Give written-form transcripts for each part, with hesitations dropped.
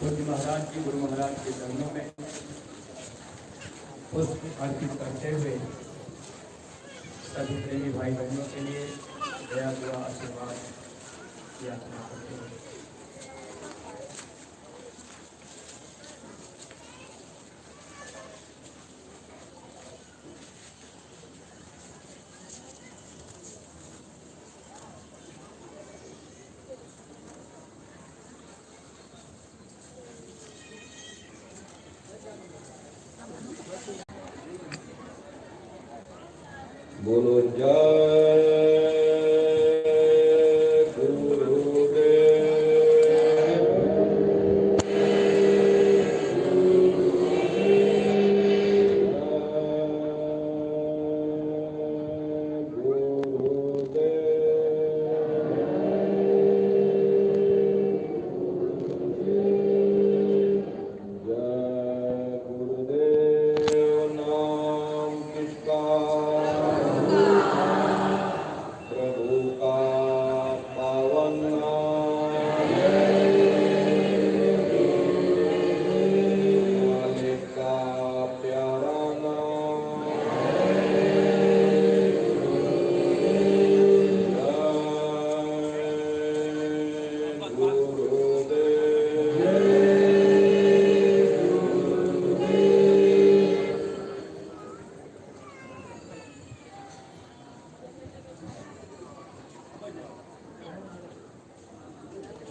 पूज्य महाराज जी गुरु महाराज के चरणों में पुष्प अर्पित करते हुए सभी प्रेमी भाई बहनों के लिए दया दुआ आशीर्वाद याचना करते हैं। बोलो जय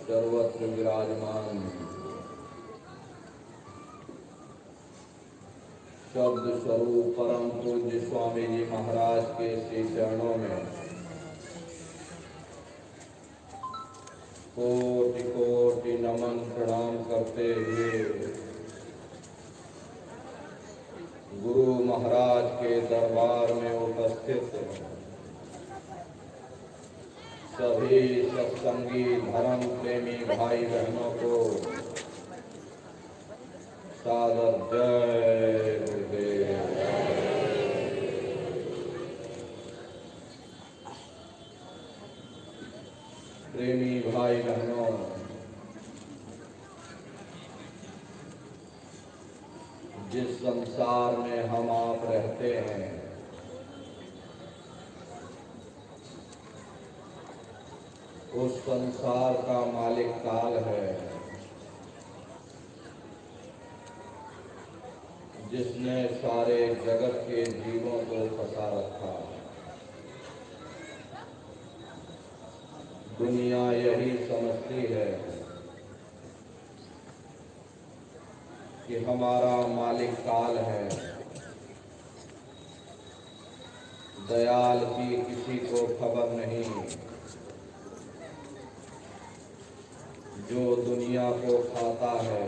सर्वत्र विराजमान शब्द स्वरूप परम पूज्य स्वामी जी महाराज के श्री चरणों में कोटि कोटि नमन प्रणाम करते हुए गुरु महाराज के दरबार में उपस्थित सभी सत्संगी धर्म प्रेमी भाई बहनों को सादर जय गुरुदेव। प्रेमी भाई बहनों, जिस संसार में हम आप रहते हैं उस संसार का मालिक काल है, जिसने सारे जगत के जीवों को फंसा रखा। दुनिया यही समझती है कि हमारा मालिक काल है, दयाल की किसी को खबर नहीं। जो दुनिया को खाता है,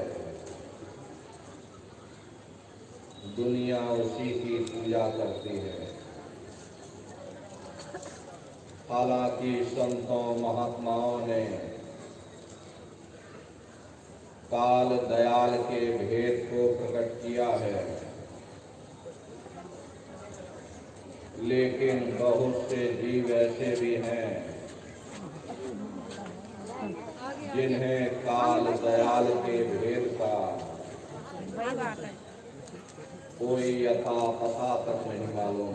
दुनिया उसी की पूजा करती है। हालांकि संतों महात्माओं ने काल दयाल के भेद को प्रकट किया है, लेकिन बहुत से जीव ऐसे भी हैं जिन्हें काल दयाल के भेद का कोई यथा पता तक नहीं मालूम।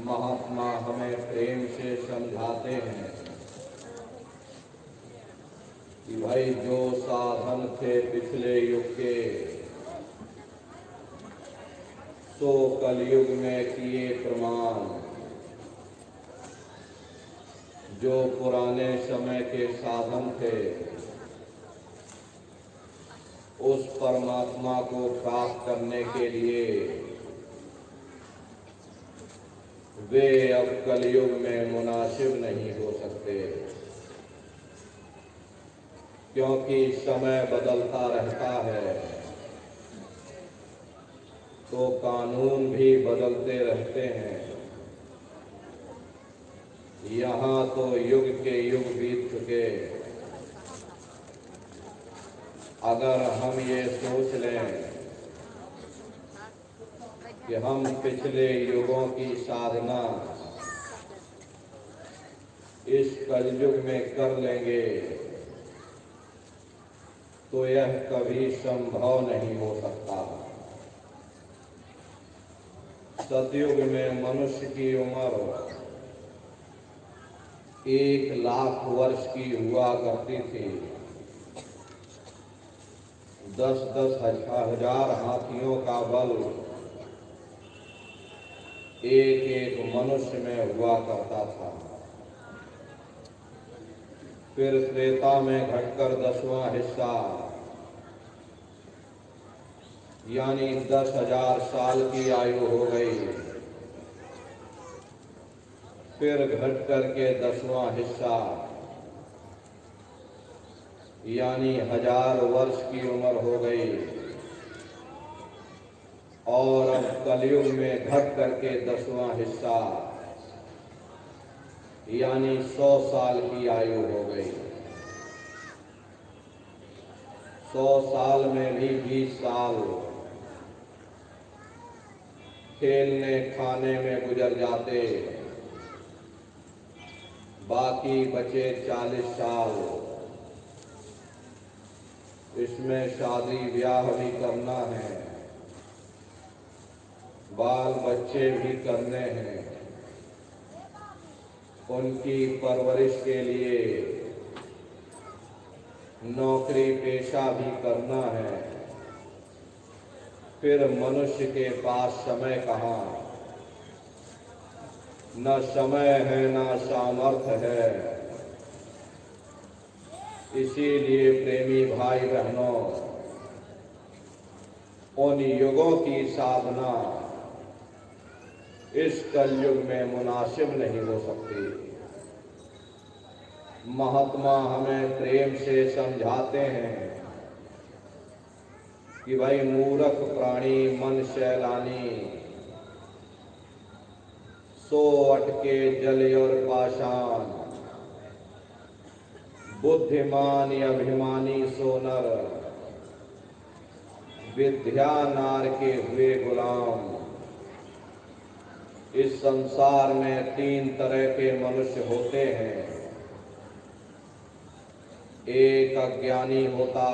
महात्मा हमें प्रेम से समझाते हैं कि भाई जो साधन थे पिछले युग के सो कलयुग में किए प्रमाण। जो पुराने समय के साधन थे उस परमात्मा को प्राप्त करने के लिए वे अब कलयुग में मुनासिब नहीं हो सकते, क्योंकि समय बदलता रहता है तो कानून भी बदलते रहते हैं। यहाँ तो युग के युग बीत चुके। अगर हम ये सोच लें कि हम पिछले युगों की साधना इस कलयुग में कर लेंगे तो यह कभी संभव नहीं हो सकता। सतयुग में मनुष्य की उम्र 1,00,000 वर्ष की हुआ करती थी। 10-10 हजार हाथियों का बल एक एक मनुष्य में हुआ करता था। फिर त्रेता में घटकर 10वां हिस्सा यानी 10,000 साल की आयु हो गई। फिर घट करके 10वां हिस्सा यानी 1000 वर्ष की उम्र हो गई। और अब कलयुग में घट करके 10वां हिस्सा यानी 100 साल की आयु हो गई। 100 साल में भी 20 साल खेलने खाने में गुजर जाते, बाकी बचे 40 साल। इसमें शादी ब्याह भी करना है, बाल बच्चे भी करने हैं, उनकी परवरिश के लिए नौकरी पेशा भी करना है। फिर मनुष्य के पास समय कहाँ, न समय है न सामर्थ्य है। इसीलिए प्रेमी भाई बहनों, उन युगों की साधना इस कलयुग में मुनासिब नहीं हो सकती। महात्मा हमें प्रेम से समझाते हैं कि भाई मूर्ख प्राणी मन सैलानी, सो अटके जल और पाषाण, बुद्धिमान अभिमानी सो नर, विद्या नार के हुए गुलाम। इस संसार में 3 तरह के मनुष्य होते हैं। एक अज्ञानी होता,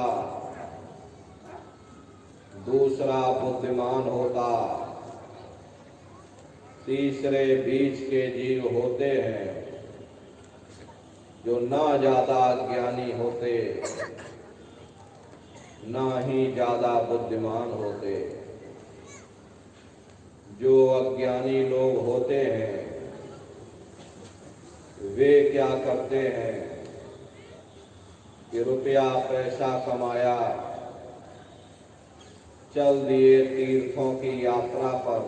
दूसरा बुद्धिमान होता, तीसरे बीच के जीव होते हैं जो ना ज्यादा ज्ञानी होते, ना ही ज्यादा बुद्धिमान होते। जो अज्ञानी लोग होते हैं वे क्या करते हैं कि रुपया पैसा कमाया, चल दिए तीर्थों की यात्रा पर,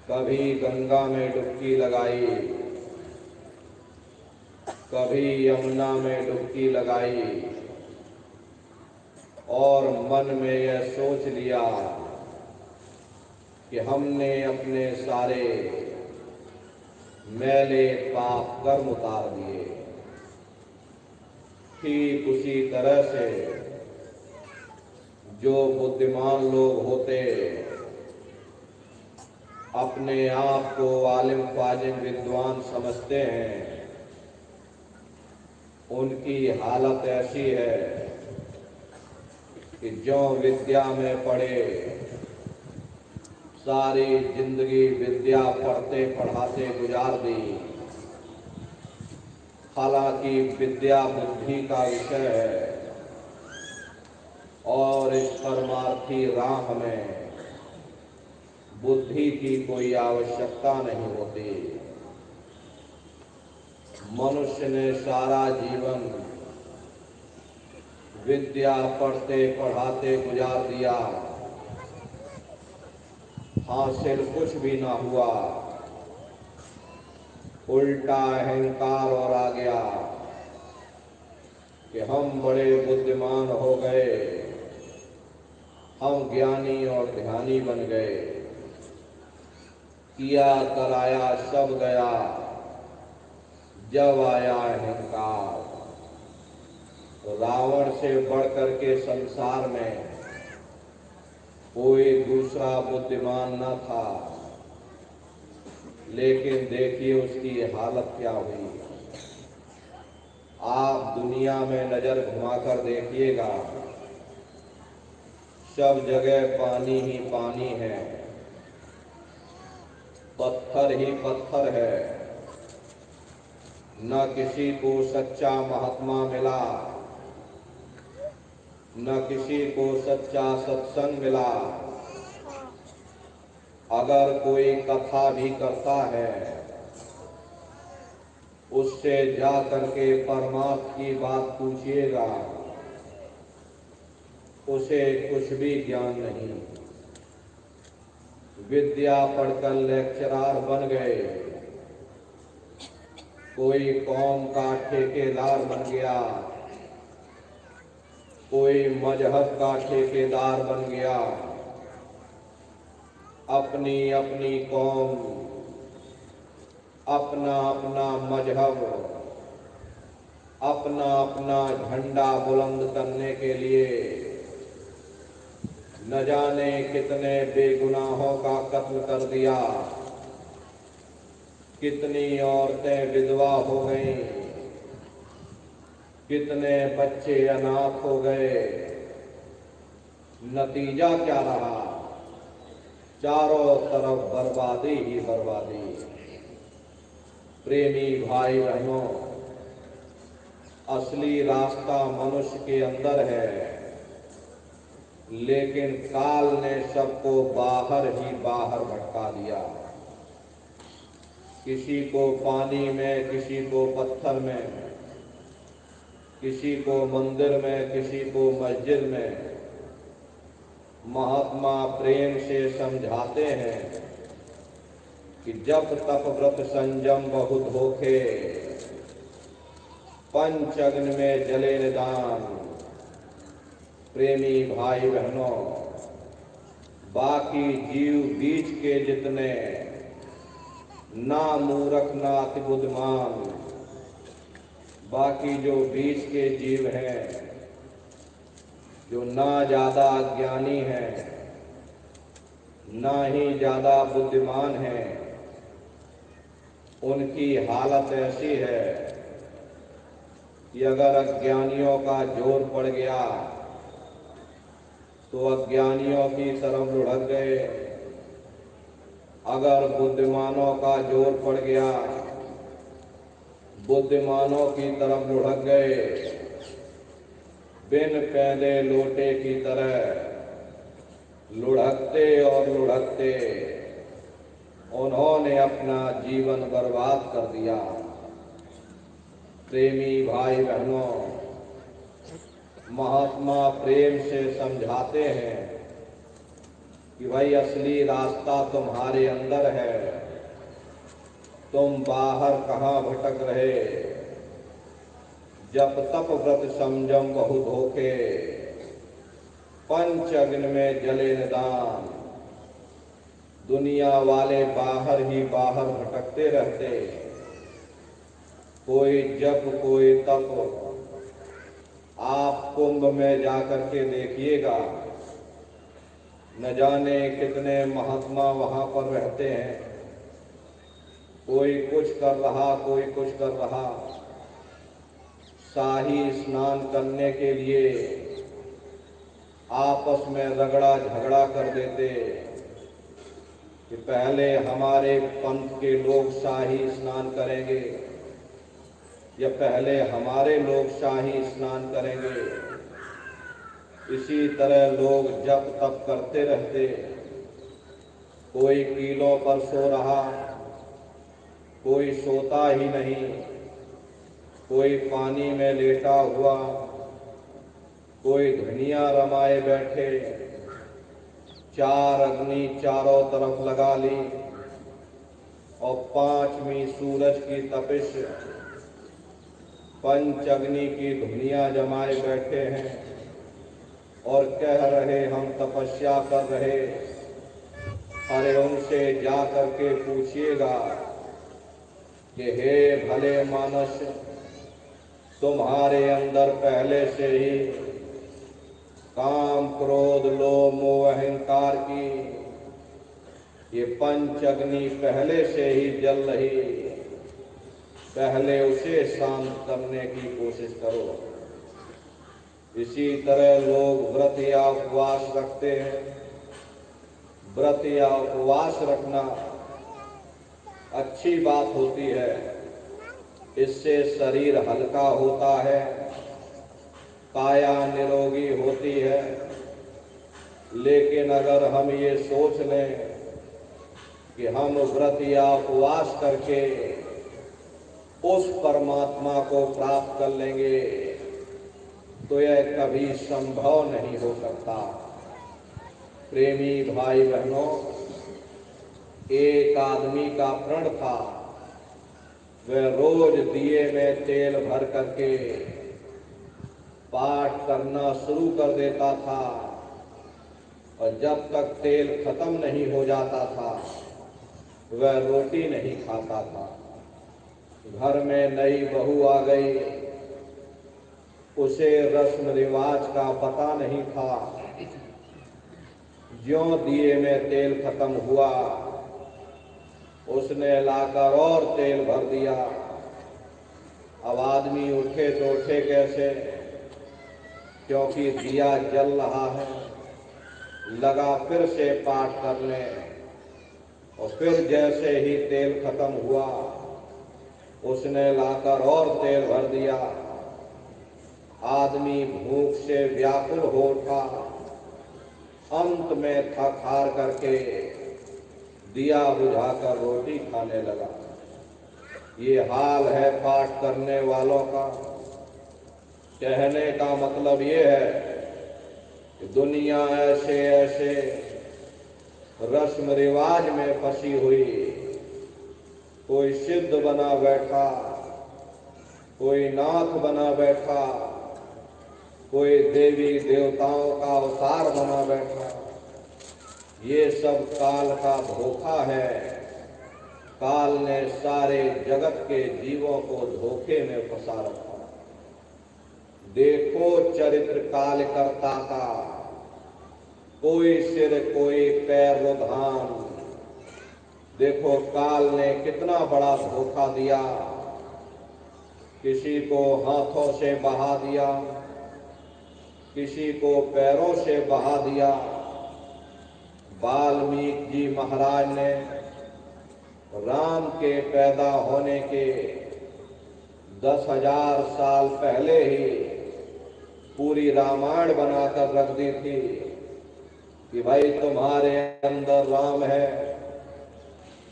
कभी गंगा में डुबकी लगाई, कभी यमुना में डुबकी लगाई और मन में यह सोच लिया कि हमने अपने सारे मैले पाप कर्म उतार दिए। ठीक उसी तरह से जो बुद्धिमान लोग होते अपने आप को आलिम फाजिल विद्वान समझते हैं, उनकी हालत ऐसी है कि जो विद्या में पढ़े, सारी जिंदगी विद्या पढ़ते पढ़ाते गुजार दी। हालांकि विद्या बुद्धि का विषय है और इस परमार्थी राह में बुद्धि की कोई आवश्यकता नहीं होती। मनुष्य ने सारा जीवन विद्या पढ़ते पढ़ाते गुजार दिया, हासिल कुछ भी ना हुआ, उल्टा अहंकार और आ गया कि हम बड़े बुद्धिमान हो गए, हम ज्ञानी और ध्यानी बन गए, किया कराया सब गया, जब आया अहंकार। तो रावण से बढ़कर के संसार में कोई दूसरा बुद्धिमान न था, लेकिन देखिए उसकी हालत क्या हुई। आप दुनिया में नजर घुमाकर देखिएगा, सब जगह पानी ही पानी है, पत्थर ही पत्थर है। न किसी को सच्चा महात्मा मिला, न किसी को सच्चा सत्संग मिला। अगर कोई कथा भी करता है, उससे जा करके परमात्मा की बात पूछिएगा, उसे कुछ भी ज्ञान नहीं। विद्या पढ़कर लेक्चरार बन गए, कोई कौम का ठेकेदार बन गया, कोई मजहब का ठेकेदार बन गया। अपनी अपनी कौम, अपना अपना मजहब, अपना अपना झंडा बुलंद करने के लिए न जाने कितने बेगुनाहों का कत्ल कर दिया, कितनी औरतें विधवा हो गईं, कितने बच्चे अनाथ हो गए। नतीजा क्या रहा? चारों तरफ बर्बादी ही बर्बादी। प्रेमी भाई बहनों, असली रास्ता मनुष्य के अंदर है, लेकिन काल ने सबको बाहर ही बाहर भटका दिया। किसी को पानी में, किसी को पत्थर में, किसी को मंदिर में, किसी को मस्जिद में। महात्मा प्रेम से समझाते हैं कि जप तप व्रत संयम बहुत होखे, पंच अग्नि में जले निदान। प्रेमी भाई बहनों, बाकी जीव बीच के जितने, ना मूर्ख ना अति बुद्धिमान, बाकी जो बीच के जीव हैं, जो ना ज्यादा ज्ञानी हैं, ना ही ज्यादा बुद्धिमान हैं, उनकी हालत ऐसी है कि अगर अज्ञानियों का जोर पड़ गया तो अज्ञानियों की तरफ लुढ़क गए, अगर बुद्धिमानों का जोर पड़ गया, बुद्धिमानों की तरफ लुढ़क गए। बिन पहले लोटे की तरह लुढ़कते और लुढ़कते उन्होंने अपना जीवन बर्बाद कर दिया। प्रेमी भाई बहनों, महात्मा प्रेम से समझाते हैं कि भाई असली रास्ता तुम्हारे अंदर है, तुम बाहर कहाँ भटक रहे। जप तप व्रत संयम बहुत होके, पंच अग्नि में जले निदान। दुनिया वाले बाहर ही बाहर भटकते रहते, कोई जप कोई तप। आप कुंभ में जाकर के देखिएगा, न जाने कितने महात्मा वहां पर रहते हैं। कोई कुछ कर रहा, कोई कुछ कर रहा। शाही स्नान करने के लिए आपस में रगड़ा झगड़ा कर देते कि पहले हमारे पंथ के लोग शाही स्नान करेंगे या पहले हमारे लोग शाही स्नान करेंगे। इसी तरह लोग जप तप करते रहते, कोई कीलों पर सो रहा, कोई सोता ही नहीं, कोई पानी में लेटा हुआ, कोई धनिया रमाए बैठे। चार अग्नि चारों तरफ लगा ली और पांचवी सूरज की तपिश, पंच अग्नि की धुनिया जमाए बैठे हैं और कह रहे हम तपस्या कर रहे। अरे उनसे जा करके पूछिएगा कि हे भले मानस, तुम्हारे अंदर पहले से ही काम क्रोध लोभ मोह अहंकार की ये पंच अग्नि पहले से ही जल रही। पहले उसे शांत करने की कोशिश करो। इसी तरह लोग व्रत या उपवास रखते हैं। व्रत या उपवास रखना अच्छी बात होती है, इससे शरीर हल्का होता है, काया निरोगी होती है। लेकिन अगर हम ये सोच लें कि हम व्रत या उपवास करके उस परमात्मा को प्राप्त कर लेंगे, तो यह कभी संभव नहीं हो सकता। प्रेमी भाई बहनों, एक आदमी का प्रण था, वह रोज दिए में तेल भर करके पाठ करना शुरू कर देता था, और जब तक तेल खत्म नहीं हो जाता था वह रोटी नहीं खाता था। घर में नई बहू आ गई, उसे रस्म रिवाज का पता नहीं था। ज्यों दिए में तेल खत्म हुआ, उसने लाकर और तेल भर दिया। अब आदमी उठे तो उठे कैसे, क्योंकि दिया जल रहा है। लगा फिर से पाठ करने, और फिर जैसे ही तेल खत्म हुआ, उसने लाकर और तेल भर दिया। आदमी भूख से व्याकुल हो उठा, अंत में थक हार करके दिया बुझाकर रोटी खाने लगा। ये हाल है पाठ करने वालों का। कहने का मतलब ये है कि दुनिया ऐसे ऐसे रस्म रिवाज में फंसी हुई, कोई सिद्ध बना बैठा, कोई नाथ बना बैठा, कोई देवी देवताओं का अवतार बना बैठा। ये सब काल का धोखा है। काल ने सारे जगत के जीवों को धोखे में फंसा रखा। देखो चरित्र काल करता का, कोई सिर कोई पैर रुधान। देखो काल ने कितना बड़ा धोखा दिया। किसी को हाथों से बहा दिया, किसी को पैरों से बहा दिया। वाल्मीकि जी महाराज ने राम के पैदा होने के 10,000 साल पहले ही पूरी रामायण बनाकर रख दी थी कि भाई तुम्हारे अंदर राम है,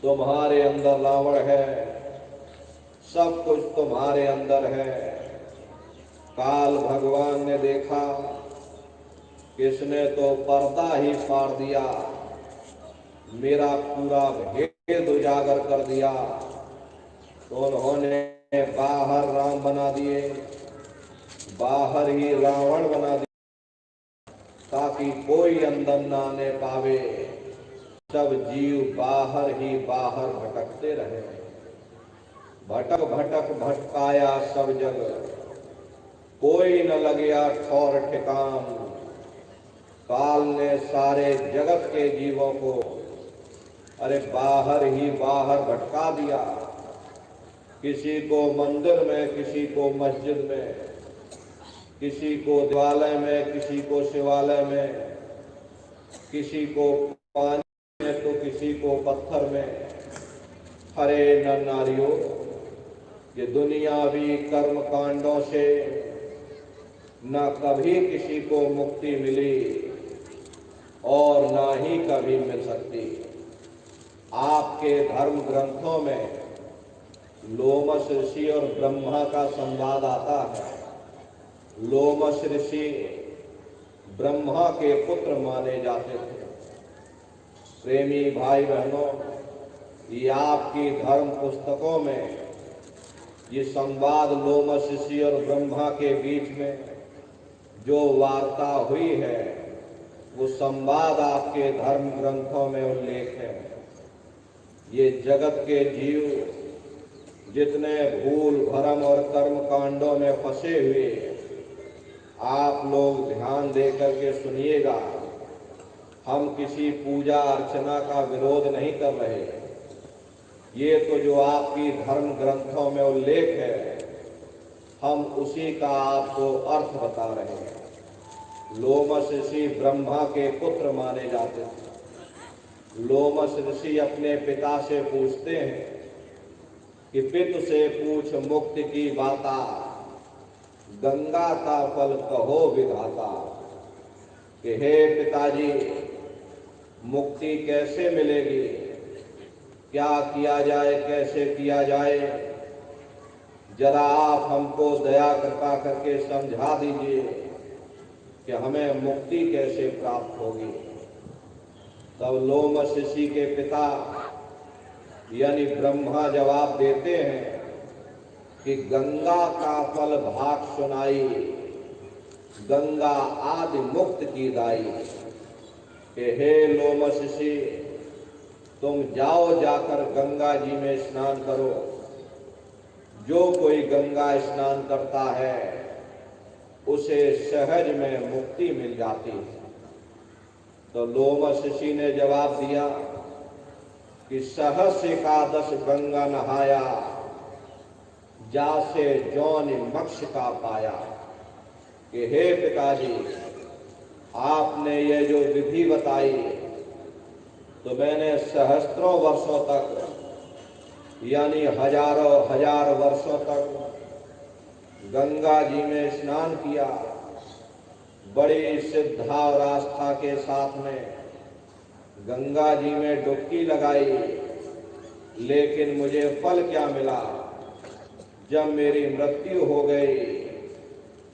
तुम्हारे अंदर रावण है, सब कुछ तुम्हारे अंदर है। काल भगवान ने देखा, किसने तो पर्दा ही फाड़ दिया, मेरा पूरा भेद उजागर कर दिया। तो उन्होंने बाहर राम बना दिए, बाहर ही रावण बना दिया, ताकि कोई अंदर ना आने पावे। सब जीव बाहर ही बाहर भटकते रहे। भटक भटक भटकाया सब जग, कोई न लगया ठौर ठिकान। काल ने सारे जगत के जीवों को अरे बाहर ही बाहर भटका दिया। किसी को मंदिर में, किसी को मस्जिद में, किसी को देवालय में, किसी को शिवालय में, किसी को पानी में तो किसी को पत्थर में। हरे नर नारियों, ये दुनियावी कर्म कांडों से न कभी किसी को मुक्ति मिली और ना ही कभी मिल सकती। आपके धर्म ग्रंथों में लोमश ऋषि और ब्रह्मा का संवाद आता है। लोमश ऋषि ब्रह्मा के पुत्र माने जाते थे। प्रेमी भाई बहनों, ये आपकी धर्म पुस्तकों में ये संवाद लोमश ऋषि और ब्रह्मा के बीच में जो वार्ता हुई है, वो संवाद आपके धर्म ग्रंथों में उल्लेख है। ये जगत के जीव जितने भूल भरम और कर्म कांडों में फंसे हुए, आप लोग ध्यान दे करके सुनिएगा। हम किसी पूजा अर्चना का विरोध नहीं कर रहे। ये तो जो आपकी धर्म ग्रंथों में उल्लेख है, हम उसी का आपको अर्थ बता रहे हैं। लोमस ऋषि ब्रह्मा के पुत्र माने जाते थे। लोमस ऋषि अपने पिता से पूछते हैं कि पितु से पूछ मुक्ति की बाता, गंगा का फल कहो विधाता। कि हे पिताजी, मुक्ति कैसे मिलेगी, क्या किया जाए, कैसे किया जाए, जरा आप हमको दया कृपा करके समझा दीजिए कि हमें मुक्ति कैसे प्राप्त होगी। तब लोमस ऋषि के पिता यानी ब्रह्मा जवाब देते हैं कि गंगा का फल भाग सुनाई, गंगा आदि मुक्त की दाई। कि हे लोमस ऋषि, तुम जाओ जाकर गंगा जी में स्नान करो। जो कोई गंगा स्नान करता है उसे सहज में मुक्ति मिल जाती है। तो लोमस ऋषि ने जवाब दिया कि सहस एकादश गंगा नहाया, जासे जौन मोक्ष का पाया। कि हे पिताजी, आपने ये जो विधि बताई तो मैंने सहस्त्रों वर्षों तक यानी हजारों हजार वर्षों तक गंगा जी में स्नान किया, बड़ी श्रद्धा और आस्था के साथ में गंगा जी में डुबकी लगाई, लेकिन मुझे फल क्या मिला? जब मेरी मृत्यु हो गई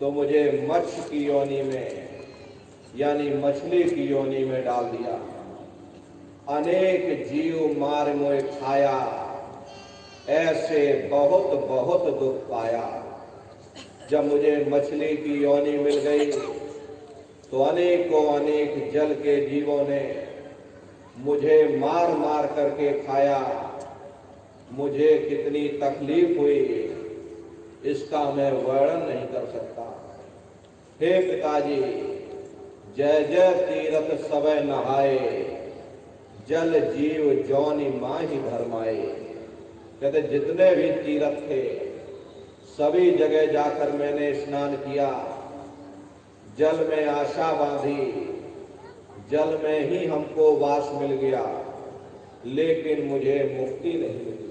तो मुझे मत्स्य की योनि में यानी मछली की योनि में डाल दिया। अनेक जीव मार मोए खाया, ऐसे बहुत बहुत दुख पाया। जब मुझे मछली की योनि मिल गई तो अनेकों अनेक जल के जीवों ने मुझे मार मार करके खाया। मुझे कितनी तकलीफ हुई इसका मैं वर्णन नहीं कर सकता। हे पिताजी, जय जय तीरथ सबे नहाए, जल जीव जौनि माही धर्माए। कहते जितने भी तीर्थ थे सभी जगह जाकर मैंने स्नान किया, जल में आशा बांधी, जल में ही हमको वास मिल गया, लेकिन मुझे मुक्ति नहीं मिली।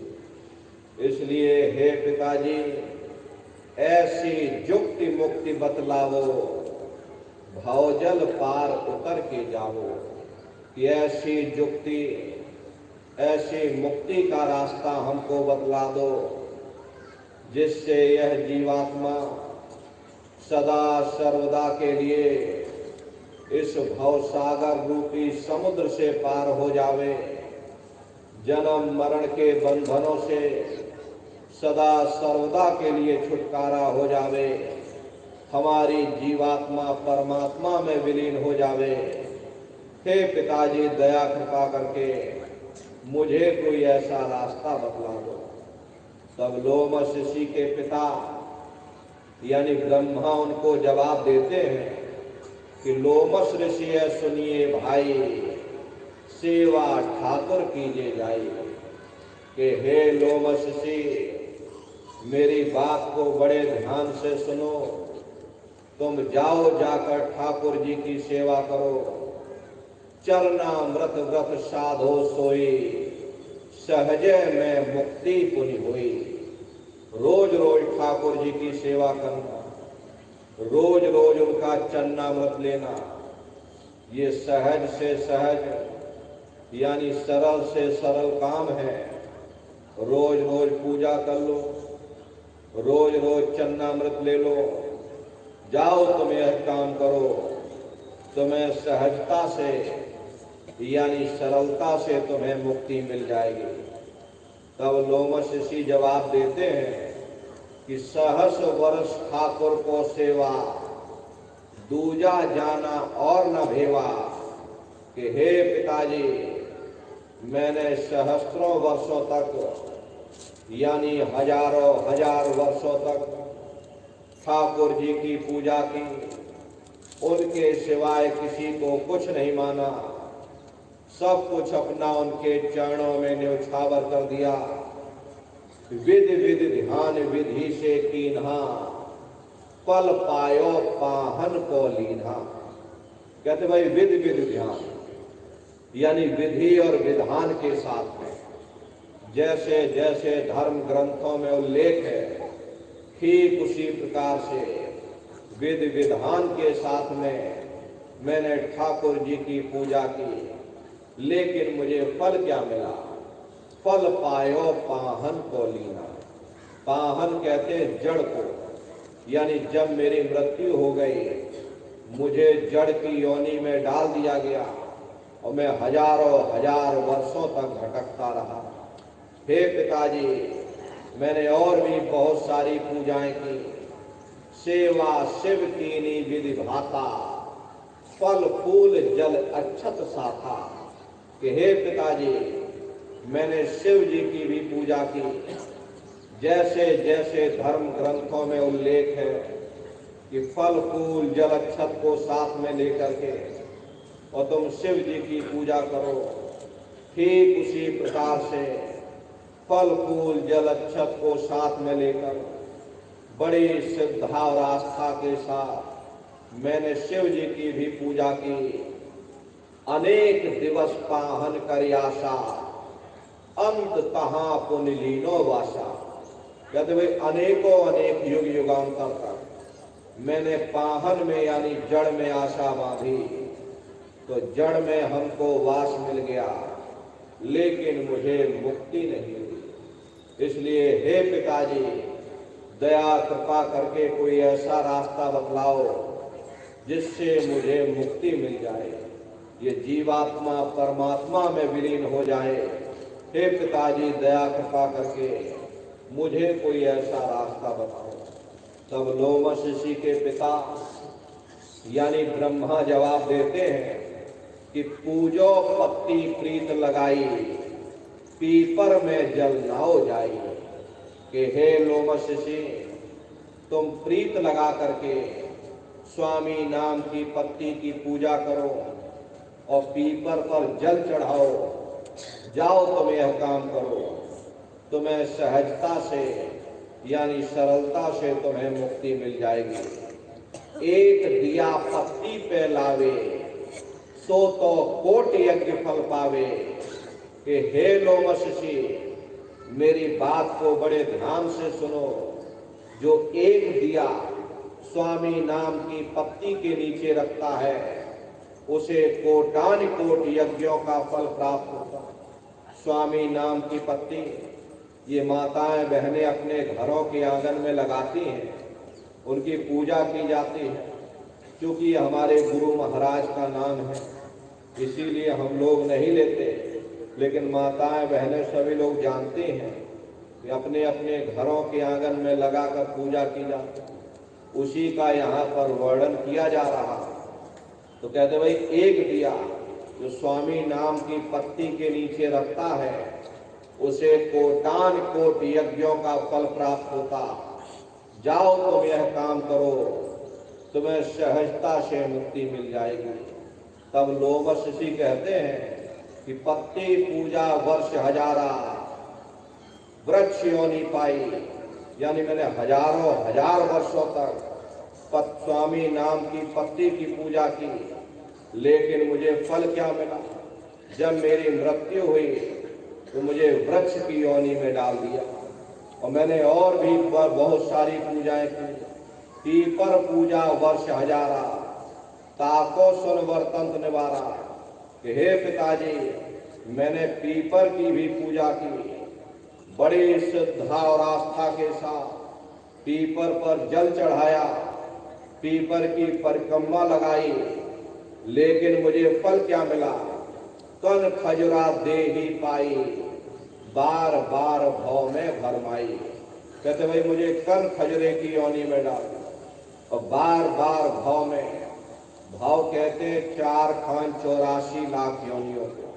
इसलिए हे पिताजी, ऐसी जुक्ति मुक्ति बतलावो, भवजल पार उतर के जाओ। कि ऐसी जुक्ति, ऐसी मुक्ति का रास्ता हमको बतला दो जिससे यह जीवात्मा सदा सर्वदा के लिए इस भवसागर रूपी समुद्र से पार हो जावे, जन्म मरण के बंधनों से सदा सर्वदा के लिए छुटकारा हो जावे, हमारी जीवात्मा परमात्मा में विलीन हो जावे। हे पिताजी, दया कृपा करके मुझे कोई ऐसा रास्ता बतला दो। तब लोमस ऋषि के पिता यानी ब्रह्मा उनको जवाब देते हैं कि लोमस ऋषि सुनिए भाई, सेवा ठाकुर कीजिए जाई। कि हे लोमस ऋषि, मेरी बात को बड़े ध्यान से सुनो। तुम जाओ जाकर ठाकुर जी की सेवा करो। चरणामृत व्रत साधो सोई, सहजे में मुक्ति पुनि हुई। रोज रोज ठाकुर जी की सेवा करना, रोज रोज उनका चरणामृत लेना, ये सहज से सहज यानी सरल से सरल काम है। रोज रोज पूजा कर लो, रोज रोज चरणामृत ले लो, जाओ तुम यह काम करो, तुम्हें सहजता से यानी सरलता से तुम्हें मुक्ति मिल जाएगी। तब लोमस ऋषि जवाब देते हैं कि सहस वर्ष ठाकुर को सेवा, दूजा जाना और न भेवा। कि हे पिताजी, मैंने सहस्त्रों वर्षों तक यानी हजारों हजार वर्षों तक ठाकुर जी की पूजा की, उनके सिवाय किसी को कुछ नहीं माना। सब कुछ अपना उनके चरणों में न्यौछावर कर दिया। विध विध ध्यान विधि से कीन्हा, पल पायो पाहन को लीन्हा। कहते भाई विध विध ध्यान यानी विधि और विधान के साथ में, जैसे जैसे धर्म ग्रंथों में उल्लेख है ठीक उसी प्रकार से विध विधान के साथ में मैंने ठाकुर जी की पूजा की, लेकिन मुझे फल क्या मिला? फल पायो पाहन को लीना। पाहन कहते हैं जड़ को, यानी जब मेरी मृत्यु हो गई, मुझे जड़ की योनि में डाल दिया गया और मैं हजारों हजार वर्षों तक भटकता रहा। हे पिताजी, मैंने और भी बहुत सारी पूजाएं की, सेवा शिव कीनी विधि भाता, फल फूल जल अक्षत साथा। कि हे पिताजी, मैंने शिव जी की भी पूजा की, जैसे जैसे धर्म ग्रंथों में उल्लेख है कि फल फूल जल अक्षत को साथ में लेकर के और तुम शिव जी की पूजा करो, ठीक उसी प्रकार से फल फूल जल अक्षत को साथ में लेकर बड़ी श्रद्धा और आस्था के साथ मैंने शिव जी की भी पूजा की। अनेक दिवस पाहन कर आशा, अंत तहां पुन लीनो वासा। कहते भाई अनेकों अनेक युग युगांतर तक मैंने पाहन में यानी जड़ में आशा बांधी, तो जड़ में हमको वास मिल गया, लेकिन मुझे मुक्ति नहीं हुई। इसलिए हे पिताजी, दया कृपा करके कोई ऐसा रास्ता बतलाओ जिससे मुझे मुक्ति मिल जाए, ये जीवात्मा परमात्मा में विलीन हो जाए। हे पिताजी, दया कृपा करके मुझे कोई ऐसा रास्ता बताओ। तब लोमश ऋषि के पिता यानी ब्रह्मा जवाब देते हैं कि पूजो पत्ती प्रीत लगाई, पीपर में जल नाओ जाई। कि हे लोमश ऋषि, तुम प्रीत लगा करके स्वामी नाम की पत्ती की पूजा करो और पीपर पर जल चढ़ाओ। जाओ तुम यह काम करो, तुम्हें सहजता से यानी सरलता से तुम्हें मुक्ति मिल जाएगी। एक दिया पत्ती पे लावे, सो तो कोट यज्ञ फल पावे। कि हे लोमश ऋषि, मेरी बात को बड़े ध्यान से सुनो। जो एक दिया स्वामी नाम की पत्ती के नीचे रखता है, उसे कोटान कोट यज्ञों का फल प्राप्त होता। स्वामी नाम की पत्ती ये माताएं बहनें अपने घरों के आंगन में लगाती हैं, उनकी पूजा की जाती है। क्योंकि ये हमारे गुरु महाराज का नाम है, इसीलिए हम लोग नहीं लेते, लेकिन माताएं बहनें सभी लोग जानते हैं कि अपने अपने घरों के आंगन में लगाकर पूजा की जाती है। उसी का यहाँ पर वर्णन किया जा रहा है। तो कहते भाई एक दिया जो स्वामी नाम की पत्ती के नीचे रखता है, उसे कोटान कोट यज्ञों का फल प्राप्त होता। जाओ तुम यह काम करो, तुम्हें सहजता से मुक्ति मिल जाएगी। तब लोमश ऋषि कहते हैं कि पत्ती पूजा वर्ष हजारा, वृक्ष योनि पाई। यानी मैंने हजारों हजार वर्षों तक स्वामी नाम की पत्ती की पूजा की, लेकिन मुझे फल क्या मिला? जब मेरी मृत्यु हुई तो मुझे वृक्ष की योनि में डाल दिया। और मैंने और भी बहुत सारी पूजाएं की। पीपर पूजा वर्ष हजारा, ताको सुन वर्तंत निवारा। कि हे पिताजी, मैंने पीपर की भी पूजा की, बड़ी श्रद्धा और आस्था के साथ पीपर पर जल चढ़ाया, पीपर की परिक्रमा लगाई, लेकिन मुझे फल क्या मिला? कन खजुरा दे ही पाई, बार बार भव में भरमाई। कहते भाई मुझे कन खजुरे की योनि में डाल और बार बार भव में, भाव कहते 4,84 लाख योनियों को,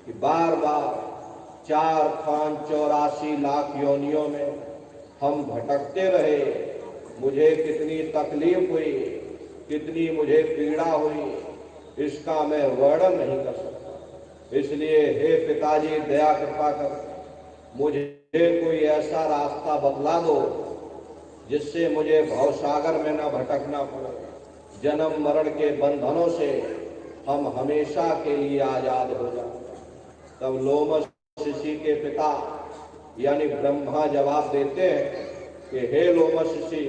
कि बार बार 4,84 लाख योनियों में हम भटकते रहे। मुझे कितनी तकलीफ हुई, कितनी मुझे पीड़ा हुई, इसका मैं वर्णन नहीं कर सकता। इसलिए हे पिताजी दया कृपा कर मुझे कोई ऐसा रास्ता बतला दो जिससे मुझे भवसागर में न भटकना पड़े, जन्म मरण के बंधनों से हम हमेशा के लिए आजाद हो जाएं। तब लोमश ऋषि के पिता यानी ब्रह्मा जवाब देते हैं कि हे लोमश ऋषि,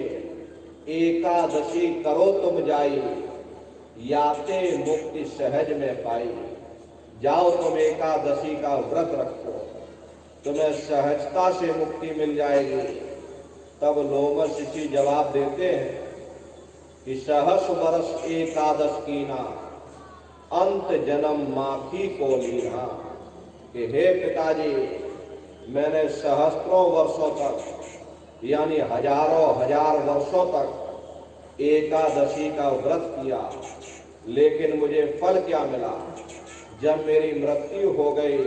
एकादशी करो तुम जाई, याते मुक्ति सहज में पाई। जाओ तुम एकादशी का व्रत रखो, तुम्हें सहजता से मुक्ति मिल जाएगी। तब लोमश ऋषि जवाब देते हैं कि सहस वर्ष एकादश कीना, अंत जन्म माखी को लीना। कि हे पिताजी, मैंने सहस्त्रों वर्षों तक यानी हजारों हजार वर्षों तक एकादशी का व्रत किया, लेकिन मुझे फल क्या मिला? जब मेरी मृत्यु हो गई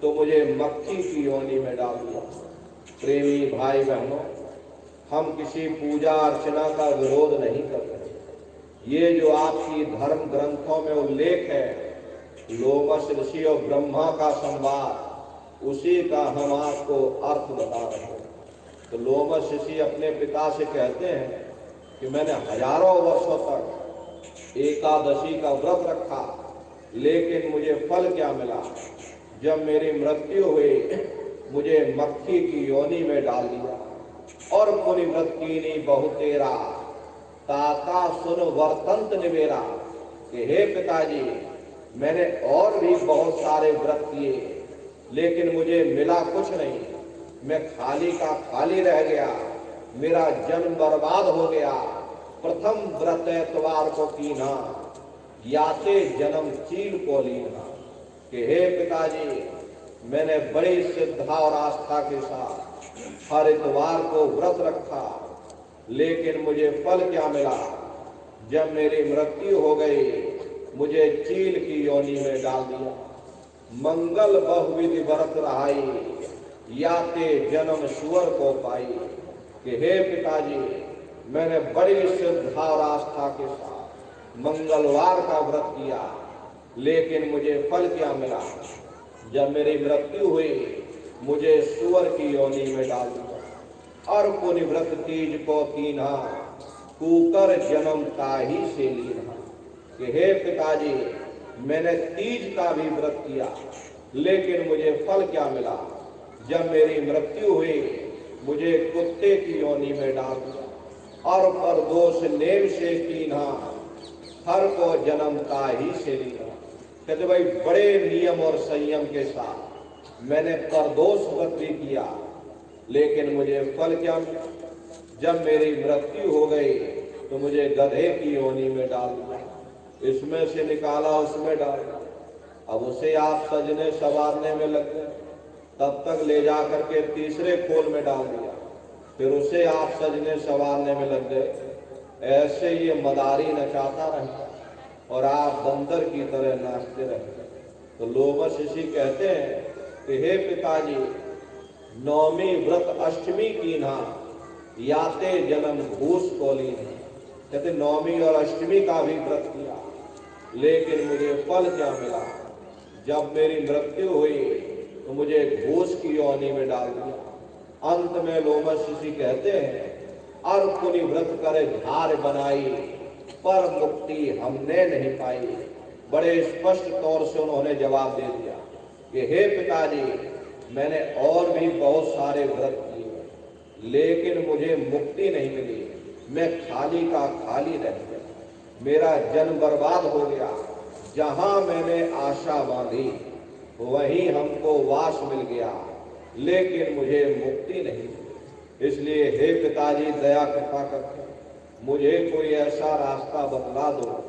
तो मुझे मक्खी की योनि में डाल दिया। प्रेमी भाई बहनों, हम किसी पूजा अर्चना का विरोध नहीं करते। ये जो आपकी धर्म ग्रंथों में उल्लेख है, लोमश ऋषि और ब्रह्मा का संवाद, उसी का हम आपको अर्थ बता रहे हैं। तो लोमश ऋषि अपने पिता से कहते हैं कि मैंने हजारों वर्षों तक एकादशी का व्रत रखा, लेकिन मुझे फल क्या मिला? जब मेरी मृत्यु हुई मुझे मक्खी की योनि में डाल दिया। और पुनि व्रत कीनी बहु तेरा, ताता सुन वर्तंत निवेरा। कि हे पिताजी, मैंने और भी बहुत सारे व्रत किए, लेकिन मुझे मिला कुछ नहीं। मैं खाली का खाली रह गया, मेरा जन्म बर्बाद हो गया। प्रथम व्रत एतवार को कीना, याते जन्म चील को लीना। कि हे पिताजी, मैंने बड़ी श्रद्धा और आस्था के साथ हर इतवार को व्रत रखा, लेकिन मुझे फल क्या मिला? जब मेरी मृत्यु हो गई मुझे चील की योनि में डाल दिया। मंगल बहुविधि व्रत रहाई, याते जन्म सुअर को पाई। कि हे पिताजी, मैंने बड़ी श्रद्धा और आस्था के साथ मंगलवार का व्रत किया, लेकिन मुझे फल क्या मिला? जब मेरी मृत्यु हुई मुझे सुअर की योनि में डाल दिया। और पुनि व्रत तीज को कीना, कूकर जन्म ताही से लीना। कि हे पिताजी, मैंने तीज का भी व्रत किया, लेकिन मुझे फल क्या मिला? जब मेरी मृत्यु हुई मुझे कुत्ते की योनि में डाल दिया। और परदोष नेम से कीना, हर को जन्म ताही से लीना। कहते भाई, बड़े नियम और संयम के साथ मैंने परदोष व्रत भी किया, लेकिन मुझे फल क्या मिला? जब मेरी मृत्यु हो गई तो मुझे गधे की योनि में डाल दिया, इसमें से निकाला उसमें डाल दिया। अब उसे आप सजने संवारने में लग गए, तब तक ले जा करके तीसरे खोल में डाल दिया, फिर उसे आप सजने संवारने में लग गए। ऐसे ये मदारी नचाता रहा और आप बंदर की तरह नाचते रहे। तो लोमश ऋषि कहते हैं कि हे पिताजी, नौमी व्रत अष्टमी कीना, याते जन्म घूस को लीना। कहते नौमी और अष्टमी का भी व्रत किया, लेकिन मुझे फल क्या मिला? जब मेरी मृत्यु हुई तो मुझे घूस की योनि में डाल दिया। अंत में लोमश ऋषि कहते हैं, और पुनि व्रत करे धार बनाई, पर मुक्ति हमने नहीं पाई। बड़े स्पष्ट तौर से उन्होंने जवाब दे दिया कि हे पिताजी, मैंने और भी बहुत सारे व्रत किए, लेकिन मुझे मुक्ति नहीं मिली। मैं खाली का खाली रह गया, मेरा जन्म बर्बाद हो गया। जहां मैंने आशा बांधी वहीं हमको वास मिल गया, लेकिन मुझे मुक्ति नहीं मिली। इसलिए हे पिताजी, दया कृपा करके मुझे कोई ऐसा रास्ता बतला दो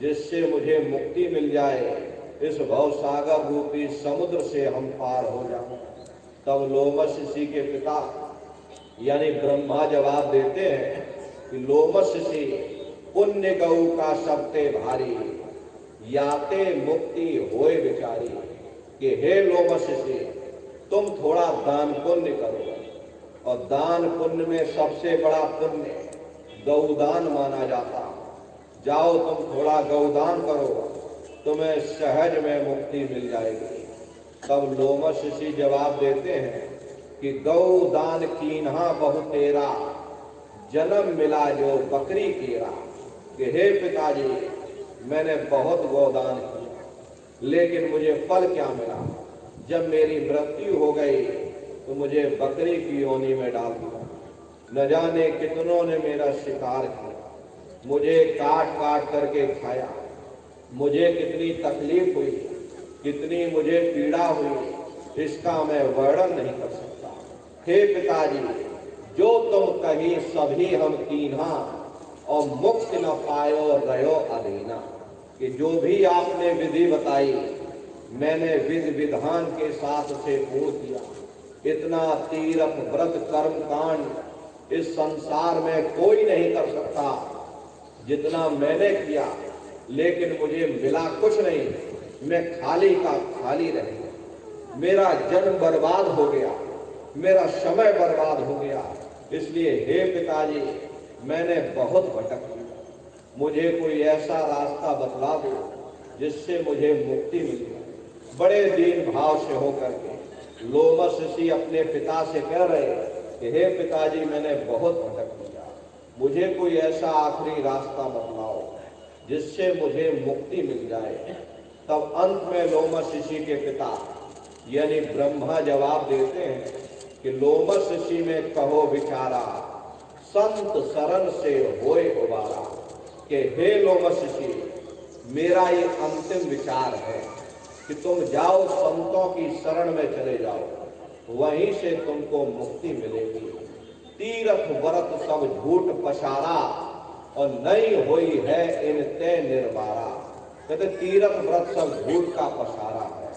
जिससे मुझे मुक्ति मिल जाए, इस भवसागर रूपी समुद्र से हम पार हो जाएं। तब लोमश ऋषि के पिता यानी ब्रह्मा जवाब देते हैं कि लोमश ऋषि, पुण्य गौ का सबते भारी, याते मुक्ति होए विचारी। कि हे लोमश ऋषि, तुम थोड़ा दान पुण्य करो, और दान पुण्य में सबसे बड़ा पुण्य गौदान माना जाता। जाओ तुम थोड़ा गौदान करो, तुम्हें सहज में मुक्ति मिल जाएगी। तब लोमश ऋषि जवाब देते हैं कि गौ दान कीन्हा बहु तेरा, जन्म मिला जो बकरी केरा। कि हे पिताजी, मैंने बहुत गोदान किया, लेकिन मुझे फल क्या मिला? जब मेरी मृत्यु हो गई तो मुझे बकरी की योनि में डाल दिया। न जाने कितनों ने मेरा शिकार किया, मुझे काट काट करके खाया। मुझे कितनी तकलीफ हुई, कितनी मुझे पीड़ा हुई, इसका मैं वर्णन नहीं कर सकता। हे पिताजी, जो तुम कही सभी हम कीन्हा, और मुक्त न पायो रहो अधीना। कि जो भी आपने विधि बताई, मैंने विधि विधान के साथ उसे पूर्ण किया। इतना तीर्थ व्रत कर्म कांड इस संसार में कोई नहीं कर सकता जितना मैंने किया, लेकिन मुझे मिला कुछ नहीं। मैं खाली का खाली रह गया, मेरा जन्म बर्बाद हो गया, मेरा समय बर्बाद हो गया। इसलिए हे पिताजी, मैंने बहुत भटक लिया, मुझे कोई ऐसा रास्ता बतला दो जिससे मुझे मुक्ति मिल जाए। बड़े दीन भाव से होकर के लोमश ऋषि अपने पिता से कह रहे कि हे पिताजी, मैंने बहुत भटक लिया, मुझे कोई ऐसा आखिरी रास्ता बतलाओ जिससे मुझे मुक्ति मिल जाए। तब अंत में लोमश ऋषि के पिता यानी ब्रह्मा जवाब देते हैं कि लोमश ऋषि में कहो विचारा, संत शरण से होए उबारा। कि हे लोमश ऋषि, मेरा ये अंतिम विचार है कि तुम जाओ संतों की शरण में चले जाओ, वहीं से तुमको मुक्ति मिलेगी। तीर्थ व्रत सब झूठ पसारा, और नहीं हुई है इन ते निर्वारा। कहते तीर्थ व्रत सब झूठ का पसारा है,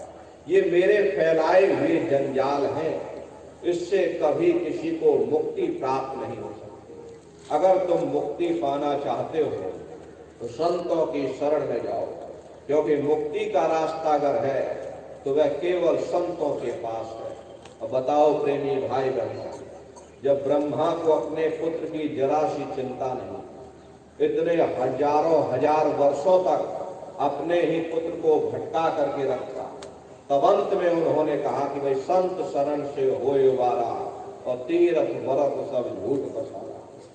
ये मेरे फैलाए हुए जंजाल हैं, इससे कभी किसी को मुक्ति प्राप्त नहीं हो सकती। अगर तुम मुक्ति पाना चाहते हो तो संतों की शरण में जाओ, क्योंकि मुक्ति का रास्ता अगर है तो वह केवल संतों के पास है। अब बताओ प्रेमी भाई बहन, जब ब्रह्मा को अपने पुत्र की जरा सी चिंता नहीं, इतने हजारों हजार वर्षों तक अपने ही पुत्र को भटका करके रखा, तब अंत में उन्होंने कहा कि भाई संत शरण से होए वारा, और तीर्थ व्रत सब झूठ पसारा।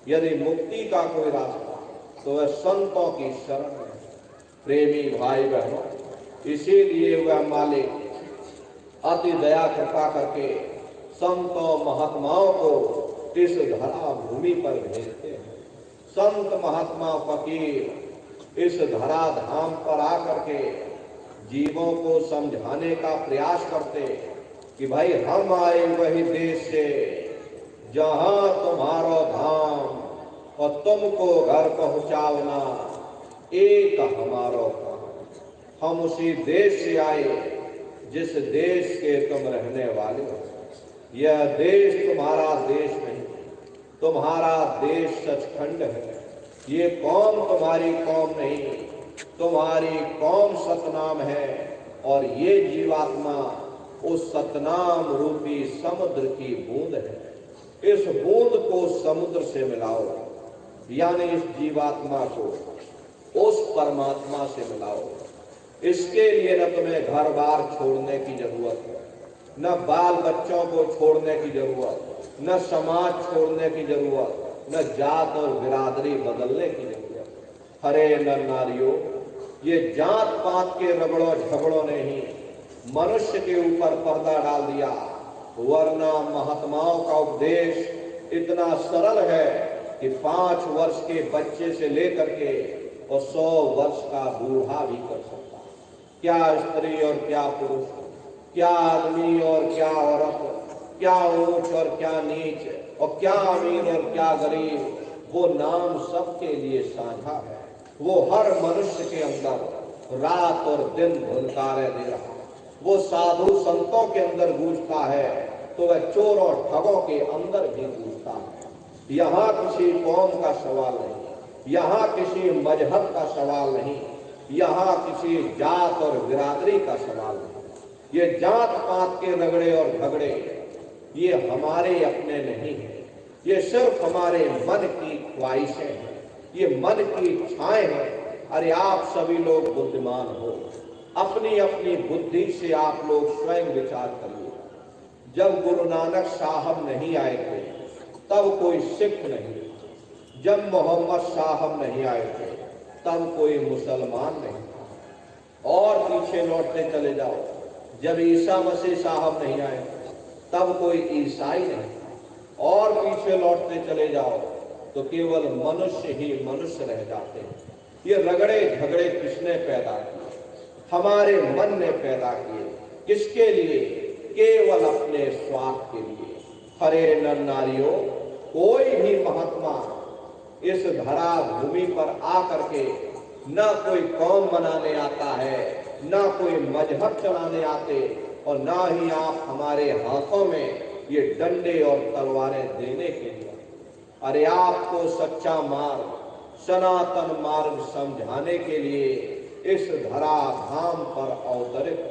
यदि मुक्ति का कोई रास्ता तो वह संतों की शरण है। प्रेमी भाई बहनों, इसीलिए वह मालिक अति दया कृपा करके संतों महात्माओं को इस धरा भूमि पर भेजते हैं। संत महात्मा फकीर इस धरा धाम पर आकर के जीवों को समझाने का प्रयास करते कि भाई हम आए वही देश से जहां तुम्हारो धाम, और तुमको घर पहुंचावना एक हमारो काम। हम उसी देश से आए जिस देश के तुम रहने वाले हो। यह देश तुम्हारा देश नहीं, तुम्हारा देश सचखंड है। ये कौम तुम्हारी कौम नहीं, तुम्हारी कौम सतनाम है, और ये जीवात्मा उस सतनाम रूपी समुद्र की बूंद है। इस बूंद को समुद्र से मिलाओ, यानी इस जीवात्मा को उस परमात्मा से मिलाओ। इसके लिए न तुम्हें घर बार छोड़ने की जरूरत है, न बाल बच्चों को छोड़ने की जरूरत, न समाज छोड़ने की जरूरत, न जात और बिरादरी बदलने की जरूरत। हरे नर नारियों, ये जात पात के रगड़ों झगड़ों ने ही मनुष्य के ऊपर पर्दा डाल दिया, वरना महात्माओं का उपदेश इतना सरल है कि 5 वर्ष के बच्चे से लेकर के और 100 वर्ष का बूढ़ा भी कर सकता। क्या स्त्री और क्या पुरुष, क्या आदमी और क्या औरत, क्या ऊंच और क्या नीच, और क्या अमीर और क्या गरीब, वो नाम सबके लिए साझा है। वो हर मनुष्य के अंदर रात और दिन धुनकारे दे रहा है। वो साधु संतों के अंदर गूंजता है तो वह चोर और ठगों के अंदर भी गूंजता है। यहाँ किसी कौम का सवाल नहीं, यहाँ किसी मजहब का सवाल नहीं, यहाँ किसी जात और बिरादरी का सवाल नहीं। ये जात पात के रगड़े और झगड़े ये हमारे अपने नहीं है, ये सिर्फ हमारे मन की ख्वाहिशें हैं, ये मन की इच्छाएं हैं। अरे आप सभी लोग बुद्धिमान हो, अपनी अपनी बुद्धि से आप लोग स्वयं विचार करिए। जब गुरु नानक साहब नहीं आए थे तब कोई सिख नहीं, जब मोहम्मद साहब नहीं आए थे तब कोई मुसलमान नहीं था। और पीछे लौटते चले जाओ, जब ईसा मसीह साहब नहीं आए तब कोई ईसाई नहीं था। और पीछे लौटते चले जाओ तो केवल मनुष्य ही मनुष्य रह जाते हैं। ये रगड़े झगड़े किसने पैदा किए? हमारे मन ने पैदा किए। किसके लिए? केवल अपने स्वार्थ के लिए। हरे नर नारियों, कोई भी महात्मा इस धरा भूमि पर आकर के न कोई कौम बनाने आता है, न कोई मजहब चलाने आते, और न ही आप हमारे हाथों में ये डंडे और तलवारें देने के लिए। अरे आपको सच्चा मार्ग, सनातन मार्ग समझाने के लिए इस धरा धाम पर अवतरित।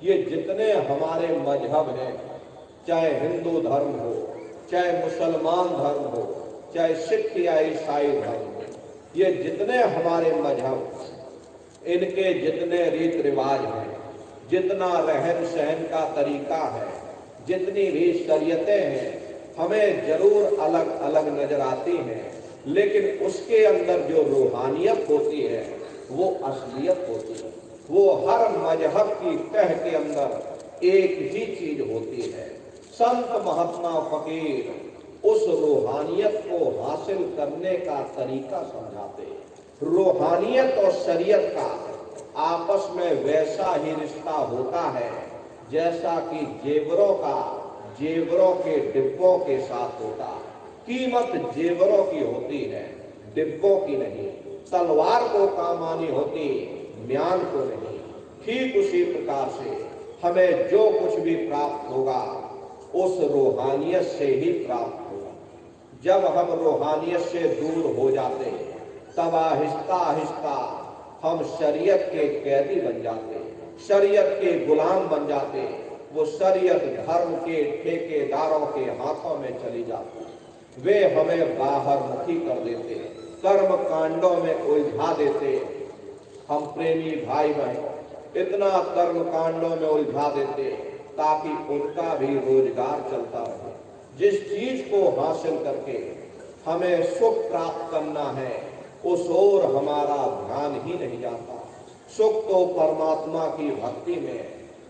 ये जितने हमारे मजहब हैं, चाहे हिंदू धर्म हो, चाहे मुसलमान धर्म हो, चाहे सिख या ईसाई धर्म हो, ये जितने हमारे मजहब, इनके जितने रीत रिवाज हैं, जितना रहन सहन का तरीका है, जितनी भी शरीयतें हैं, हमें जरूर अलग अलग नजर आती हैं, लेकिन उसके अंदर जो रूहानियत होती है वो असलियत होती है। वो हर मजहब की तह के अंदर एक ही चीज होती है। संत महात्मा फकीर उस रूहानियत को हासिल करने का तरीका समझाते। रूहानियत और शरीयत का आपस में वैसा ही रिश्ता होता है जैसा कि जेवरों का जेवरों के डिब्बों के साथ होता। कीमत जेवरों की होती है, डिब्बों की नहीं। तलवार को काम आनी होती, म्यान को नहीं। ठीक उसी प्रकार से हमें जो कुछ भी प्राप्त होगा उस रूहानियत से ही प्राप्त होगा। जब हम रूहानियत से दूर हो जाते तब आहिस्ता आहिस्ता हम शरीयत के कैदी बन जाते, शरीयत के गुलाम बन जाते। वो शरीयत धर्म के ठेकेदारों के हाथों में चली जाती, वे हमें बाहर मुखी कर देते, कर्म कांडों में उलझा देते। हम प्रेमी भाई बहन इतना कर्म कांडों में उलझा देते ताकि उनका भी रोजगार चलता रहे। जिस चीज को हासिल करके हमें सुख प्राप्त करना है उस ओर हमारा ध्यान ही नहीं जाता। सुख तो परमात्मा की भक्ति में,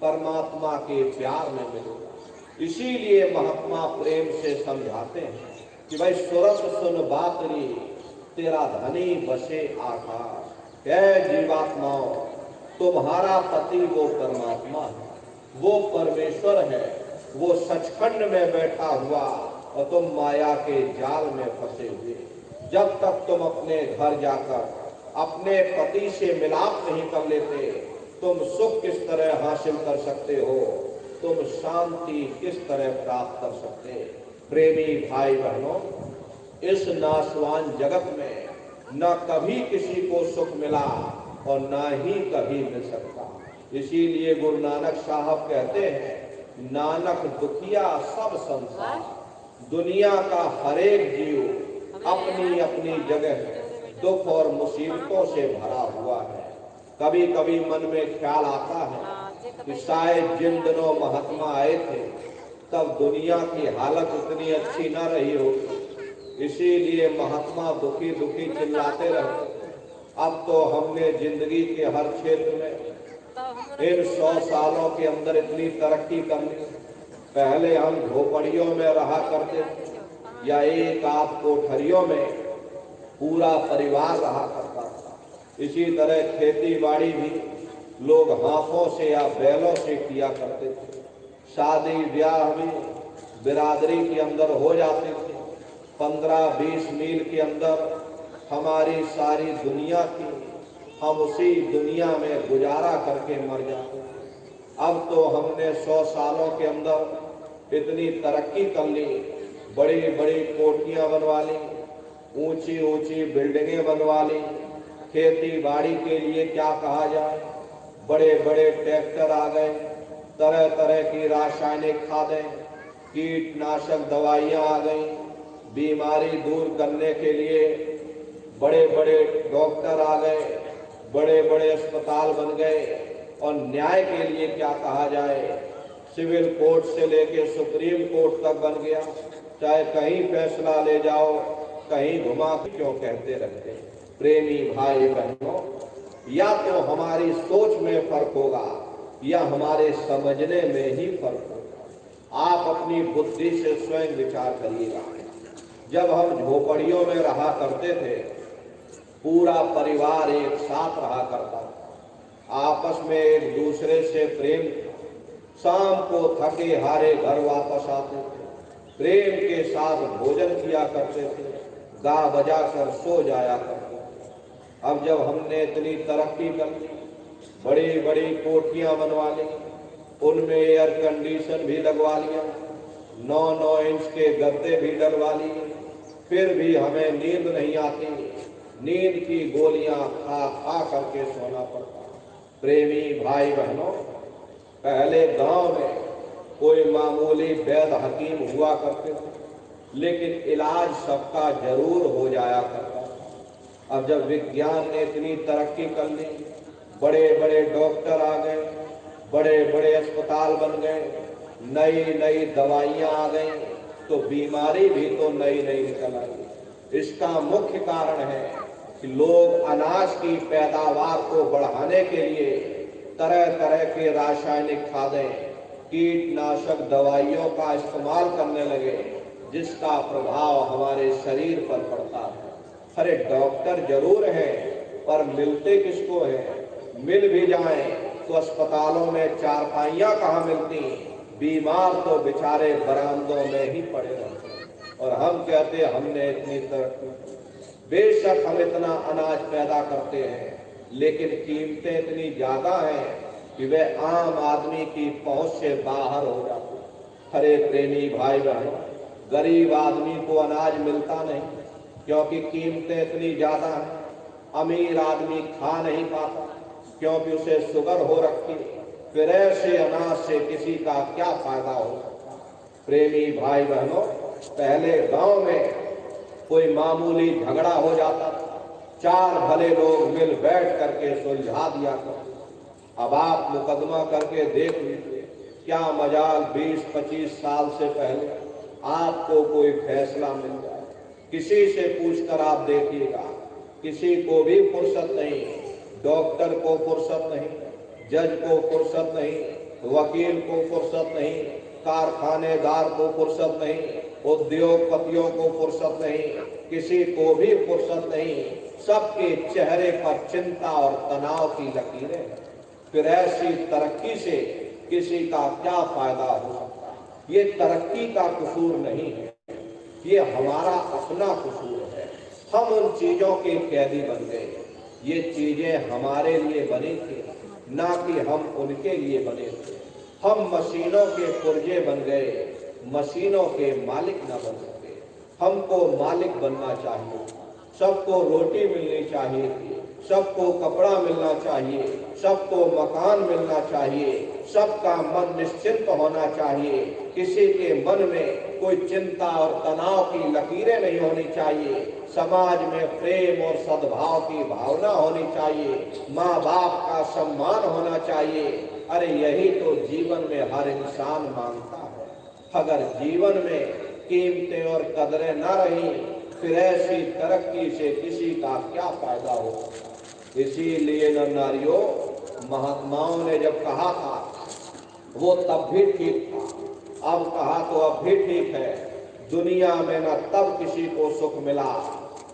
परमात्मा के प्यार में मिलेगा। इसीलिए महात्मा प्रेम से समझाते हैं कि भाई सुरत सुन बातरी, तेरा धनी बसे आकाश। है जीवात्माओं, तुम्हारा पति वो परमात्मा है, वो परमेश्वर है, वो सचखंड में बैठा हुआ और तुम माया के जाल में फंसे हुए। जब तक तुम अपने घर जाकर अपने पति से मिलाप नहीं कर लेते, तुम सुख किस तरह हासिल कर सकते हो, तुम शांति किस तरह प्राप्त कर सकते। प्रेमी भाई बहनों, इस नाशवान जगत में न कभी किसी को सुख मिला और न ही कभी मिल सकता। इसीलिए गुरु नानक साहब कहते हैं, नानक दुखिया सब संसार। दुनिया का हर एक जीव अपनी अपनी जगह दुख और मुसीबतों से भरा हुआ है। कभी कभी मन में ख्याल आता है कि शायद जिन दिनों महात्मा आए थे तब दुनिया की हालत उतनी अच्छी न रही हो, इसीलिए महात्मा दुखी दुखी चिल्लाते रहे। अब तो हमने जिंदगी के हर क्षेत्र में इन 100 सालों के अंदर इतनी तरक्की कर ली। पहले हम झोपड़ियों में रहा करते या एक आध कोठरियों में पूरा परिवार रहा करता था। इसी तरह खेती बाड़ी भी लोग हाथों से या बैलों से किया करते थे। शादी ब्याह भी बिरादरी के अंदर हो जाते थे। 15-20 मील के अंदर हमारी सारी दुनिया थी, हम उसी दुनिया में गुजारा करके मर जाते। अब तो हमने 100 सालों के अंदर इतनी तरक्की कर ली, बड़ी बड़ी कोठियां बनवा ली, ऊंची ऊंची बिल्डिंगें बनवा ली। खेती बाड़ी के लिए क्या कहा जाए, बड़े बड़े ट्रैक्टर आ गए, तरह तरह की रासायनिक खादें, कीटनाशक दवाइयां आ गई। बीमारी दूर करने के लिए बड़े बड़े डॉक्टर आ गए, बड़े बड़े अस्पताल बन गए। और न्याय के लिए क्या कहा जाए, सिविल कोर्ट से लेके सुप्रीम कोर्ट तक बन गया। चाहे कहीं फैसला ले जाओ, कहीं घुमा क्यों कहते रहते। प्रेमी भाई बहनों, या तो हमारी सोच में फर्क होगा या हमारे समझने में ही फर्क होगा। आप अपनी बुद्धि से स्वयं विचार करिएगा। जब हम झोपड़ियों में रहा करते थे, पूरा परिवार एक साथ रहा करता था, आपस में एक दूसरे से प्रेम, शाम को थके हारे घर वापस आते थे, प्रेम के साथ भोजन किया करते थे, गा बजा कर सो जाया करते थे। अब जब हमने इतनी तरक्की कर ली, बड़ी बड़ी कोठियां बनवा ली, उनमें एयर कंडीशन भी लगवा लिया, 9-9 इंच के गद्दे भी डलवा लिए, फिर भी हमें नींद नहीं आती। नींद की गोलियां खा खा करके सोना पड़ता। प्रेमी भाई बहनों, पहले गांव में कोई मामूली वैद्य हकीम हुआ करते थे, लेकिन इलाज सबका जरूर हो जाया करता था। अब जब विज्ञान ने इतनी तरक्की कर ली, बड़े बड़े डॉक्टर आ गए, बड़े बड़े अस्पताल बन गए, नई नई दवाइयां आ गई, तो बीमारी भी तो नई नई निकल आई। इसका मुख्य कारण है कि लोग अनाज की पैदावार को बढ़ाने के लिए तरह तरह के रासायनिक खादें, कीटनाशक दवाइयों का इस्तेमाल करने लगे, जिसका प्रभाव हमारे शरीर पर पड़ता है। अरे डॉक्टर जरूर हैं, पर मिलते किसको हैं? मिल भी जाएं तो अस्पतालों में चारपाइयां कहाँ मिलती, बीमार तो बेचारे बरामदों में ही पड़े रहते। और हम कहते हमने इतनी तरक्की। बेशक हम इतना अनाज पैदा करते हैं, लेकिन कीमतें इतनी ज्यादा हैं कि वे आम आदमी की पहुंच से बाहर हो जाती। हरे प्रेमी भाई बहनों, गरीब आदमी को अनाज मिलता नहीं क्योंकि कीमतें इतनी ज्यादा हैं। अमीर आदमी खा नहीं पाता क्योंकि उसे शुगर हो रखी। फिर ऐसे अनाज से किसी का क्या फायदा हो सकता। प्रेमी भाई बहनों, पहले गांव में कोई मामूली झगड़ा हो जाता था, 4 भले लोग मिल बैठ करके सुलझा दिया करते। अब आप मुकदमा करके देख लीजिए, क्या मजाल 20-25 साल से पहले आपको कोई फैसला मिल जाए। किसी से पूछकर आप देखिएगा, किसी को भी फुर्सत नहीं। डॉक्टर को फुर्सत नहीं, जज को फुर्सत नहीं, वकील को फुर्सत नहीं, कारखानेदार को फुर्सत नहीं, उद्योगपतियों को फुर्सत नहीं, किसी को भी फुर्सत नहीं। सबके चेहरे पर चिंता और तनाव की लकीरें। फिर ऐसी तरक्की से किसी का क्या फायदा हो सकता? ये तरक्की का कसूर नहीं है, ये हमारा अपना कसूर है। हम उन चीजों के कैदी बन गए। ये चीजें हमारे लिए बनी थी, ना कि हम उनके लिए बने थे। हम मशीनों के पुर्जे बन गए, मशीनों के मालिक न बन सके। हमको मालिक बनना चाहिए। सबको रोटी मिलनी चाहिए, सबको कपड़ा मिलना चाहिए, सबको मकान मिलना चाहिए, सबका मन निश्चिंत होना चाहिए। किसी के मन में कोई चिंता और तनाव की लकीरें नहीं होनी चाहिए। समाज में प्रेम और सद्भाव की भावना होनी चाहिए। माँ बाप का सम्मान होना चाहिए। अरे यही तो जीवन में हर इंसान मांगता है। अगर जीवन में कीमतें और कदरें न रही, फिर ऐसी तरक्की से किसी का क्या फायदा हो। इसीलिए नारियों, महात्माओं ने जब कहा था वो तब भी ठीक था, अब कहा तो अब भी ठीक है। दुनिया में न तब किसी को सुख मिला,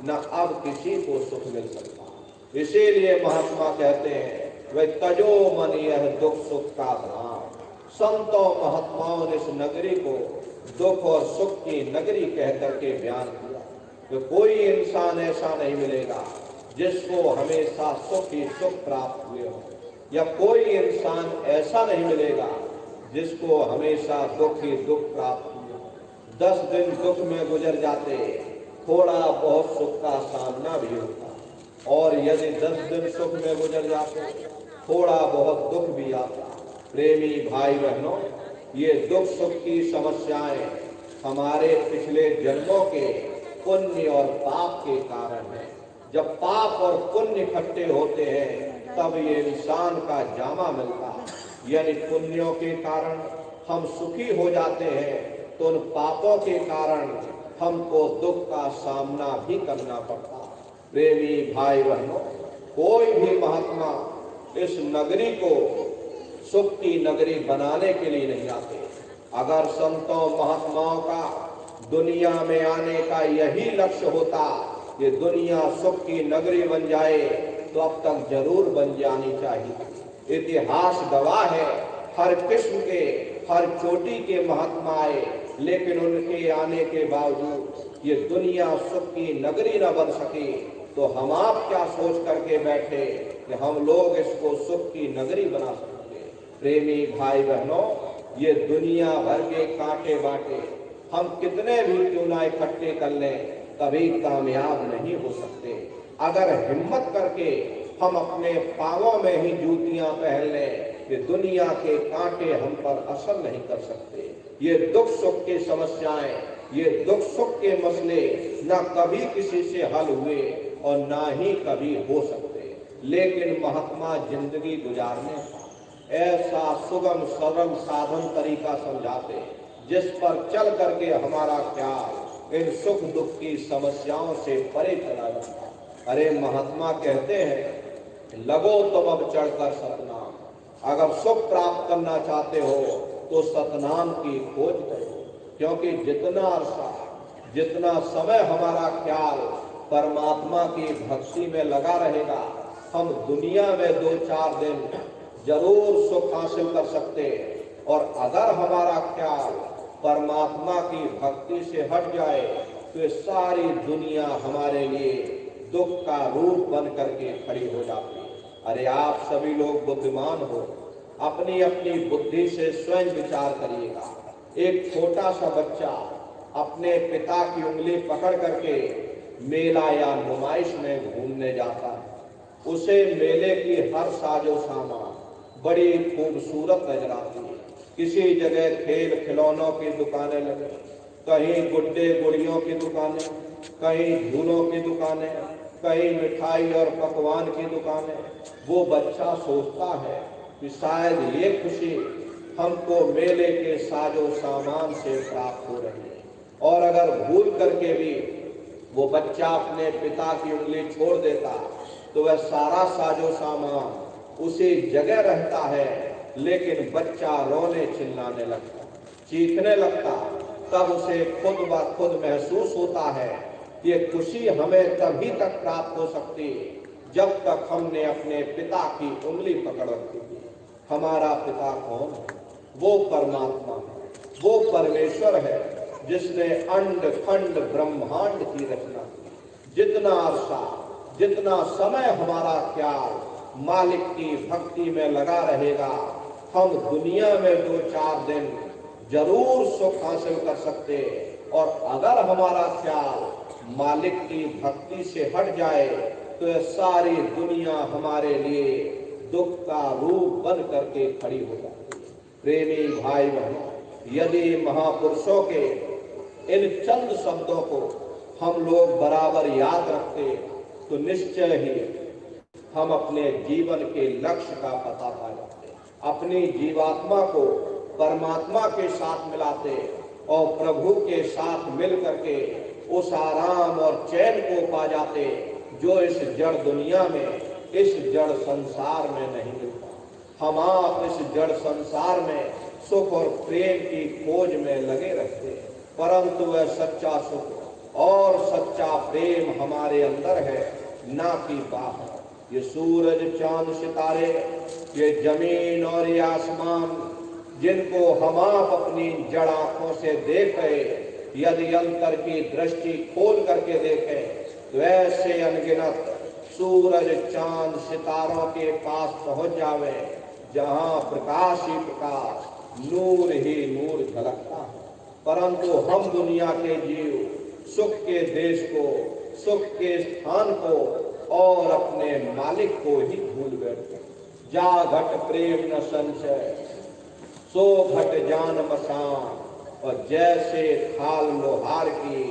न अब किसी को सुख मिल सकता। इसीलिए महात्मा कहते हैं, वे तजो मन यह दुख सुख का धाम। संतों महात्माओं ने इस नगरी को दुख और सुख की नगरी कह करके बयान किया। तो कोई इंसान ऐसा नहीं मिलेगा जिसको हमेशा सुख ही सुख प्राप्त हुए हो, या कोई इंसान ऐसा नहीं मिलेगा जिसको हमेशा दुख ही दुख प्राप्त हुए हो। 10 दिन दुख में गुजर जाते, थोड़ा बहुत सुख का सामना भी होता, और यदि 10 दिन सुख में गुजर जाते, थोड़ा बहुत दुख भी आता। प्रेमी भाई बहनों, ये दुख सुख की समस्याएं हमारे पिछले जन्मों के पुण्य और पाप के कारण है। जब पाप और पुण्य इकट्ठे होते हैं तब ये इंसान का जामा मिलता है। यानी पुण्यों के कारण हम सुखी हो जाते हैं तो उन पापों के कारण हमको दुख का सामना भी करना पड़ता। प्रेमी भाई बहनों, कोई भी महात्मा इस नगरी को सुख की नगरी बनाने के लिए नहीं आते। अगर संतों महात्माओं का दुनिया में आने का यही लक्ष्य होता कि दुनिया सुख की नगरी बन जाए तो अब तक जरूर बन जानी चाहिए। इतिहास गवाह है, हर किस्म के हर चोटी के महात्मा आए, लेकिन उनके आने के बावजूद ये दुनिया सुख की नगरी न बन सकी। तो हम आप क्या सोच करके बैठे कि हम लोग इसको सुख की नगरी बना सकेंगे। प्रेमी भाई बहनों, ये दुनिया भर के कांटे बांटे हम कितने भी क्यों ना इकट्ठे कर लें, कभी कामयाब नहीं हो सकते। अगर हिम्मत करके हम अपने पांवों में ही जूतियां पहन लें कि दुनिया के कांटे हम पर असर नहीं कर सकते। ये दुख सुख की समस्याएं, ये दुख सुख के मसले ना कभी किसी से हल हुए और ना ही कभी हो सकते। लेकिन महात्मा जिंदगी गुजारने ऐसा सुगम सरल साधन तरीका समझाते जिस पर चल करके हमारा ख्याल इन सुख दुख की समस्याओं से परे चला जाता। अरे महात्मा कहते हैं, लगो तुम अब चढ़कर सतनाम। अगर सुख प्राप्त करना चाहते हो तो सतनाम की खोज करो, क्योंकि जितना अरसा जितना समय हमारा ख्याल परमात्मा की भक्ति में लगा रहेगा, हम दुनिया में 2-4 दिन जरूर सुख हासिल कर सकते। और अगर हमारा ख्याल परमात्मा की भक्ति से हट जाए तो ये सारी दुनिया हमारे लिए दुख का रूप बन करके खड़ी हो जाती। अरे आप सभी लोग बुद्धिमान हो, अपनी अपनी बुद्धि से स्वयं विचार करिएगा। एक छोटा सा बच्चा अपने पिता की उंगली पकड़ करके मेला या नुमाइश में घूमने जाता है। उसे मेले की हर साजो सामान बड़ी खूबसूरत नजर आती है। किसी जगह खेल खिलौनों की दुकानें लगी, कहीं गुड्डे गुड़ियों की दुकानें, कहीं झूलों की दुकानें, कहीं मिठाई और पकवान की दुकानें। वो बच्चा सोचता है कि शायद ये खुशी हमको मेले के साजो सामान से प्राप्त हो रही है। और अगर भूल करके भी वो बच्चा अपने पिता की उंगली छोड़ देता तो वह सारा साजो सामान उसी जगह रहता है, लेकिन बच्चा रोने चिल्लाने लगता, चीखने लगता। तब उसे खुद ब खुद महसूस होता है कि ये खुशी हमें तभी तक प्राप्त हो सकती जब तक हमने अपने पिता की उंगली पकड़ रखी थी। हमारा पिता कौन है? वो परमात्मा है, वो परमेश्वर है जिसने अंड खंड ब्रह्मांड की रचना की। जितना अरसा जितना समय हमारा ख्याल मालिक की भक्ति में लगा रहेगा, हम दुनिया में 2-4 दिन जरूर सुख हासिल कर सकते। और अगर हमारा ख्याल मालिक की भक्ति से हट जाए तो यह सारी दुनिया हमारे लिए दुख का रूप बन करके खड़ी हो जाती है। प्रेमी भाई बहनों, यदि महापुरुषों के इन चंद शब्दों को हम लोग बराबर याद रखते तो निश्चय ही हम अपने जीवन के लक्ष्य का पता पा जाते, अपनी जीवात्मा को परमात्मा के साथ मिलाते और प्रभु के साथ मिल करके उस आराम और चैन को पा जाते जो इस जड़ दुनिया में, इस जड़ संसार में नहीं मिलता। हम आप इस जड़ संसार में सुख और प्रेम की खोज में लगे रहते हैं, परंतु वह सच्चा सुख और सच्चा प्रेम हमारे अंदर है, ना कि बाहर। ये सूरज चांद सितारे, ये जमीन और ये आसमान, जिनको हम आप अपनी जड़ आंखों से देख रहे, यदि अंतर की दृष्टि खोल करके देखें तो ऐसे अनगिनत सूरज चांद सितारों के पास पहुंच जावे जहां प्रकाश ही प्रकाश, नूर ही नूर झलकता है। परंतु हम दुनिया के जीव सुख के देश को, सुख के स्थान को और अपने मालिक को ही भूल बैठते। जा घट प्रेम न संशय, सो घट जान मसान, और जैसे थाल लोहार की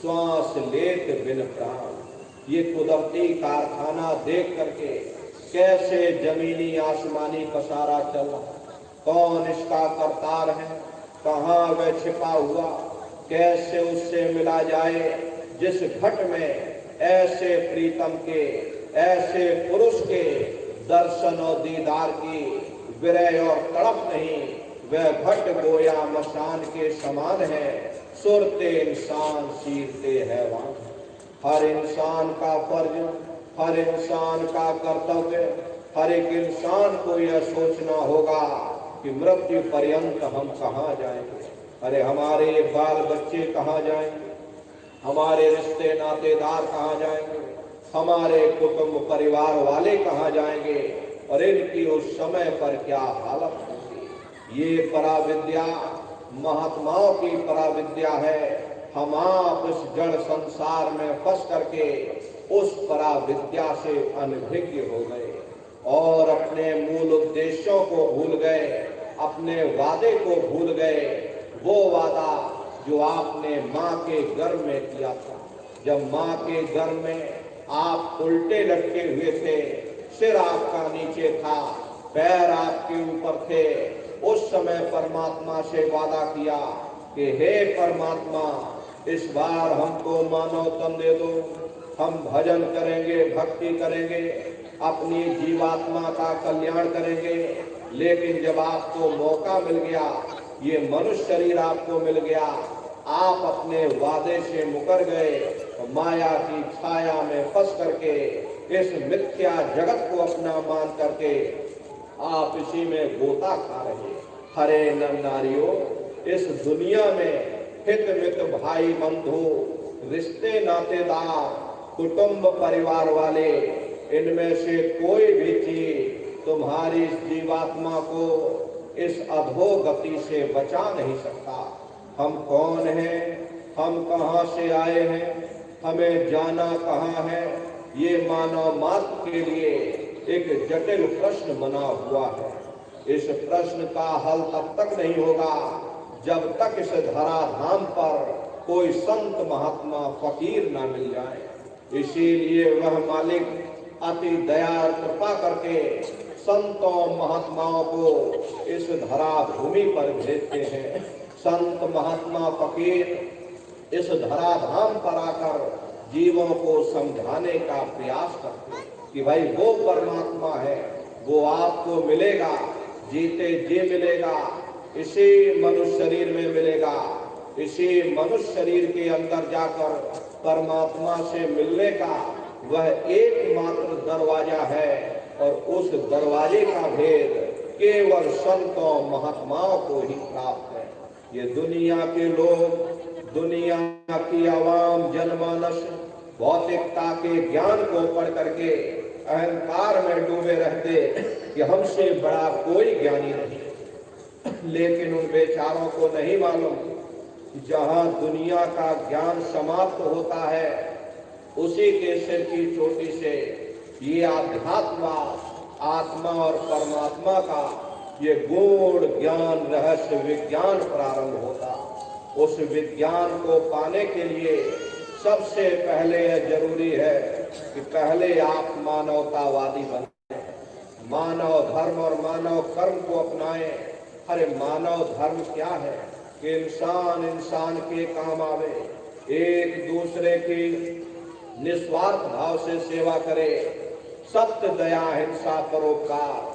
श्वास लेत बिन प्राण। ये कुदरती कारखाना देख करके कैसे जमीनी आसमानी पसारा चल रहा, कौन इसका करतार है, कहाँ वह छिपा हुआ, कैसे उससे मिला जाए जिस घट में ऐसे प्रीतम के, ऐसे पुरुष के दर्शन और दीदार की विरह और तड़प नहीं। वह घट गोया मशान के समान है, सुरते इंसान सीरते हैवान। हर इंसान का फर्ज, हर इंसान का कर्तव्य, हर एक इंसान को यह सोचना होगा कि मृत्यु पर्यंत हम कहाँ जाएंगे। अरे हमारे बाल बच्चे कहाँ जाएंगे, हमारे रिश्ते नातेदार कहाँ जाएंगे, हमारे कुटुंब परिवार वाले कहाँ जाएंगे, और इनकी उस समय पर क्या हालत होगी। ये पराविद्या महात्माओं की पराविद्या है। हम आप इस जड़ संसार में फंस करके उस पराविद्या से अनभिज्ञ हो गए और अपने मूल उद्देश्यों को भूल गए, अपने वादे को भूल गए। वो वादा जो आपने माँ के गर्भ में किया था, जब माँ के गर्भ में आप उल्टे लटके हुए थे, सिर आपका नीचे था, पैर आपके ऊपर थे, उस समय परमात्मा से वादा किया कि हे परमात्मा, इस बार हमको मानव तन दे दो, हम भजन करेंगे, भक्ति करेंगे, अपनी जीवात्मा का कल्याण करेंगे। लेकिन जब आपको मौका मिल गया, ये मनुष्य शरीर आपको मिल गया, आप अपने वादे से मुकर गए, तो माया की छाया में फंस करके इस मिथ्या जगत को अपना मान करके आप इसी में गोता खा रहे। हरे नर नारियों, इस दुनिया में हित मित भाई बंधु, रिश्ते नातेदार, कुटुंब परिवार वाले, इनमें से कोई भी चीज तुम्हारी जीवात्मा को इस अधोगति से बचा नहीं सकता। हम कौन हैं, हम कहां से आए हैं, हमें जाना कहां है, ये मानव मात्र के लिए एक जटिल प्रश्न बना हुआ है। इस प्रश्न का हल तब तक नहीं होगा जब तक इस धराधाम पर कोई संत महात्मा फकीर ना मिल जाए। इसीलिए वह मालिक अति दया और कृपा करके संतों महात्माओं को इस धरा भूमि पर भेजते हैं। संत महात्मा फकीर इस धराधाम पर आकर जीवों को समझाने का प्रयास करते हैं कि भाई वो परमात्मा है, वो आपको मिलेगा, जीते जी मिलेगा, इसी मनुष्य शरीर में मिलेगा। इसी मनुष्य शरीर के अंदर जाकर परमात्मा से मिलने का वह एकमात्र दरवाजा है, और उस दरवाजे का भेद केवल संतों महात्माओं को ही प्राप्त है। ये दुनिया के लोग, दुनिया की आवाम जनमानस भौतिकता के ज्ञान को पढ़ करके अहंकार में डूबे रहते कि हमसे बड़ा कोई ज्ञानी नहीं। लेकिन उन बेचारों को नहीं मालूम कि जहां दुनिया का ज्ञान समाप्त होता है, उसी के सिर की चोटी से ये आध्यात्म, आत्मा और परमात्मा का ये गूढ़ ज्ञान, रहस्य विज्ञान प्रारंभ होता। उस विज्ञान को पाने के लिए सबसे पहले यह जरूरी है कि पहले आप मानवतावादी बने, मानव धर्म और मानव कर्म को अपनाएं। अरे मानव धर्म क्या है कि इंसान इंसान के काम आवे, एक दूसरे की निस्वार्थ भाव से सेवा करे, सत्य दया हिंसा परोपकार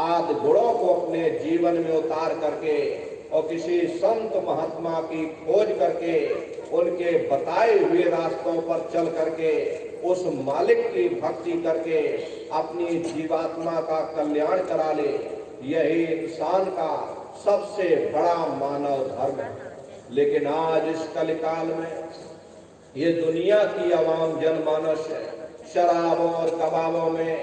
आदि गुणों को अपने जीवन में उतार करके और किसी संत महात्मा की खोज करके उनके बताए हुए रास्तों पर चल करके उस मालिक की भक्ति करके अपनी जीवात्मा का कल्याण करा ले, यही इंसान का सबसे बड़ा मानव धर्म है। लेकिन आज इस कलिकाल में ये दुनिया की आवाम जनमानस शराबों और कबाबों में,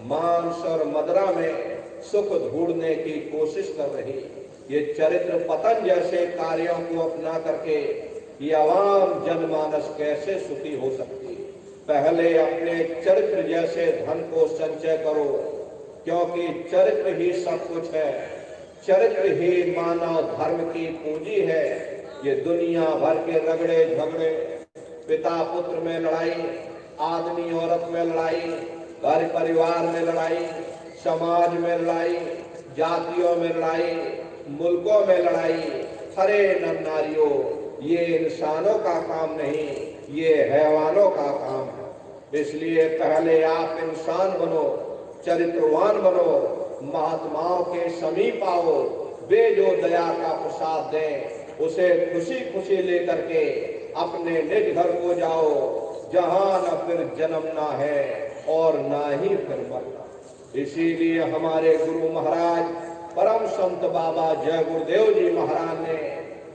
मांस और मदिरा में सुख ढूंढने की कोशिश कर रही। ये चरित्र पतन जैसे कार्यों को अपना करके ये आवाम जनमानस कैसे सुखी हो सकती। पहले अपने चरित्र जैसे धन को संचय करो, क्योंकि चरित्र ही सब कुछ है, चरित्र ही मानव धर्म की पूंजी है। ये दुनिया भर के रगड़े झगड़े, पिता पुत्र में लड़ाई, आदमी औरत में लड़ाई, घर परिवार में लड़ाई, समाज में लड़ाई, जातियों में लड़ाई, मुल्कों में लड़ाई। अरे नर नारियों, ये इंसानों का काम नहीं, ये हैवानों का काम है। इसलिए पहले आप इंसान बनो, चरित्रवान बनो, महात्माओं के समीप आओ, वे जो दया का प्रसाद दें उसे खुशी खुशी लेकर के अपने निज घर को जाओ, जहां न फिर जन्मना है और ना ही फिर मरना। इसीलिए हमारे गुरु महाराज परम संत बाबा जय गुरुदेव जी महाराज ने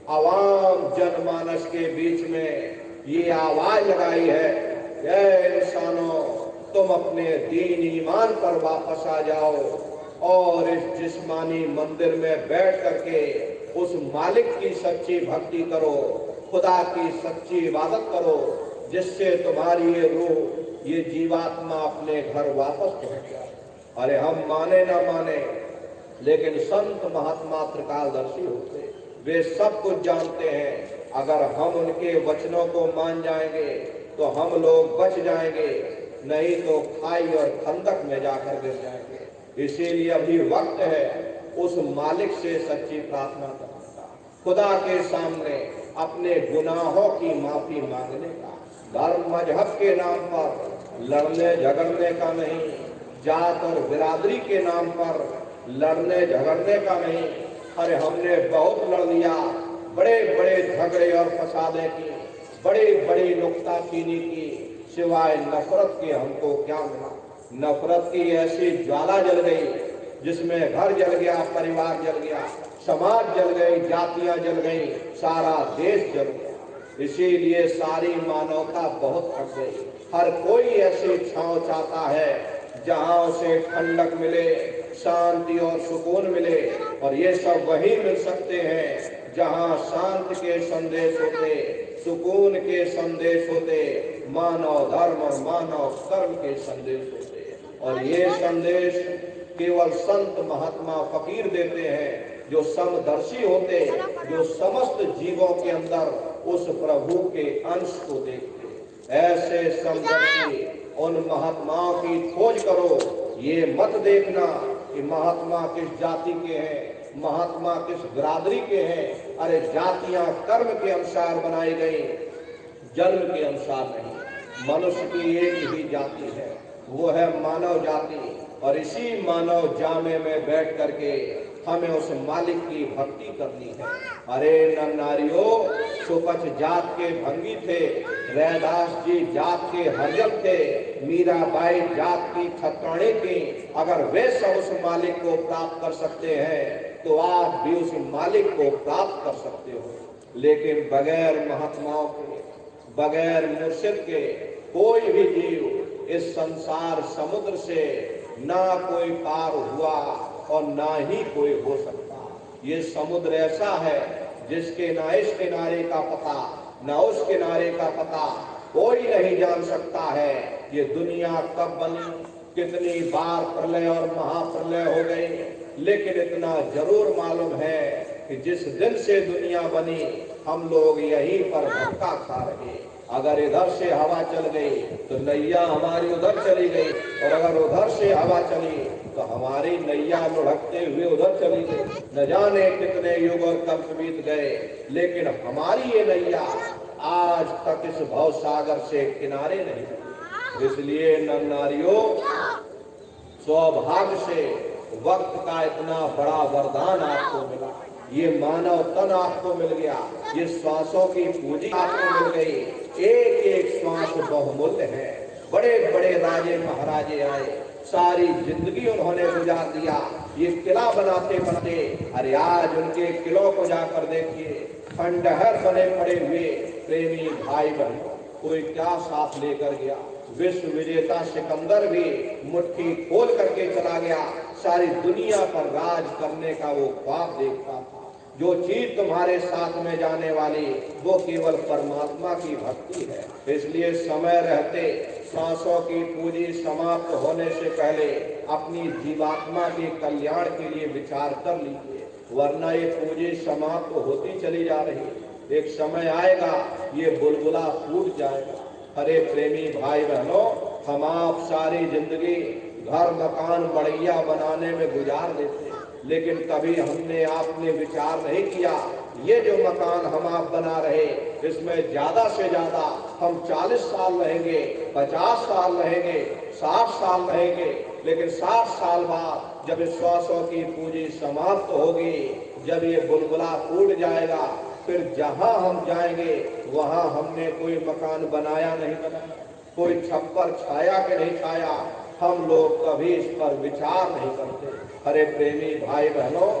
आवाम जनमानस के बीच में ये आवाज लगाई है, जय इंसानों, तुम अपने दीन ईमान पर वापस आ जाओ और इस जिस्मानी मंदिर में बैठ करके उस मालिक की सच्ची भक्ति करो, खुदा की सच्ची इबादत करो, जिससे तुम्हारी ये रूह, ये जीवात्मा अपने घर वापस पहुंच जाए। अरे हम माने ना माने, लेकिन संत महात्मा त्रिकालदर्शी होते, वे सब कुछ जानते हैं। अगर हम उनके वचनों को मान जाएंगे तो हम लोग बच जाएंगे, नहीं तो खाई और खंदक में जाकर गिर जाएंगे। इसीलिए अभी वक्त है उस मालिक से सच्ची प्रार्थना करने का, खुदा के सामने अपने गुनाहों की माफी मांगने का। धर्म मजहब के नाम पर लड़ने झगड़ने का नहीं, जात और बिरादरी के नाम पर लड़ने झगड़ने का नहीं। अरे हमने बहुत लड़ लिया, बड़े बड़े झगड़े और फसादे की, बड़ी बड़ी नुक्ताचीनी की, सिवाय नफरत के हमको क्या मिला? नफरत की ऐसी ज्वाला जल गई जिसमें घर जल गया, परिवार जल गया, समाज जल गई, जातियां जल गई, सारा देश जल गया। इसीलिए सारी मानवता बहुत थक गई। हर कोई ऐसी छांव चाहता है जहां उसे ठंडक मिले, शांति और सुकून मिले, और ये सब वही मिल सकते हैं जहां शांति के संदेश होते, सुकून के संदेश होते, मानव धर्म और मानव कर्म के संदेश होते। और ये संदेश केवल संत महात्मा फकीर देते हैं, जो समदर्शी होते, जो समस्त जीवों के अंदर उस प्रभु के अंश को देखते। ऐसे समदर्शी उन महात्माओं की खोज करो। ये मत देखना कि महात्मा किस जाति के हैं, महात्मा किस बिरादरी के हैं। अरे जातियां कर्म के अनुसार बनाई गई, जन्म के अनुसार नहीं। मनुष्य की एक ही जाति है, वो है मानव जाति। और इसी मानव जामे में बैठ करके हमें उस मालिक की भक्ति करनी है। अरे नर नारियों, सुपच जात के भंगी थे, रैदास जी जात के हरिजन थे, मीराबाई जात की खतरानी थी। अगर वे सब उस मालिक को प्राप्त कर सकते हैं तो आप भी उस मालिक को प्राप्त कर सकते हो। लेकिन बगैर महात्माओं के, बगैर मुर्शिद के कोई भी जीव इस संसार समुद्र से ना कोई पार हुआ और ना ही कोई हो सकता। ये समुद्र ऐसा है जिसके ना इस किनारे का पता, ना उस किनारे का पता कोई नहीं जान सकता है। ये दुनिया कब बनी, कितनी बार प्रलय और महाप्रलय हो गई, लेकिन इतना जरूर मालूम है कि जिस दिन से दुनिया बनी हम लोग यहीं पर धक्का खा रहे। अगर इधर से हवा चल गई तो नैया हमारी उधर चली गई, और अगर उधर से हवा चली तो हमारी नैया लुढ़कते हुए उधर चली गई। न जाने कितने युग और कल्प बीत गए, लेकिन हमारी ये नैया आज तक इस भव सागर से किनारे नहीं। इसलिए नर नारियों, सौभाग्य से वक्त का इतना बड़ा वरदान आपको मिला। ये मानव तन आपको मिल गया, ये श्वासों की पूंजी आपको मिल गई। एक एक श्वास बहुमूल्य है। बड़े बड़े राजे महाराजे आए, सारी जिंदगी उन्होंने गुजार दिया ये किला बनाते बनाते। अरे आज उनके किलों को जाकर देखिए, खंडहर बने पड़े हुए। प्रेमी भाई बहन, कोई क्या साथ लेकर गया? विश्व विजेता सिकंदर भी मुट्ठी खोल करके चला गया। सारी दुनिया पर राज करने का वो ख्वाब देखता था। जो चीज तुम्हारे साथ में जाने वाली वो केवल परमात्मा की भक्ति है। इसलिए समय रहते सांसों की पूंजी समाप्त होने से पहले अपनी जीवात्मा के कल्याण के लिए विचार कर लीजिए, वरना ये पूंजी समाप्त होती चली जा रही। एक समय आएगा ये बुलबुला फूट जाएगा। अरे प्रेमी भाई बहनों, हम आप सारी जिंदगी घर मकान बढ़िया बनाने में गुजार देते, लेकिन कभी हमने आपने विचार नहीं किया ये जो मकान हम आप बना रहे इसमें ज्यादा से ज्यादा हम 40 साल रहेंगे, 50 साल रहेंगे, 60 साल रहेंगे, लेकिन 60 साल बाद जब इस 100 की पूंजी समाप्त होगी, जब ये बुलबुला फूट जाएगा, फिर जहां हम जाएंगे वहां हमने कोई मकान बनाया नहीं बनाया, कोई छप्पर छाया कि नहीं छाया, हम लोग कभी इस पर विचार नहीं करते। अरे प्रेमी भाई बहनों,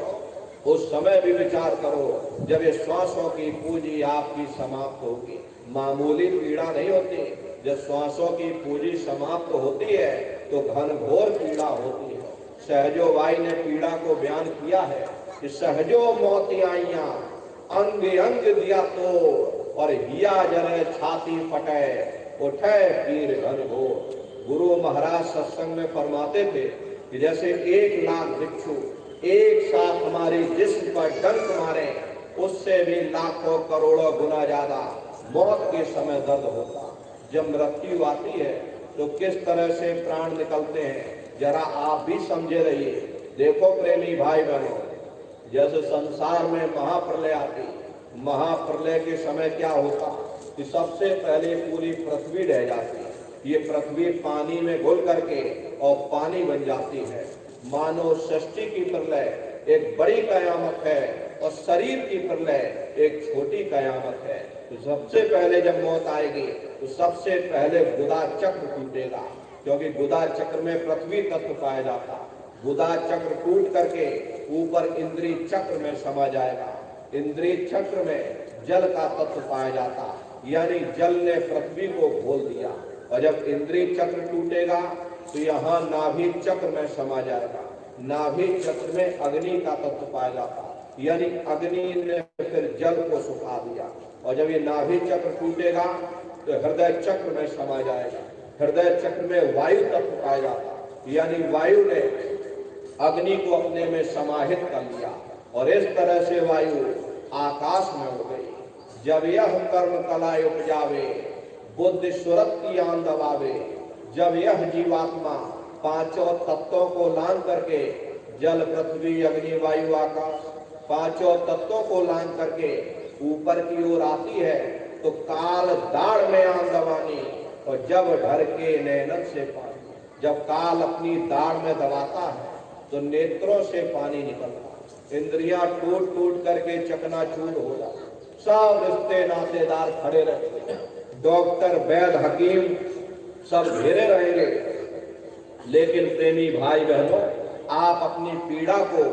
उस समय भी विचार करो जब ये 100 की पूंजी आपकी समाप्त होगी। मामूली पीड़ा नहीं होती, जब 100 की पूंजी समाप्त होती है तो घनघोर पीड़ा होती है। सहजो भाई ने पीड़ा को बयान किया है कि सहजो मोती आइया अंग अंग दिया तो, और हिया जरे छाती फटे उठे पीर घनघोर। गुरु महाराज सत्संग में फरमाते थे कि जैसे 1 लाख भिक्षु एक साथ हमारी जिस्म पर डंक मारे, उससे भी लाखों करोड़ों गुना ज्यादा मौत के समय दर्द होता। जब मृत्यु आती है तो किस तरह से प्राण निकलते हैं, जरा आप भी समझे रहिए। देखो प्रेमी भाई बहनों, जैसे संसार में महाप्रलय आती, महाप्रलय के समय क्या होता कि सबसे पहले पूरी पृथ्वी रह जाती, ये पृथ्वी पानी में घुल करके और पानी बन जाती है। मानव सृष्टि की प्रलय एक बड़ी कयामत है और शरीर की प्रलय एक छोटी कयामत है। तो सबसे पहले जब मौत आएगी तो सबसे पहले गुदा चक्र टूटेगा, क्योंकि गुदा चक्र में पृथ्वी तत्व पाया जाता। गुदा चक्र टूट करके ऊपर इंद्री चक्र में समा जाएगा, इंद्री चक्र में जल का तत्व पाया जाता, यानी जल ने पृथ्वी को घोल दिया। और जब इंद्री चक्र टूटेगा तो यहाँ नाभि चक्र में समा जाएगा, नाभि चक्र में अग्नि का तत्व पाया जाता, यानी अग्नि ने फिर जल को सुखा दिया। और जब ये नाभि चक्र टूटेगा तो हृदय चक्र में समा जाएगा, हृदय चक्र में वायु तत्व पाया जाता, यानी वायु ने अग्नि को अपने में समाहित कर लिया और इस तरह से वायु आकाश में हो गई। जब यह कर्म कला उपजावे बुद्धि सुरत की आन दबावे, जब यह जीवात्मा पांचों तत्वों को लान करके जल पृथ्वी अग्नि वायु आकाश पांचों तत्वों को लान करके ऊपर की ओर आती है तो काल दाढ़ में आन दबानी, और जब ढर के नैनन से पानी, जब काल अपनी दाढ़ में दबाता है तो नेत्रों से पानी निकलता, इंद्रियां टूट टूट करके चकनाचूर हो जाती, सब रिश्ते नातेदार खड़े रहते, डॉक्टर वैद्य हकीम सब घेरे रहेंगे। लेकिन प्रेमी भाई बहनों, आप अपनी पीड़ा को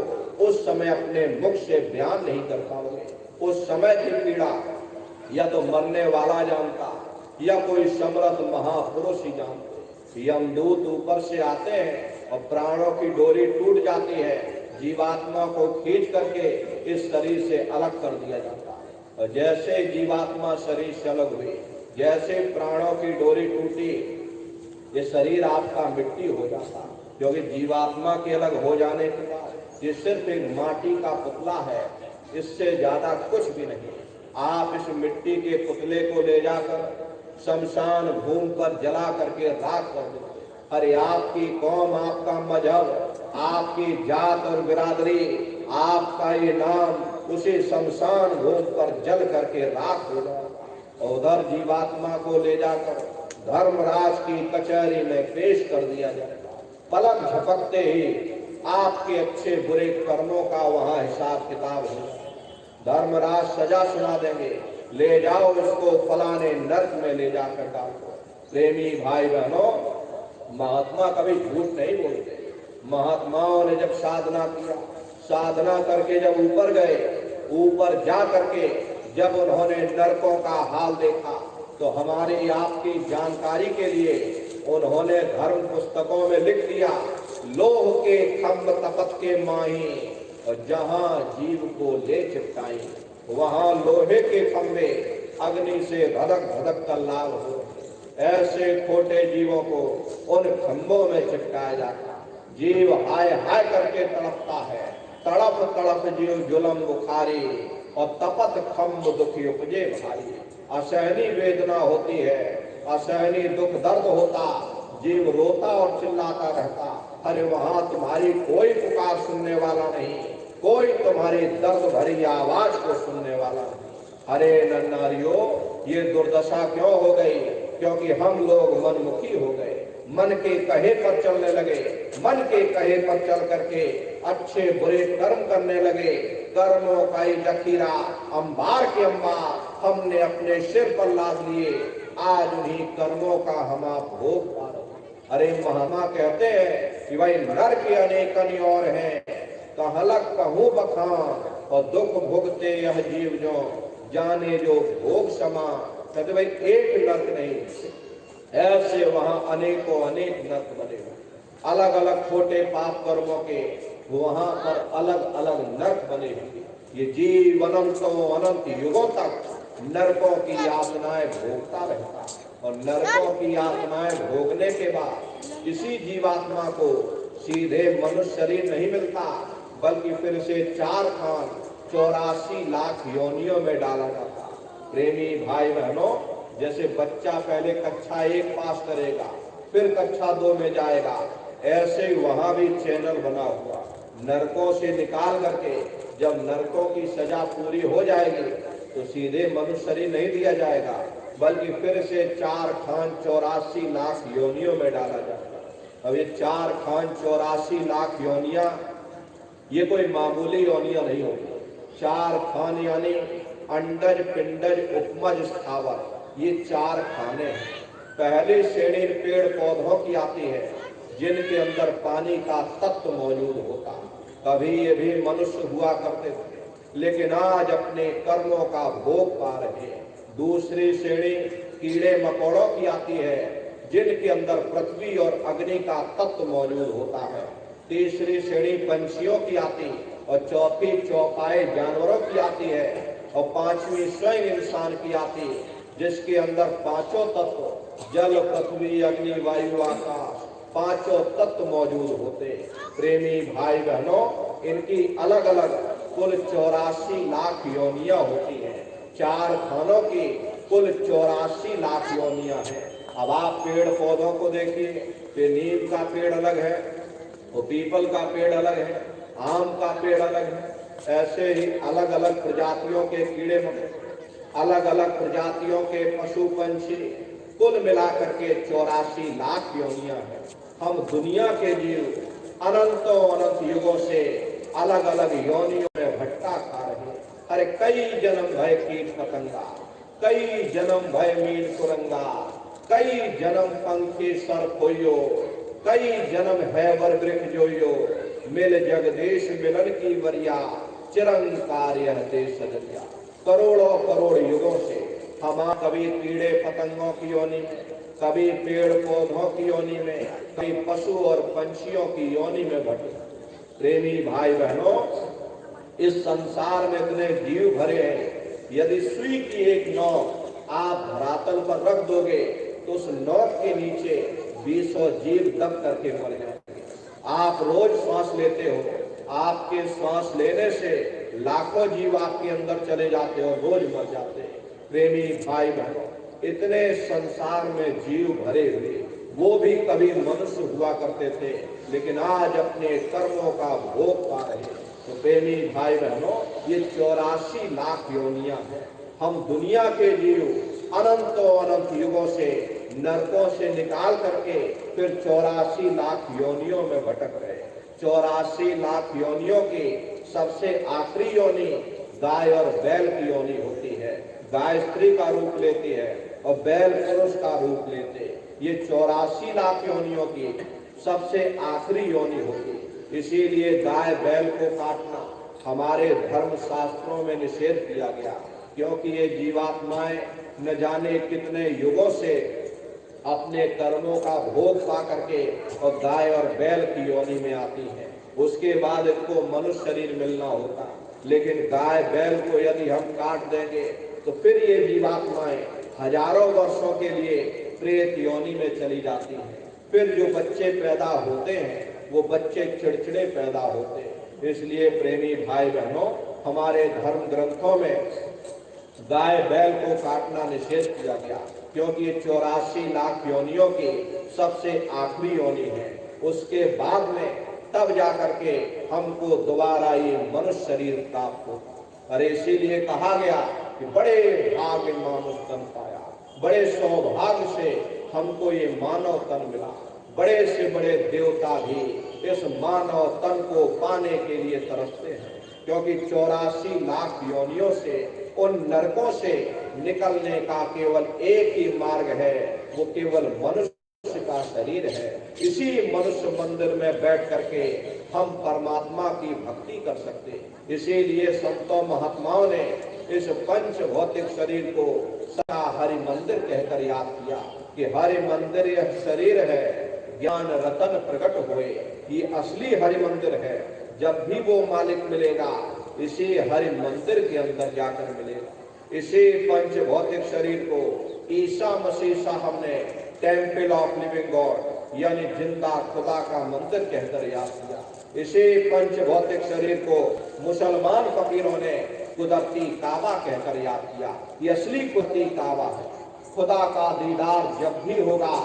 उस समय अपने मुख से बयान नहीं कर पाओगे। उस समय की पीड़ा या तो मरने वाला जानता या कोई समर्थ महापुरुष ही जानते। यमदूत ऊपर से आते हैं और प्राणों की डोरी टूट जाती है, जीवात्मा को खींच करके इस शरीर से अलग कर दिया जाता है। और जैसे जीवात्मा शरीर से अलग हुई, जैसे प्राणों की डोरी टूटी, ये शरीर आपका मिट्टी हो जाता, क्योंकि जीवात्मा के अलग हो जाने के बाद ये सिर्फ एक माटी का पुतला है, इससे ज्यादा कुछ भी नहीं। आप इस मिट्टी के पुतले को ले जाकर शमशान भूमि पर जला करके राख कर देते। अरे आपकी कौम, आपका मजहब, आपकी जात और बिरादरी, आपका ये नाम उसी शमशान भूमि पर जल करके राख हो जाएगा। और उधर जीवात्मा को ले जाकर धर्मराज की कचहरी में पेश कर दिया जाएगा। पलक झपकते ही आपके अच्छे बुरे कर्मों का वहां हिसाब किताब होगा। धर्मराज सजा सुना देंगे, ले जाओ इसको फलाने नर्क में ले जाकर डालो। प्रेमी भाई बहनों, महात्मा कभी झूठ नहीं बोलते। महात्माओं ने जब साधना किया, साधना करके जब ऊपर गए, ऊपर जा करके जब उन्होंने नरकों का हाल देखा तो हमारी आपकी जानकारी के लिए उन्होंने धर्म पुस्तकों में लिख दिया, लोह के खम्भ तपत के माही, और जहां जीव को ले चिपटाई वहां लोहे के खंभे अग्नि से धधक धधक कर लाल हो। ऐसे खोटे जीवों को उन खंभों में चिपकाया जाता। जीव हाय हाय करके तड़पता है, तड़प तड़प जीव जुलम बुखारी, और तपत खम्भ दुखी उपजे भारी। असहनीय वेदना होती है, असहनीय दुख दर्द होता, जीव रोता और चिल्लाता रहता, अरे वहां तुम्हारी कोई पुकार सुनने वाला नहीं, कोई तुम्हारी दर्द भरी आवाज को सुनने वाला नहीं। अरे नन्नारियों, ये दुर्दशा क्यों हो गई? क्योंकि हम लोग मनमुखी हो गए, मन के कहे पर चलने लगे, मन के कहे पर चल करके अच्छे बुरे कर्म करने लगे। कर्मों का ही जखीरा अंबार के अंबार हमने अपने सिर पर लाद लिए, आज उन्हीं कर्मों का हम आप भोग पा रहे। अरे महात्मा कहते हैं कि भाई नर के अनेक और हैं, कहलक कहूं बखान, और दुख भोगते यह जीव जो जाने जो भोग समा। कहते भाई एक नर्क नहीं, ऐसे वहां अनेकों अनेक नर्क बने हुए, अलग अलग छोटे पाप कर्मों के वहां पर अलग अलग नर्क बने हुए। ये जीव अनंतों अनंत युगों तक नरकों की यातनाएं भोगता रहता, और नरकों की यातनाएं भोगने के बाद किसी जीवात्मा को सीधे मनुष्य शरीर नहीं मिलता, बल्कि फिर से 4 खान 84 लाख योनियों में डाला जाता। प्रेमी भाई बहनों, जैसे बच्चा पहले कक्षा 1 पास करेगा, फिर कक्षा 2 में जाएगा, ऐसे वहां भी चैनल बना हुआ। नरकों से निकाल करके जब नरकों की सजा पूरी हो जाएगी तो सीधे मनुष्य शरीर नहीं दिया जाएगा, बल्कि फिर से 4 खान 84 लाख योनियों में डाला जाएगा। अब ये 4 खान 84 लाख योनियां, ये कोई मामूली योनियां नहीं होगी। 4 खान यानी अंडज पिंडज उपमज स्थावर, ये 4 खाने हैं। पहली श्रेणी पेड़ पौधों की आती है, जिनके अंदर पानी का तत्व मौजूद होता। कभी ये भी मनुष्य हुआ करते थे, लेकिन आज अपने कर्मों का भोग पा रहे हैं। दूसरी श्रेणी कीड़े मकोड़ों की आती है, जिनके अंदर पृथ्वी और अग्नि का तत्व मौजूद होता है। तीसरी श्रेणी पंछियों की आती, और चौथी चौपाए जानवरों की आती है, और 5वीं स्वयं इंसान की आती, जिसके अंदर 5 तत्व जल पृथ्वी अग्नि वायु आकाश 5 तत्व मौजूद होते। प्रेमी भाई बहनों, इनकी अलग अलग कुल 84 लाख योनियां होती हैं। 4 खानों की कुल 84 लाख योनियां हैं। अब आप पेड़ पौधों को देखिए, तो नीम का पेड़ अलग है, वो पीपल का पेड़ अलग है, आम का पेड़ अलग है। ऐसे ही अलग अलग प्रजातियों के कीड़े मकोड़े, अलग अलग प्रजातियों के पशु पंछी, कुल मिलाकर के 84 लाख योनियां हैं। हम दुनिया के जीव अनंतों अनंत युगों से अलग अलग योनियों में भटका खा रहे हैं। अरे कई जन्म भय कीट पतंगा, कई जन्म भय मीन कुरंगा, कई जन्म पंखी सर्प होइयो, कई जन्म है वर वृक्ष जोइयो, मिल जगदीश मिलन की वरिया, चिरंकार यह देश सजरिया। करोड़ों करोड़ युगों से हम कभी कीड़े पतंगों की योनि में, कभी पेड़ पौधों की योनि में, कभी पशु और पंछियों की योनि में भटके। प्रेमी भाई बहनों, इस संसार में इतने जीव भरे हैं, यदि सुई की एक नोक आप धरातल पर रख दोगे तो उस नोक के नीचे 20 जीव दब करके मर जाएंगे। आप रोज श्वास लेते हो, आपके श्वास लेने से लाखों जीव आपके अंदर चले जाते हो, रोज मर जाते हैं। प्रेमी भाई बहनों, इतने संसार में जीव भरे हुए, वो भी कभी मनुष्य हुआ करते थे, लेकिन आज अपने कर्मों का भोग पा रहे हैं। तो प्रेमी भाई बहनों, ये 84 लाख योनियां हैं। हम दुनिया के जीव अनंतों अनंत युगों से नरकों से निकाल करके फिर 84 लाख योनियों में भटक रहे। 84 लाख योनियों की सबसे आखिरी योनि गाय और बैल की योनि होती है। गाय स्त्री का रूप लेती है और बैल पुरुष का रूप लेते। ये 84 लाख योनियों की सबसे आखिरी योनि होती। इसीलिए गाय बैल को काटना हमारे धर्म शास्त्रों में निषेध किया गया, क्योंकि ये जीवात्माएं न जाने कितने युगों से अपने कर्मों का भोग पा करके और गाय और बैल की योनि में आती हैं। उसके बाद इनको मनुष्य शरीर मिलना होता, लेकिन गाय बैल को यदि हम काट देंगे तो फिर ये जीवात्माएं हजारों वर्षों के लिए प्रेत योनि में चली जाती हैं। फिर जो बच्चे पैदा होते हैं वो बच्चे चिड़चिड़े पैदा होते हैं। इसलिए प्रेमी भाई बहनों, हमारे धर्म ग्रंथों में गाय बैल को काटना निषेध किया गया, क्योंकि ये 84 लाख योनियों की सबसे आखिरी योनि है। उसके बाद में तब जाकर के हमको दोबारा ये मनुष्य शरीर प्राप्त होगा। और इसीलिए कहा गया कि बड़े भाग्य मानुष तन पाया, बड़े सौभाग्य से हमको ये मानव तन मिला। बड़े से बड़े देवता भी इस मानव तन को पाने के लिए तरसते हैं, क्योंकि 84 लाख योनियों से, उन नरकों से निकलने का केवल एक ही मार्ग है, वो केवल मनुष्य का शरीर है। इसी मनुष्य मंदिर में बैठ करके हम परमात्मा की भक्ति कर सकते। इसीलिए संतों महात्माओं ने इस पंच भौतिक शरीर को सदा हरि मंदिर कहकर याद किया कि हरि मंदिर यह शरीर है, ज्ञान रतन प्रकट हुए, ये असली हरि मंदिर है। जब भी वो मालिक मिलेगा इसी हरि मंदिर के अंदर जाकर मिलेगा। इसी पंच भौतिक शरीर को ईसा मसीह साहब ने टेम्पल ऑफ लिविंग गॉड यानी जिंदा खुदा का मंदिर कहकर याद किया। इसी पंच भौतिक शरीर को मुसलमान फकीरों ने कुदरती काबा कहकर याद किया। ये असली कुदरती काबा है। खुदा का दीदार जब भी होगा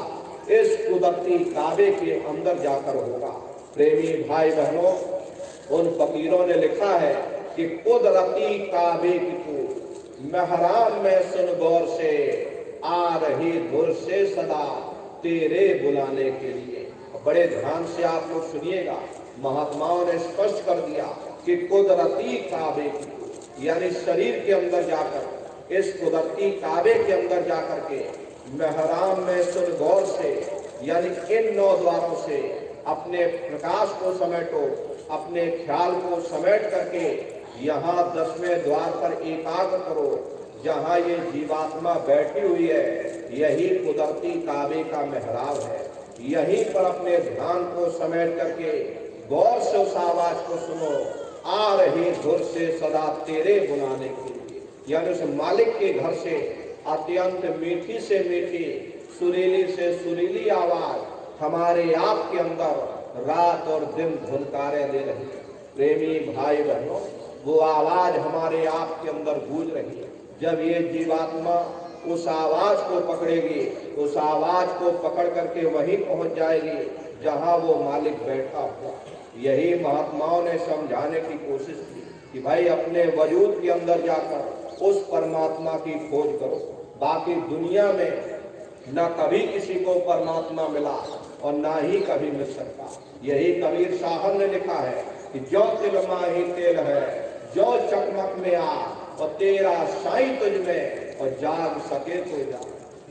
इस कुदरती काबे के अंदर जाकर होगा। प्रेमी भाई बहनों, उन फकीरों ने लिखा है कि कुदरती काबे की तू महराम में सुन गौर से, आ रही धुर से सदा तेरे बुलाने के लिए। बड़े ध्यान से आप लोग सुनिएगा, महात्माओं ने स्पष्ट कर दिया कि कुदरती काबे की तू यानी शरीर के अंदर जाकर, इस कुदरती काबे के अंदर जाकर के महराम में सुन गौर से यानी इन 9 द्वारों से अपने प्रकाश को समेटो, अपने ख्याल को समेट करके यहाँ 10वें द्वार पर एकाग्र करो, जहाँ ये जीवात्मा बैठी हुई है। यही कुदरती काबे का मेहराब है। यहीं पर अपने ध्यान को समेट करके गौर से उस आवाज को सुनो, आ रही धुर से सदा तेरे बुलाने के लिए, यानी उस मालिक के घर से अत्यंत मीठी से मीठी, सुरीली से सुरीली आवाज हमारे आप के अंदर रात और दिन धुनकारे दे रही है। प्रेमी भाई बहनों, वो आवाज हमारे आप के अंदर गूंज रही है। जब ये जीवात्मा उस आवाज को पकड़ेगी, उस आवाज को पकड़ करके वहीं पहुंच जाएगी जहां वो मालिक बैठा हुआ। यही महात्माओं ने समझाने की कोशिश की कि भाई अपने वजूद के अंदर जाकर उस परमात्मा की खोज करो। बाकी दुनिया में न कभी किसी को परमात्मा मिला और ना ही कभी मिल सकता। यही कबीर साहब ने लिखा है कि जो तिल माही तेल है, जो चकमक में आ, और तेरा साईं तुझ में और जाग सके तो जा।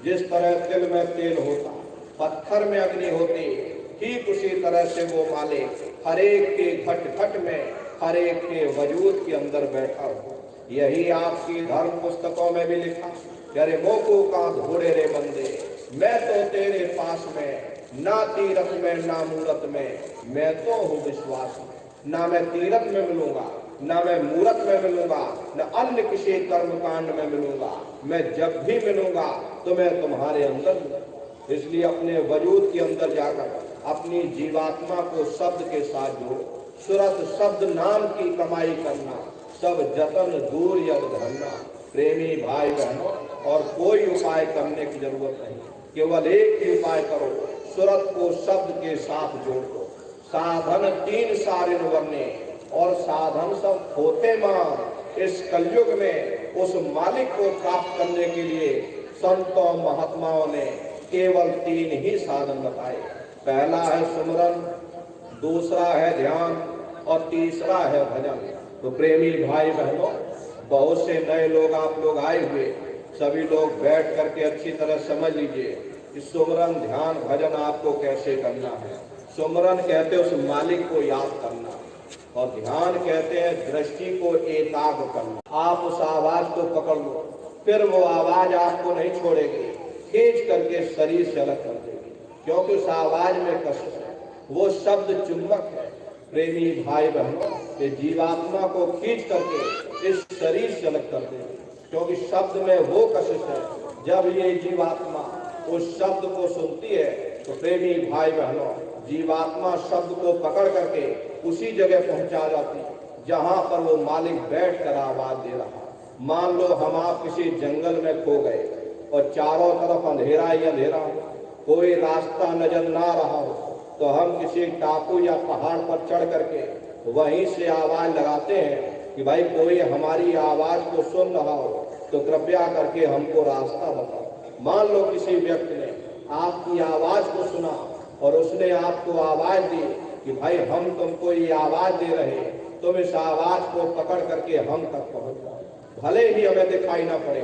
जिस तरह तिल में तेल होता, पत्थर में अग्नि होती, ठीक उसी तरह से वो मालिक हरेक के घट घट में, हरेक के वजूद के अंदर बैठा हो। यही आपकी धर्म पुस्तकों में भी लिखा, अरे मोको का घोड़े रे बंदे, मैं तो तेरे पास में, ना तीरथ में ना मूरत में, मैं तो हूँ विश्वास में। ना मैं तीरथ में मिलूंगा, ना मैं मूरत में मिलूंगा, न अन्य किसी कर्म कांड में मिलूंगा। मैं जब भी मिलूंगा तो मैं तुम्हारे अंदर मिलूंगा। इसलिए अपने वजूद के अंदर जाकर अपनी जीवात्मा को शब्द के साथ जोड़ो। सुरत शब्द नाम की कमाई करना, सब जतन दूर यद धरना। प्रेमी भाई बहनों, और कोई उपाय करने की जरूरत नहीं, केवल एक ही उपाय करो, सुरत को शब्द के साथ जोड़ दो। साधन 3 सारिन वर्णे, और साधन सब होते मान। इस कलयुग में उस मालिक को प्राप्त करने के लिए संतों महात्माओं ने केवल 3 ही साधन बताए। पहला है सुमरन, दूसरा है ध्यान, और तीसरा है भजन। तो प्रेमी भाई बहनों, बहुत से नए लोग आप लोग आए हुए, सभी लोग बैठ करके अच्छी तरह समझ लीजिए कि सुमरन ध्यान भजन आपको कैसे करना है। सुमरन कहते हैं उस मालिक को याद करना, और ध्यान कहते हैं दृष्टि को एकाग्र करना। आप उस आवाज को पकड़ लो, फिर वो आवाज आपको नहीं छोड़ेगी, खींच करके शरीर से अलग कर देगी, क्योंकि उस आवाज में कष्ट है। वो शब्द चुंबक है। प्रेमी भाई बहनों, ये जीवात्मा को खींच करके इस शरीर से अलग कर देगी, क्योंकि शब्द में वो कशिश है। जब ये जीवात्मा उस शब्द को सुनती है तो प्रेमी भाई बहनों, जीवात्मा शब्द को पकड़ करके उसी जगह पहुंचा जाती है जहां पर वो मालिक बैठ कर आवाज दे रहा है। मान लो हम आप किसी जंगल में खो गए और चारों तरफ अंधेरा ही अंधेरा हो, कोई रास्ता नजर ना रहा हो, तो हम किसी टापू या पहाड़ पर चढ़ करके वहीं से आवाज लगाते हैं कि भाई कोई हमारी आवाज को सुन रहा हो तो कृपया करके हमको रास्ता बताओ। मान लो किसी व्यक्ति ने आपकी आवाज को सुना और उसने आपको आवाज दी कि भाई हम तुमको ये आवाज दे रहे हैं, तुम इस आवाज को पकड़ करके हम तक पहुंच जाओ। भले ही हमें दिखाई ना पड़े,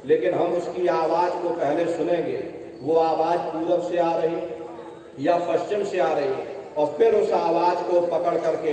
लेकिन हम उसकी आवाज को पहले सुनेंगे, वो आवाज पूरब से आ रही या पश्चिम से आ रही, और फिर उस आवाज को पकड़ करके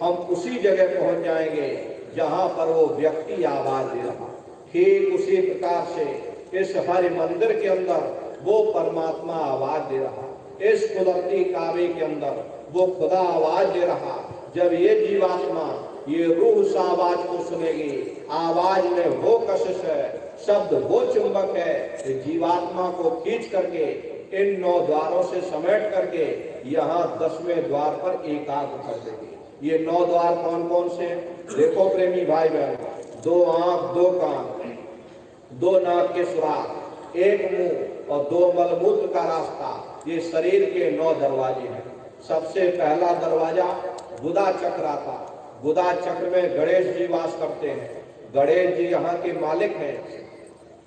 हम उसी जगह पहुंच जाएंगे जहां पर वो व्यक्ति आवाज दे रहा। ठीक उसी प्रकार से इस हरि मंदिर के अंदर वो परमात्मा आवाज दे रहा, इस कुदरती काबे के अंदर वो खुदा आवाज दे रहा। जब ये जीवात्मा ये रूह उस आवाज को सुनेगी, आवाज में वो कशिश है, शब्द वो चुंबक है, जीवात्मा को खींच करके इन 9 द्वारों से समेट करके यहाँ 10वें द्वार पर एकाग्र कर देगी। ये 9 द्वार कौन कौन से? देखो प्रेमी भाई बहन, 2 आंख, 2 कान, 2 नाक के सुराख, 1 मुंह और 2 मलमूत्र का रास्ता, ये शरीर के 9 दरवाजे हैं। सबसे पहला दरवाजा बुधा चक्र आता। बुधा चक्र में गणेश जी वास करते हैं। गणेश जी यहाँ के मालिक हैं।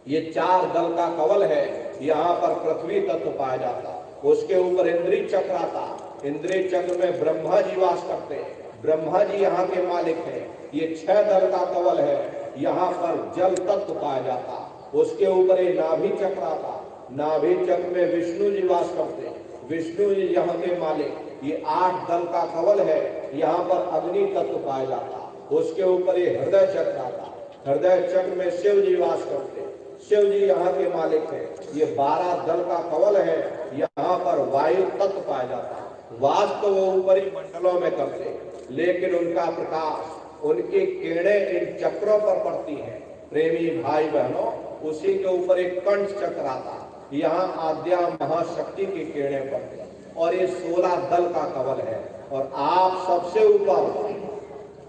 ये 4 दल का कवल है, यहाँ पर पृथ्वी तत्व पाया जाता। उसके ऊपर इंद्रिय चक्र आता। इंद्रिय चक्र में ब्रह्मा जी वास करते हैं। ब्रह्मा जी यहाँ के मालिक हैं। ये 6 दल का कवल है, यहाँ पर जल तत्व पाया जाता। उसके ऊपर ये नाभि चक्र आता। नाभि चक्र में विष्णु जी वास करते हैं। विष्णु जी यहाँ के मालिक। ये 8 दल का कवल है, यहाँ पर अग्नि तत्व पाया जाता। उसके ऊपर ये हृदय चक्र आता। हृदय चक्र में शिव जी वास करते हैं। शिव जी यहाँ के मालिक है। ये 12 दल का कवल है, यहाँ पर वायु तत्व पाया जाता। वास तो वो ऊपरी मंडलों में करते, लेकिन उनका प्रकाश, उनकी किरणें इन चक्रों पर पड़ती हैं। प्रेमी भाई बहनों, उसी के ऊपर एक कंठ चक्र आता, यहाँ आद्या महाशक्ति की किरणें पड़ती हैं, और ये 16 दल का कवल है। और आप सबसे ऊपर,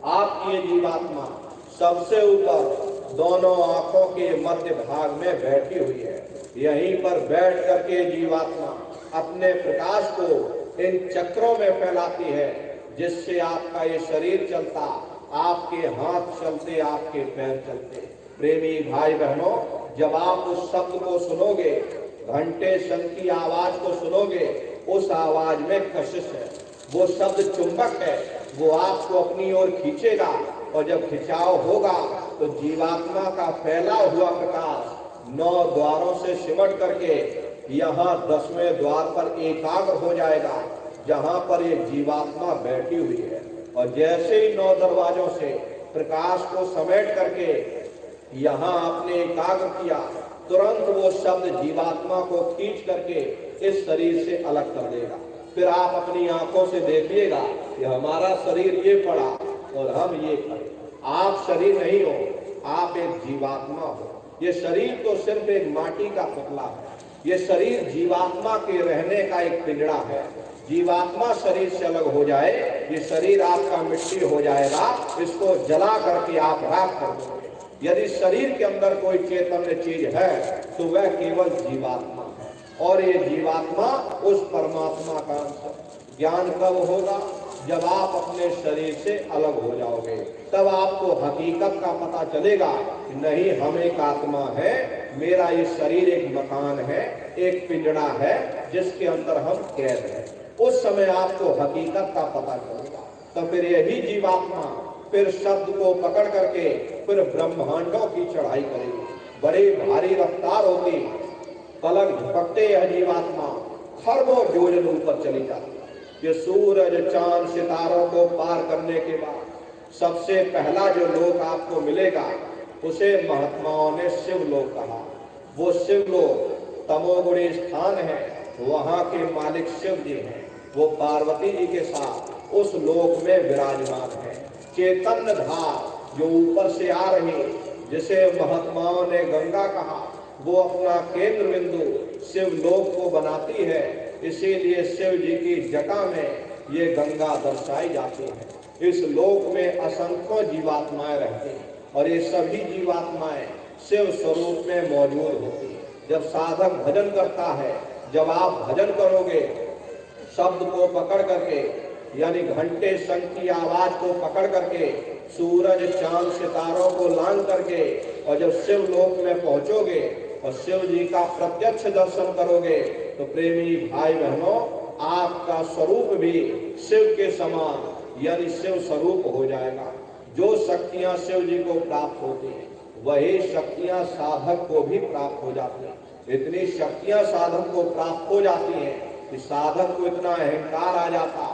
आपकी जीवात्मा सबसे ऊपर दोनों आंखों के मध्य भाग में बैठी हुई है। यहीं पर बैठ करके जीवात्मा अपने प्रकाश को इन चक्रों में फैलाती है, जिससे आपका ये शरीर चलता, आपके हाथ चलते, आपके पैर चलते। प्रेमी भाई बहनों, जब आप उस शब्द को सुनोगे, घंटे शंख की आवाज को सुनोगे, उस आवाज में कशिश है, वो शब्द चुंबक है, वो आपको अपनी ओर खींचेगा। और जब खिंचाव होगा तो जीवात्मा का फैला हुआ प्रकाश 9 द्वारों से सिमट करके यहाँ 10वें द्वार पर एकाग्र हो जाएगा, जहाँ पर ये जीवात्मा बैठी हुई है। और जैसे ही 9 दरवाजों से प्रकाश को समेट करके यहाँ आपने एकाग्र किया, तुरंत वो शब्द जीवात्मा को खींच करके इस शरीर से अलग कर देगा। फिर आप अपनी आंखों से देखिएगा कि हमारा शरीर ये पड़ा और हम ये खड़े। आप शरीर नहीं हो, आप एक जीवात्मा हो। ये शरीर तो सिर्फ एक माटी का पुतला है। ये शरीर जीवात्मा के रहने का एक पिंजड़ा है। जीवात्मा शरीर से अलग हो जाए, ये शरीर आपका मिट्टी हो जाएगा, इसको जला करके आप राख कर दोगे। यदि शरीर के अंदर कोई चैतन्य चीज है तो वह केवल जीवात्मा है, और ये जीवात्मा उस परमात्मा का अंश। ज्ञान कब होगा? जब आप अपने शरीर से अलग हो जाओगे, तब आपको हकीकत का पता चलेगा कि नहीं, हम एक आत्मा है, मेरा ये शरीर एक मकान है, एक पिंजड़ा है जिसके अंदर हम कैद हैं। उस समय आपको हकीकत का पता चलेगा। तो फिर यही जीवात्मा फिर शब्द को पकड़ करके फिर ब्रह्मांडों की चढ़ाई करेगी। बड़ी भारी रफ्तार होती, पलक झपकते यह जीवात्मा खरबों योजन ऊपर चली जाती। ये सूरज चांद सितारों को पार करने के बाद सबसे पहला जो लोक आपको मिलेगा, उसे महात्माओं ने शिवलोक कहा। वो शिवलोक तमोगुणी स्थान है, वहां के मालिक शिव जी हैं। वो पार्वती जी के साथ उस लोक में विराजमान है। चैतन्य धार जो ऊपर से आ रही, जिसे महात्माओं ने गंगा कहा, वो अपना केंद्र बिंदु शिवलोक को बनाती है। इसीलिए शिव जी की जटा में ये गंगा दर्शाई जाती है। इस लोक में असंख्य जीवात्माएं रहती हैं। और ये सभी जीवात्माएं शिव स्वरूप में मौजूद होती है। जब साधक भजन करता है, जब आप भजन करोगे शब्द को पकड़ करके, यानी घंटे शंख की आवाज को पकड़ करके, सूरज चांद सितारों को लांग करके, और जब शिव लोक में पहुंचोगे और शिव जी का प्रत्यक्ष दर्शन करोगे तो प्रेमी भाई बहनों, आपका स्वरूप भी शिव के समान यानी शिव स्वरूप हो जाएगा। जो शक्तियां शिव जी को प्राप्त होती हैं वही शक्तियां साधक को भी प्राप्त हो जाती हैं। इतनी शक्तियां साधक को प्राप्त हो जाती हैं कि साधक को इतना अहंकार आ जाता,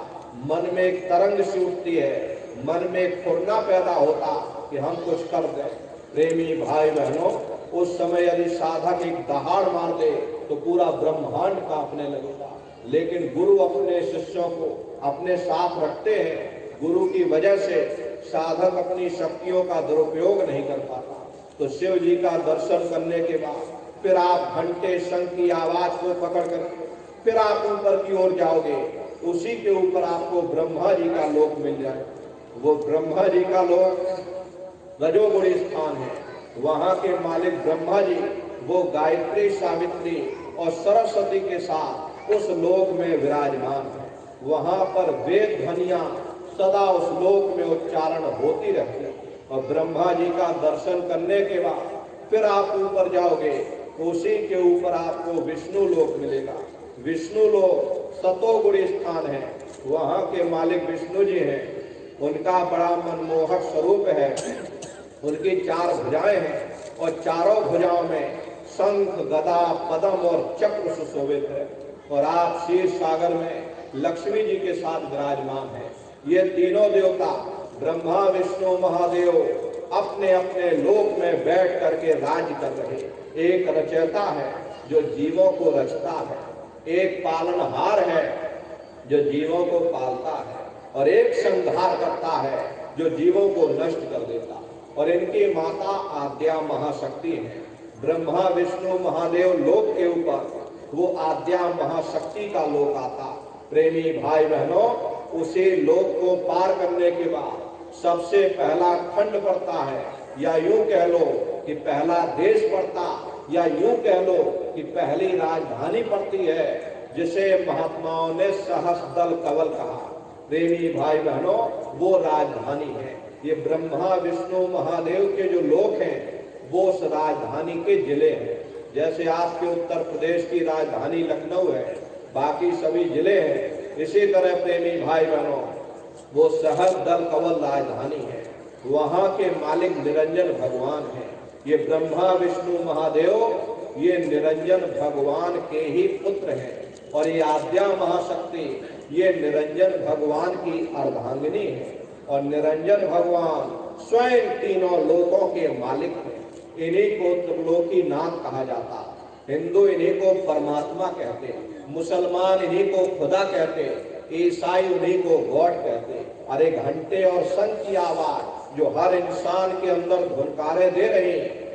मन में एक तरंग सी उठती है, मन में एक फुरना पैदा होता कि हम कुछ कर दें। प्रेमी भाई बहनों, उस समय यदि साधक एक दहाड़ मार दे तो पूरा ब्रह्मांड कांपने लगेगा। लेकिन गुरु अपने शिष्यों को अपने साथ रखते हैं, गुरु की वजह से साधक अपनी शक्तियों का दुरुपयोग नहीं कर पाता। तो शिव जी का दर्शन करने के बाद फिर आप घंटे शंख की आवाज को पकड़ कर फिर आप ऊपर की ओर जाओगे, उसी के ऊपर आपको ब्रह्मा जी का लोक मिल जाए। वो ब्रह्मा जी का लोक रजोगुणी स्थान है। वहां के मालिक ब्रह्मा जी वो गायत्री, सावित्री और सरस्वती के साथ उस लोक में विराजमान है। वहां पर वेद ध्वनियां सदा उस लोक में उच्चारण होती रहती है। और ब्रह्मा जी का दर्शन करने के बाद फिर आप ऊपर जाओगे, उसी के ऊपर आपको विष्णु लोक मिलेगा। विष्णु लोक सतोगुणी स्थान है। वहां के मालिक विष्णु जी हैं। उनका बड़ा मनमोहक स्वरूप है। उनकी 4 भुजाएं हैं और चारों भुजाओं में शंख, गदा, पद्म और चक्र सुशोभित है। और आप क्षीर सागर में लक्ष्मी जी के साथ विराजमान हैं। ये तीनों देवता ब्रह्मा, विष्णु, महादेव अपने अपने लोक में बैठ करके राज्य कर रहे। एक रचयिता है जो जीवों को रचता है, एक पालनहार है जो जीवों को पालता है, और एक संहार करता है जो जीवों को नष्ट कर देता। और इनकी माता आद्या महाशक्ति है। ब्रह्मा, विष्णु, महादेव लोक के ऊपर वो आद्या महाशक्ति का लोक आता। प्रेमी भाई बहनों, उसे लोक को पार करने के बाद सबसे पहला खंड पड़ता है, या यूं कह लो कि पहला देश पड़ता, या यूं कह लो कि पहली राजधानी पड़ती है, जिसे महात्माओं ने सहस्त्रदल कवल कहा। प्रेमी भाई बहनों, वो राजधानी है। ये ब्रह्मा, विष्णु, महादेव के जो लोक हैं वो उस राजधानी के जिले हैं। जैसे आपके उत्तर प्रदेश की राजधानी लखनऊ है, बाकी सभी जिले हैं, इसी तरह प्रेमी भाई बहनों वो सहस्त्रदल कवल राजधानी है। वहां के मालिक निरंजन भगवान है। ये ब्रह्मा, विष्णु, महादेव ये निरंजन भगवान के ही पुत्र हैं। और ये आद्या महाशक्ति ये निरंजन भगवान की अर्धांगिनी है। और निरंजन भगवान स्वयं तीनों लोकों के मालिक हैं। इन्हीं को त्रिलोकी नाथ कहा जाता। हिंदू इन्हीं को परमात्मा कहते, मुसलमान इन्हीं को खुदा कहते, ईसाई उन्हीं को गॉड कहते। अरे घंटे और शंख की आवाज जो हर इंसान के अंदर धुनकारे दे रही,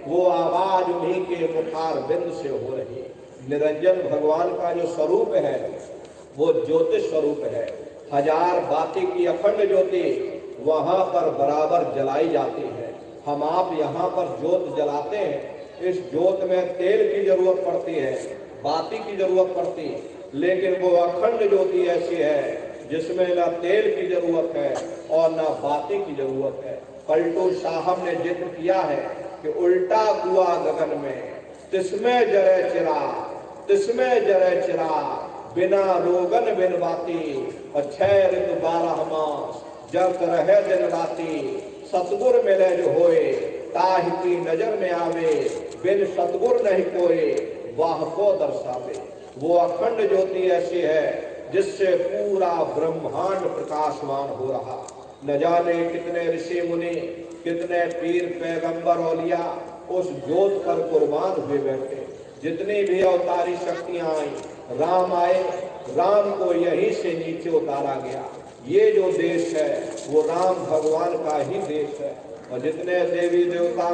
वो आवाज उन्हीं के मुखार बिंद से हो रही। निरंजन भगवान का जो स्वरूप है वो ज्योतिष स्वरूप है। 1000 बाती की अखंड ज्योति वहां पर बराबर जलाई जाती है। हम आप यहाँ पर जोत जलाते हैं, इस जोत में तेल की जरूरत पड़ती है, बाती की जरूरत पड़ती है, लेकिन वो अखंड ज्योति ऐसी है जिसमें न तेल की जरूरत है और न बाती की जरूरत है। पलटू साहब ने जिक्र किया है कि उल्टा कुआ गगन में तिसमें जरे चिराग, तिसमें जरे चिराग, बिना रोगन बिन बाती, और 6 ऋतु 12 मास जब रहे दिन राती, सतगुर मिले जो होए ताहि की नजर में आवे, बिन सतगुर नहीं कोई वाह को दर्शावे। वो अखंड ज्योति ऐसी है जिससे पूरा ब्रह्मांड प्रकाशमान हो रहा। न जाने कितने ऋषि मुनि, कितने पीर, पैगंबर, औलिया उस ज्योत पर कुर्बान हुए बैठे। जितनी भी अवतारी शक्तियां आई, राम आए, राम को यहीं से नीचे उतारा गया। ये जो देश है वो राम भगवान का ही देश है। और जितने देवी देवता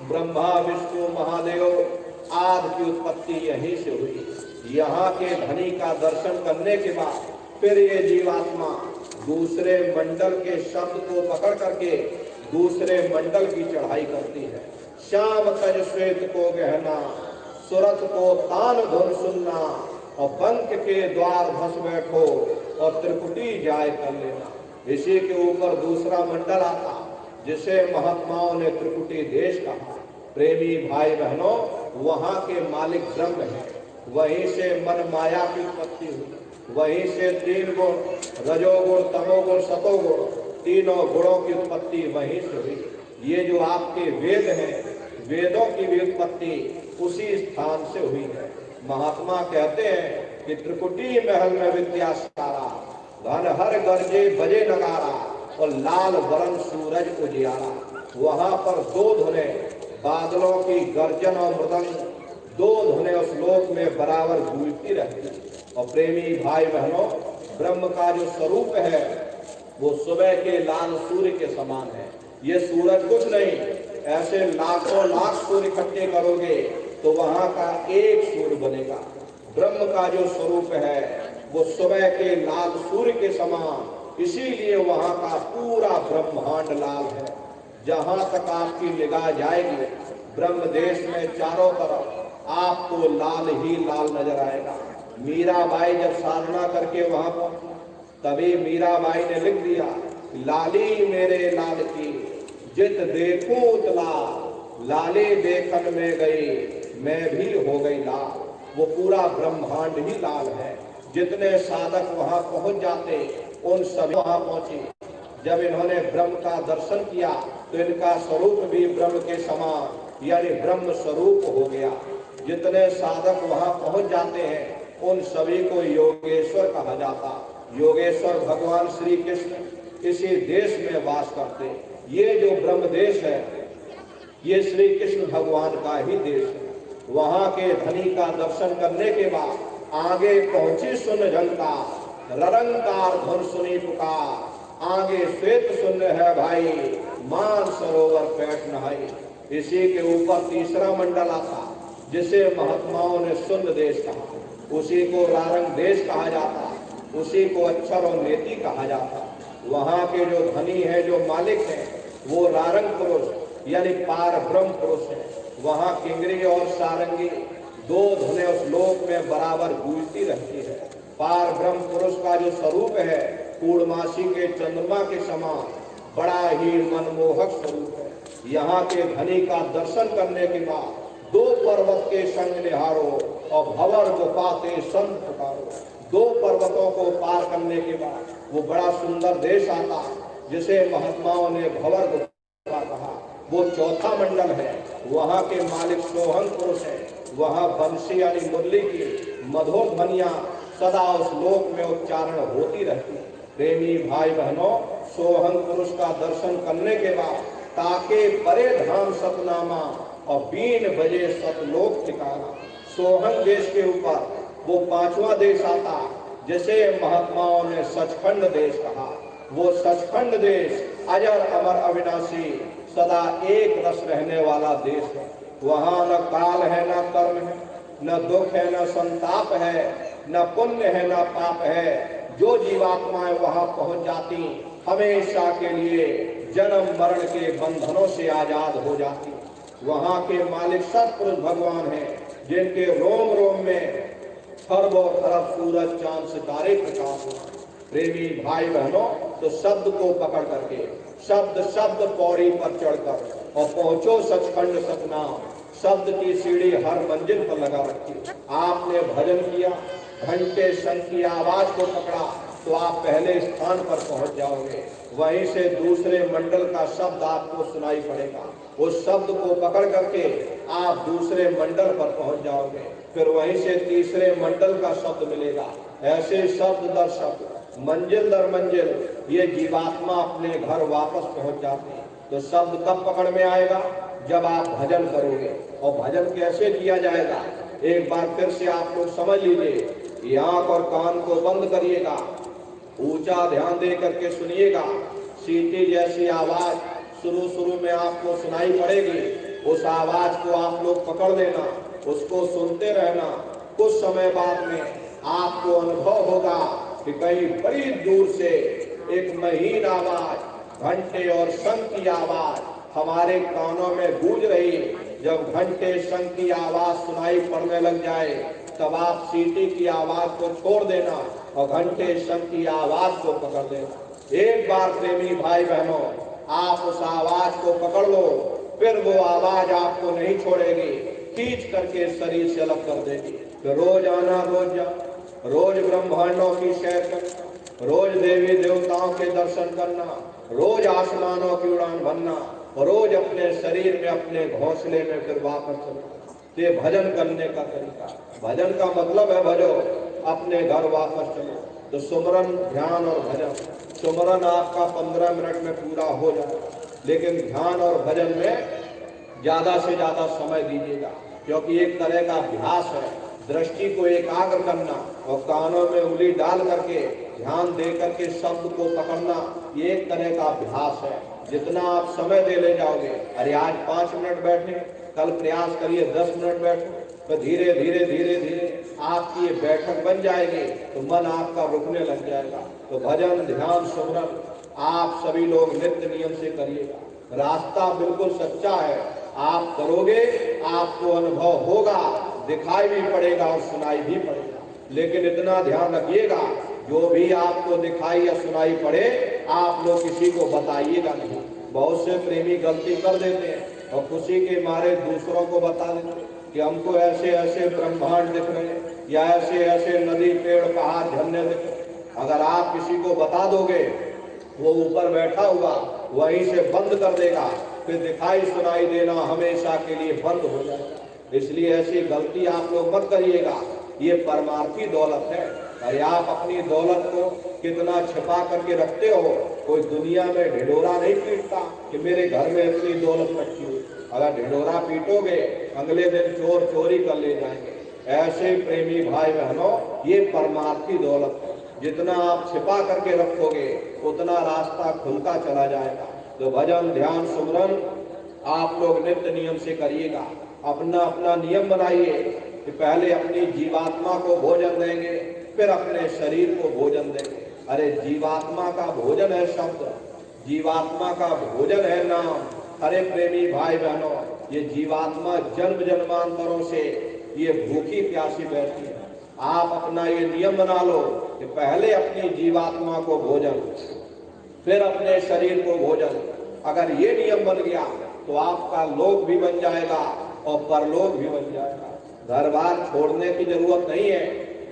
ब्रह्मा, विष्णु, महादेव आदि की उत्पत्ति यहीं से हुई। यहाँ के धनी का दर्शन करने के बाद फिर ये जीवात्मा दूसरे मंडल के शब्द को पकड़ करके दूसरे मंडल की चढ़ाई करती है। श्याम तज श्वेत को गहना, सुरत को तान धुन सुनना, और बंक के द्वार धस बैठो और त्रिकुटी जाय कर लेना। इसी के ऊपर दूसरा मंडल आता जिसे महात्माओं ने त्रिकुटी देश कहा। प्रेमी भाई बहनों, वहां के मालिक ब्रह्म है। वहीं से मन माया की उत्पत्ति हुई, वहीं से 3 गुण रजोगुण तमोगुण सतोगुण, तीनों गुणों की उत्पत्ति वहीं से हुई। ये जो आपके वेद हैं, वेदों की भी उत्पत्ति उसी स्थान से हुई है। महात्मा कहते हैं कि त्रिकुटी महल में विद्या सारा, धन हर गरजे बजे नगारा, और लाल वरण सूरज उजियारा। वहां पर 2 धुने, बादलों की गर्जन और मृदंग, 2 धुने उस लोक में बराबर गूंजती रहती। और प्रेमी भाई बहनों, ब्रह्म का जो स्वरूप है वो सुबह के लाल सूर्य के समान है। ये सूरज कुछ नहीं, ऐसे लाखों लाख सूर्य इकट्ठे करोगे तो वहां का एक सूर्य बनेगा। ब्रह्म का जो स्वरूप है वो सुबह के लाल सूर्य के समान, इसीलिए वहां का पूरा ब्रह्मांड लाल है। जहां तक आपकी निगाह जाएगी ब्रह्म देश में चारों तरफ आपको लाल ही लाल नजर आएगा। मीराबाई जब साधना करके वहां पहुंची, तभी मीराबाई ने लिख दिया, लाली मेरे लाल की जित देखूं उतला, लाली देखन में गई मैं भी हो गई लाल। वो पूरा ब्रह्मांड ही लाल है। जितने साधक वहां पहुंच जाते उन सभी वहां पहुंचे। जब इन्होंने ब्रह्म का दर्शन किया तो इनका स्वरूप भी ब्रह्म के समान यानी ब्रह्म स्वरूप हो गया। जितने साधक वहां पहुंच जाते हैं उन सभी को योगेश्वर कहा जाता। योगेश्वर भगवान श्री कृष्ण इसी देश में वास करते। ये जो ब्रह्म देश है ये श्री कृष्ण भगवान का ही देश है। वहां के धनी का दर्शन करने के बाद आगे पहुंची सुन जनता, ररंकार धुन सुनी पुकार, आगे श्वेत शून्य है भाई, मान सरोवर पेट नहाई। इसी के ऊपर तीसरा मंडल आता जिसे महात्माओं ने शून्य देश कहा। उसी को रारंग देश कहा जाता, उसी को अक्षर और नेति कहा जाता। वहां के जो धनी है, जो मालिक है, वो रारंग पुरुष यानी पार ब्रह्म पुरुष है। वहां किंगरी और सारंगी 2 धुने उस लोक में बराबर गूंजती रहती है। पार ब्रह्म पुरुष का जो स्वरूप है पूर्णमासी के चंद्रमा के समान बड़ा ही मनमोहक स्वरूप है। यहाँ के धनी का दर्शन करने के बाद 2 पर्वत के संग निहारो और भंवर गुफाते संत पुकारो। 2 पर्वतों को पार करने के बाद वो बड़ा सुंदर देश आता जिसे महात्माओं ने भंवर गुफा कहा। वो चौथा मंडल है। वहाँ के मालिक सोहन पुरुष है। वहाँ बंशी यानी मुरली की मधुर ध्वनियां सदा उस लोक में उच्चारण होती रहती। प्रेमी भाई बहनों, सोहन पुरुष का दर्शन करने के बाद ताके परे धाम सतनामा और बीन बजे सतलोक ठिकाना। सोहन देश के ऊपर वो 5वां देश आता जिसे महात्माओं ने सचखंड देश कहा। वो सचखंड देश अजर अमर अविनाशी सदा एक रस रहने वाला देश है। वहाँ न काल है, न कर्म है, न दुख है, न संताप है, न पुण्य है, न पाप है। जो जीवात्माएं वहां पहुंच जाती हमेशा के लिए जन्म मरण के बंधनों से आजाद हो जाती। वहां के मालिक सत्पुरुष भगवान हैं जिनके रोम रोम में खरबों खरब सूरज चांद सितारे प्रकाश हो। प्रेमी भाई बहनों, तो शब्द को पकड़ करके शब्द शब्द पौड़ी पर चढ़कर और पहुंचो सचखंड सतनाम। शब्द की सीढ़ी हर मंजिल पर लगा रखी। आपने भजन किया, घंटे शंख की आवाज को पकड़ा तो आप पहले स्थान पर पहुंच जाओगे। वहीं से दूसरे मंडल का शब्द आपको सुनाई पड़ेगा। उस शब्द को पकड़ करके आप दूसरे मंडल पर पहुंच जाओगे। फिर वहीं से तीसरे मंडल का शब्द मिलेगा। ऐसे शब्द दर शब्द, मंजिल दर मंजिल ये जीवात्मा अपने घर वापस पहुंच जाती। तो शब्द कब पकड़ में आएगा? जब आप भजन करोगे। और भजन कैसे किया जाएगा? एक बार फिर से आप लोग समझ लीजिए। आंख और कान को बंद करिएगा, ऊंचा ध्यान दे करके सुनिएगा। सीटी जैसी आवाज शुरू में आपको सुनाई पड़ेगी। उस आवाज को आप लोग पकड़ लेना, उसको सुनते रहना। कुछ समय बाद में आपको अनुभव होगा कि कहीं बड़ी दूर से एक महीन आवाज घंटे और शंख की आवाज हमारे कानों में गूंज रही। जब घंटे शंख की आवाज सुनाई पड़ने लग जाए तब आप सीटी की आवाज को छोड़ देना और घंटे शंख की आवाज को पकड़ लेना। एक बार प्रेमी भाई बहनों आप उस आवाज को पकड़ लो, फिर वो आवाज आपको नहीं छोड़ेगी, खींच करके शरीर से अलग कर देगी। तो रोज आना, रोज जाना, रोज ब्रह्मांडों की सैर करना, रोज देवी देवताओं के दर्शन करना, रोज आसमानों की उड़ान भरना, रोज अपने शरीर में अपने घोंसले में फिर वापस चलना। ये भजन करने का तरीका। भजन का मतलब है भजो, अपने घर वापस चलो। तो सुमरन, ध्यान और भजन। सुमरन आपका 15 मिनट में पूरा हो जाए, लेकिन ध्यान और भजन में ज्यादा से ज्यादा समय दीजिएगा, क्योंकि एक तरह का अभ्यास है। दृष्टि को एकाग्र करना और कानों में उंगली डाल करके ध्यान दे करके शब्द को पकड़ना, ये एक तरह का अभ्यास है। जितना आप समय दे ले जाओगे, अरे आज 5 मिनट बैठे, कल प्रयास करिए 10 मिनट बैठो, तो धीरे धीरे धीरे धीरे आपकी ये बैठक बन जाएगी, तो मन आपका रुकने लग जाएगा। तो भजन, ध्यान, सुमरन आप सभी लोग नित्य नियम से करिएगा। रास्ता बिल्कुल सच्चा है, आप करोगे आपको अनुभव होगा, दिखाई भी पड़ेगा और सुनाई भी पड़ेगा। लेकिन इतना ध्यान रखिएगा, जो भी आपको दिखाई या सुनाई पड़े आप लोग किसी को बताइएगा नहीं। बहुत से प्रेमी गलती कर देते हैं और खुशी के मारे दूसरों को बता देते हैं कि हमको ऐसे ऐसे ब्रह्मांड दिख रहे हैं या ऐसे ऐसे नदी, पेड़, पहाड़, झरने दिख रहे हैं। अगर आप किसी को बता दोगे, वो ऊपर बैठा हुआ वहीं से बंद कर देगा, फिर दिखाई सुनाई देना हमेशा के लिए बंद हो जाएगा। इसलिए ऐसी गलती आप लोग मत करिएगा। ये परमार्थी दौलत है। अरे आप अपनी दौलत को कितना छिपा करके रखते हो, कोई दुनिया में ढिढोरा नहीं पीटता कि मेरे घर में इतनी दौलत रखी हुई। अगर ढिढोरा पीटोगे अगले दिन चोर चोरी कर ले जाएंगे। ऐसे प्रेमी भाई बहनों, ये परमार्थी दौलत है। जितना आप छिपा करके रखोगे उतना रास्ता खुलता चला जाएगा। तो भजन, ध्यान, सुमरन आप लोग नित्य नियम से करिएगा। अपना अपना नियम बनाइए कि पहले अपनी जीवात्मा को भोजन देंगे, फिर अपने शरीर को भोजन देंगे। अरे जीवात्मा का भोजन है शब्द, जीवात्मा का भोजन है नाम। अरे प्रेमी भाई बहनों, ये जीवात्मा जन्म जन्मांतरों से ये भूखी प्यासी बैठी है। आप अपना ये नियम बना लो कि पहले अपनी जीवात्मा को भोजन, फिर अपने शरीर को भोजन। अगर ये नियम बन गया तो आपका लोक भी बन जाएगा और परलोक भी बन जाएगा। घर बार छोड़ने की जरूरत नहीं है,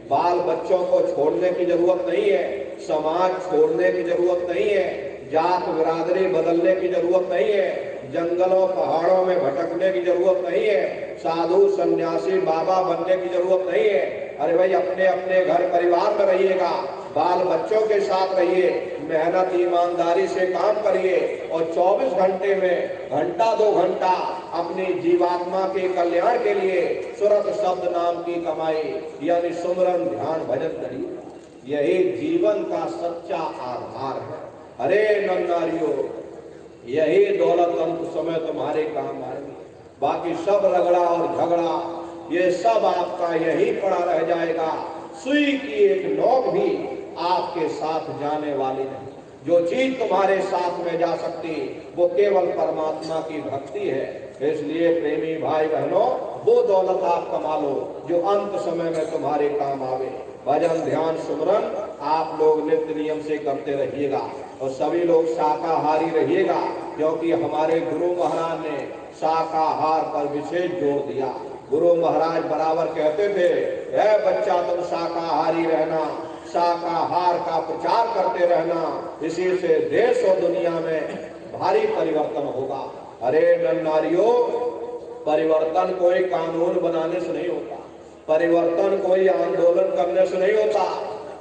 बाल बच्चों को छोड़ने की जरूरत नहीं है, समाज छोड़ने की जरूरत नहीं है, जात बिरादरी बदलने की जरूरत नहीं है, जंगलों पहाड़ों में भटकने की जरूरत नहीं है, साधु सन्यासी बाबा बनने की जरूरत नहीं है। अरे भाई अपने अपने घर परिवार में रहिएगा, बाल बच्चों के साथ रहिए, मेहनत ईमानदारी से काम करिए और 24 घंटे में घंटा 2 घंटा अपनी जीवात्मा के कल्याण के लिए सुरत शब्द नाम की कमाई यानी सुमरन, ध्यान, भजन करिए। यही जीवन का सच्चा आधार है। अरे नन्नारियों, यही दौलत अंत समय तुम्हारे काम आएगी। बाकी सब रगड़ा और झगड़ा ये सब आपका यही पड़ा रह जाएगा। सुई की एक नोक भी आपके साथ जाने वाली नहीं। जो चीज तुम्हारे साथ में जा सकती वो केवल परमात्मा की भक्ति है। इसलिए प्रेमी भाई बहनों, वो दौलत आप कमा लो जो अंत समय में तुम्हारे काम आवे। भजन, ध्यान, सुमरन आप लोग नित्य नियम से करते रहिएगा और सभी लोग शाकाहारी रहिएगा, क्योंकि हमारे गुरु महाराज ने शाकाहार पर विशेष जोर दिया। गुरु महाराज बराबर कहते थे, ऐ बच्चा तुम शाकाहारी रहना, शाकाहार का प्रचार करते रहना, इसी से देश और दुनिया में भारी परिवर्तन होगा। अरे नन्नारियों, परिवर्तन कोई कानून बनाने से नहीं होता, परिवर्तन कोई आंदोलन करने से नहीं होता,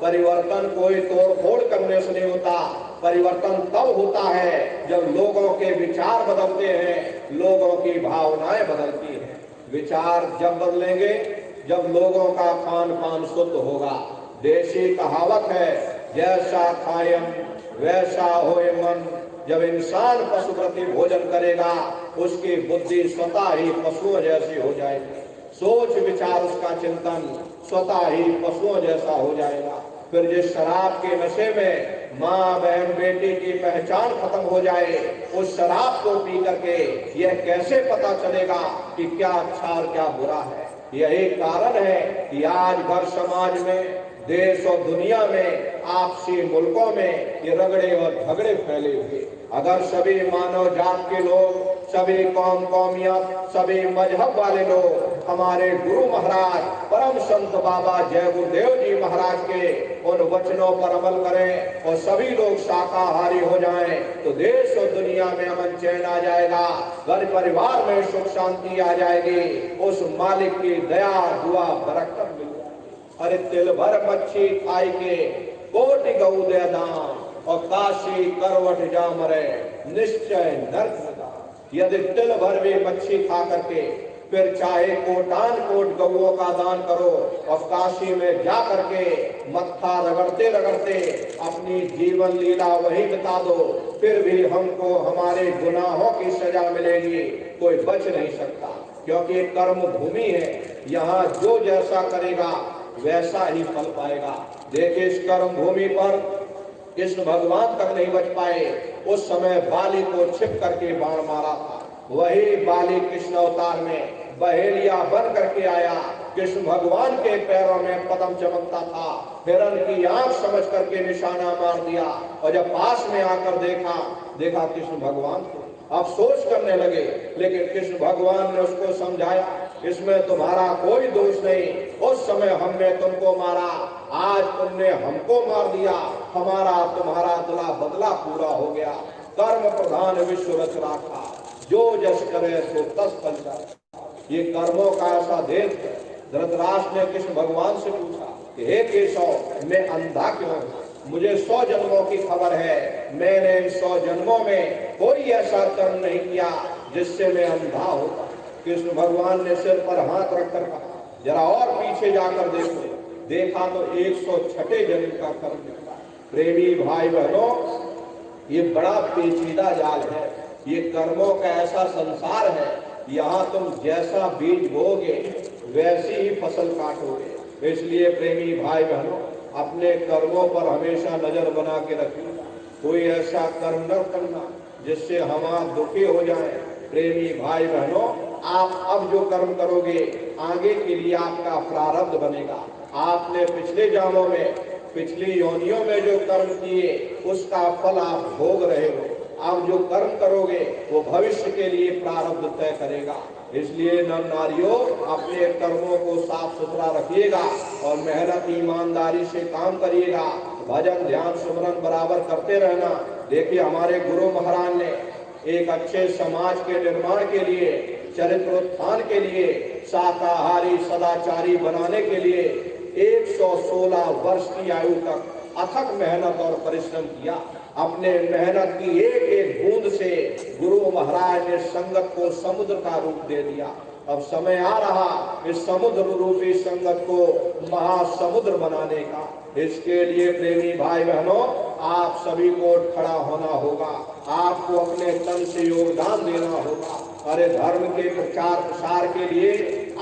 परिवर्तन कोई तोड़फोड़ करने से नहीं होता। परिवर्तन तब होता है जब लोगों के विचार बदलते हैं, लोगों की भावनाएं बदलती हैं। विचार जब बदलेंगे जब लोगों का खान पान शुद्ध होगा। देशी कहावत है, जैसा खायम वैसा होए मन। जब इंसान पशु प्रति भोजन करेगा उसकी बुद्धि स्वतः ही पशुओं जैसी हो जाएगी, सोच विचार उसका चिंतन स्वतः ही पशुओं जैसा हो जाएगा। फिर जिस शराब के नशे में माँ बहन बेटी की पहचान खत्म हो जाए, उस शराब को पी करके यह कैसे पता चलेगा कि क्या अच्छा और क्या बुरा है। यही कारण है कि आज घर समाज में, देश और दुनिया में, आपसी मुल्कों में ये रगड़े और झगड़े फैले हुए। अगर सभी मानव जात के लोग, सभी कौम कौमियत, सभी मजहब वाले लोग हमारे गुरु महाराज परम संत बाबा जय गुरुदेव जी महाराज के उन वचनों पर अमल करें और सभी लोग शाकाहारी हो जाएं, तो देश और दुनिया में अमन चैन आ जाएगा, घर परिवार में सुख शांति आ जाएगी, उस मालिक की दया दुआ बरकत मिल जाएगी। अरे तिल भर मच्छी खाई के कोटि गऊ दे दान, और काशी करवट जा मरे निश्चय नरक में दान। यदि तिल भर भी मच्छी खा करके फिर चाहे कोटान कोट गऊओं का दान करो और काशी में जा करके मत्था रगड़ते रगड़ते अपनी जीवन लीला वही बिता दो, फिर भी हमको हमारे गुनाहों की सजा मिलेगी, कोई बच नहीं सकता। क्योंकि ये कर्म भूमि है, यहाँ जो जैसा करेगा वैसा ही फल पाएगा। देखिए इस कर्म भूमि पर कृष्ण भगवान तक नहीं बच पाए, उस समय बाली को छिप करके बाण मारा था। वही बाली कृष्ण अवतार में बहेलिया बन करके आया, कृष्ण भगवान के पैरों में पद्म चमकता था, हिरण की आंख समझ करके निशाना मार दिया, और जब पास में आकर देखा कृष्ण भगवान को, अफसोस करने लगे। लेकिन कृष्ण भगवान ने उसको समझाया, इसमें तुम्हारा कोई दोष नहीं, उस समय हमने तुमको मारा, आज तुमने हमको मार दिया, हमारा तुम्हारा बदला पूरा हो गया। कर्म प्रधान विश्व रच राखा, जो जस करे सो तस फल जाए। ये कर्मों का ऐसा देश है। धृतराष्ट्र ने कृष्ण भगवान से पूछा कि हे केशव, मैं अंधा क्यों हूँ? मुझे 100 जन्मों की खबर है, मैंने इन 100 जन्मों में कोई ऐसा कर्म नहीं किया जिससे मैं अंधा होता। कृष्ण भगवान ने सिर पर हाथ रखकर कहा, जरा और पीछे जाकर देखो। देखा तो 106 जन्म का कर्म निकला। प्रेमी भाई बहनों, ये बड़ा पेचीदा जाल है। ये कर्मों का ऐसा संसार है, यहाँ तुम जैसा बीज बोगे वैसी ही फसल काटोगे। इसलिए प्रेमी भाई बहनों, अपने कर्मों पर हमेशा नजर बना के रखिए, कोई ऐसा कर्म न करना जिससे हम दुखी हो जाएं। प्रेमी भाई बहनों, आप अब जो कर्म करोगे आगे के लिए आपका प्रारब्ध बनेगा। आपने पिछले जन्मों में, पिछली योनियों में जो कर्म किए उसका फल आप भोग रहे हो। आप जो कर्म करोगे वो भविष्य के लिए प्रारब्ध तय करेगा। इसलिए नर नारियों, अपने कर्मों को साफ सुथरा रखिएगा और मेहनत ईमानदारी से काम करिएगा। भजन ध्यान सुमरन बराबर करते रहना। देखिए हमारे गुरु महाराज ने एक अच्छे समाज के निर्माण के लिए, चरित्रोत्थान के लिए, शाकाहारी सदाचारी बनाने के लिए 116 वर्ष की आयु तक अथक मेहनत और परिश्रम किया। अपने मेहनत की एक एक बूंद से गुरु महाराज ने संगत को समुद्र का रूप दे दिया। अब समय आ रहा इस समुद्र रूपी संगत को महासमुद्र बनाने का। इसके लिए प्रेमी भाई बहनों, आप सभी को खड़ा होना होगा, आपको अपने तन से योगदान देना होगा। अरे धर्म के प्रचार प्रसार के लिए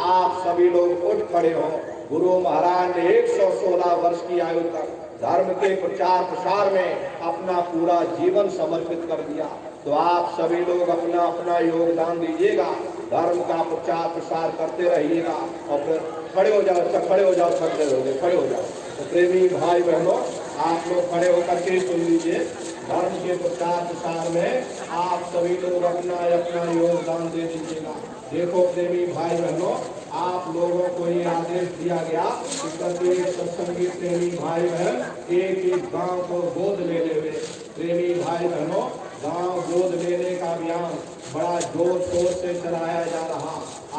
आप सभी लोग उठ खड़े हो। गुरु महाराज ने 116 वर्ष की आयु तक धर्म के प्रचार प्रसार में अपना पूरा जीवन समर्पित कर दिया। तो आप सभी लोग अपना अपना योगदान दीजिएगा, धर्म का प्रचार प्रसार करते रहिएगा। और फिर खड़े हो जाओ, खड़े हो जाओ, खड़े रहोगे, खड़े हो जाओ। तो प्रेमी भाई बहनों, आप लोग खड़े होकर के सुन लीजिए। धर्म के प्रचार प्रसार में आप सभी लोग अपना अपना योगदान दे दीजिएगा। देखो प्रेमी भाई बहनों, आप लोगों को ये आदेश दिया गया कि प्रत्येक सत्संगी प्रेमी भाई बहन एक एक गांव को गोद ले लेवे। प्रेमी भाई बहनों, गांव गोद लेने का अभियान बड़ा जोर शोर से चलाया जा रहा।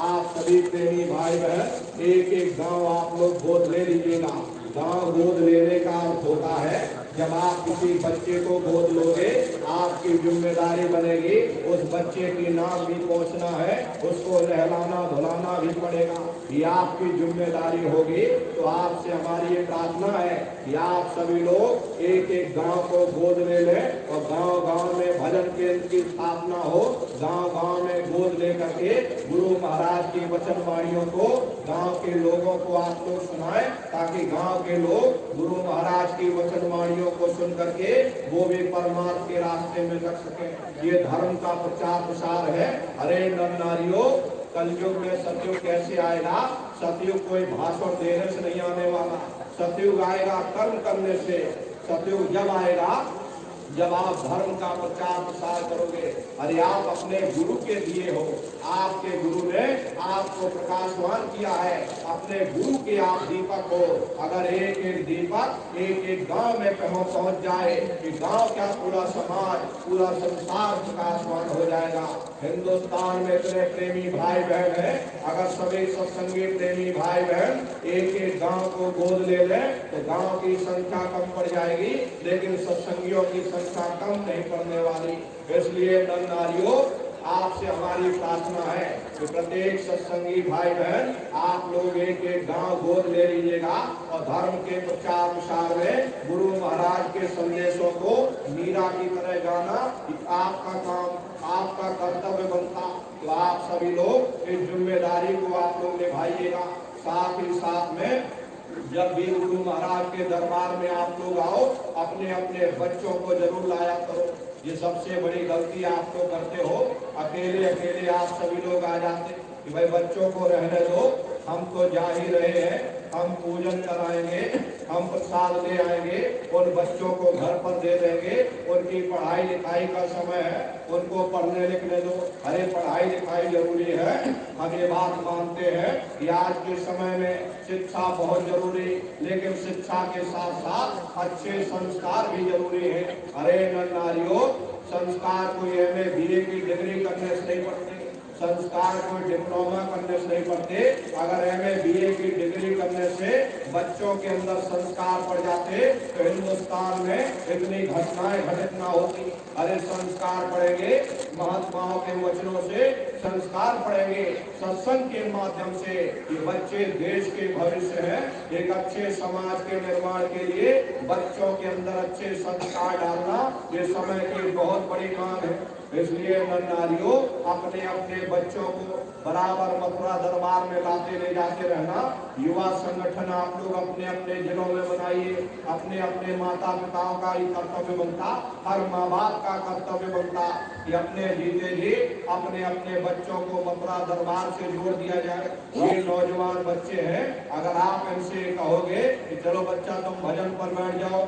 आप सभी प्रेमी भाई बहन एक एक गांव आप लोग गोद ले लीजिएगा। गांव गोद लेने का अर्थ होता है, जब आप किसी बच्चे को गोद लोगे, आपकी जिम्मेदारी बनेगी उस बच्चे की नाम भी पहुंचना है, उसको नहलाना धुलाना भी पड़ेगा, ये आपकी जिम्मेदारी होगी। तो आपसे हमारी ये प्रार्थना है कि आप सभी लोग एक एक गांव को गोद ले लें और गांव गांव में भजन केंद्र की स्थापना हो, गांव-गांव में गोद लेकर के गुरु महाराज की वचन वाणियों को गांव के लोगों को आप लोग सुनाएं, ताकि गांव के लोग गुरु महाराज की वचन वाणियों को सुन करके वो भी परमार्थ के रास्ते में लग सके। ये धर्म का प्रचार प्रसार है। अरे नर नारियों, कलयुग में सतयुग कैसे आएगा? सतयुग कोई भाषण देने से नहीं आने वाला, सतयुग आएगा कर्म करने से। सतयुग जब आएगा जब आप धर्म का प्रचार प्रसार करोगे। अरे आप अपने गुरु के दिए हो, आपके गुरु ने आपको प्रकाशवान किया है, अपने गुरु के आप दीपक हो। अगर एक एक दीपक एक एक गांव में पहुंच जाए कि गांव क्या पूरा समाज पूरा संसार प्रकाशवान हो जाएगा। हिंदुस्तान में इतने प्रेमी भाई बहन है, अगर सभी सत्संगी प्रेमी भाई बहन एक एक गांव को गोद ले लें तो गांव की संख्या कम पड़ जाएगी, लेकिन सत्संगियों की संख्या कम नहीं पड़ने वाली। इसलिए नर नारियों, आपसे हमारी प्रार्थना है कि प्रत्येक सत्संगी भाई बहन आप लोग एक एक गांव गोद ले लीजिएगा और धर्म के प्रचार प्रसार में गुरु महाराज के संदेशों को मीरा की तरह गाना आपका काम, आपका कर्तव्य बनता। तो आप सभी लोग इस जिम्मेदारी को आप लोग निभाइएगा। साथ ही साथ में जब भी गुरु महाराज के दरबार में आप लोग आओ, अपने अपने बच्चों को जरूर लाया करो। ये सबसे बड़ी गलती आप लोग करते हो, अकेले अकेले आप सभी लोग आ जाते कि भाई बच्चों को रहने दो, हम तो जा ही रहे हैं, हम पूजन कराएंगे, हम प्रसाद ले आएंगे, उन बच्चों को घर पर दे देंगे, उनकी पढ़ाई लिखाई का समय है, उनको पढ़ने लिखने दो। अरे पढ़ाई लिखाई जरूरी है, हम ये बात मानते हैं कि आज के समय में शिक्षा बहुत जरूरी, लेकिन शिक्षा के साथ साथ अच्छे संस्कार भी जरूरी है। अरे नर नारियों, संस्कार कोई MA BA की डिग्री करने से नहीं पढ़ते, संस्कार कोई डिप्लोमा करने से नहीं पढ़ते। अगर MA BA की डिग्री करने से बच्चों के अंदर संस्कार पड़ जाते तो हिंदुस्तान में इतनी घटनाएं घटित ना होती। अरे संस्कार पढ़ेंगे, महात्माओं के वचनों से संस्कार पढ़ेंगे, सत्संग के माध्यम से। ये बच्चे देश के भविष्य हैं। एक अच्छे समाज के निर्माण के लिए बच्चों के अंदर अच्छे संस्कार डालना ये समय की बहुत बड़ी मांग है। इसलिए नर नारियों, अपने अपने बच्चों को बराबर मथुरा दरबार में लाते ले जाते रहना। युवा संगठन आप लोग अपने अपने जिलों में बनाइए, अपने अपने माता पिताओं का ही कर्तव्य बनता, हर माँ बाप का कर्तव्य बनता कि अपने जीते जी अपने अपने बच्चों को मथुरा दरबार से जोड़ दिया जाए। ये नौजवान बच्चे हैं, अगर आप इनसे कहोगे कि चलो बच्चा तुम भजन पर बैठ जाओ,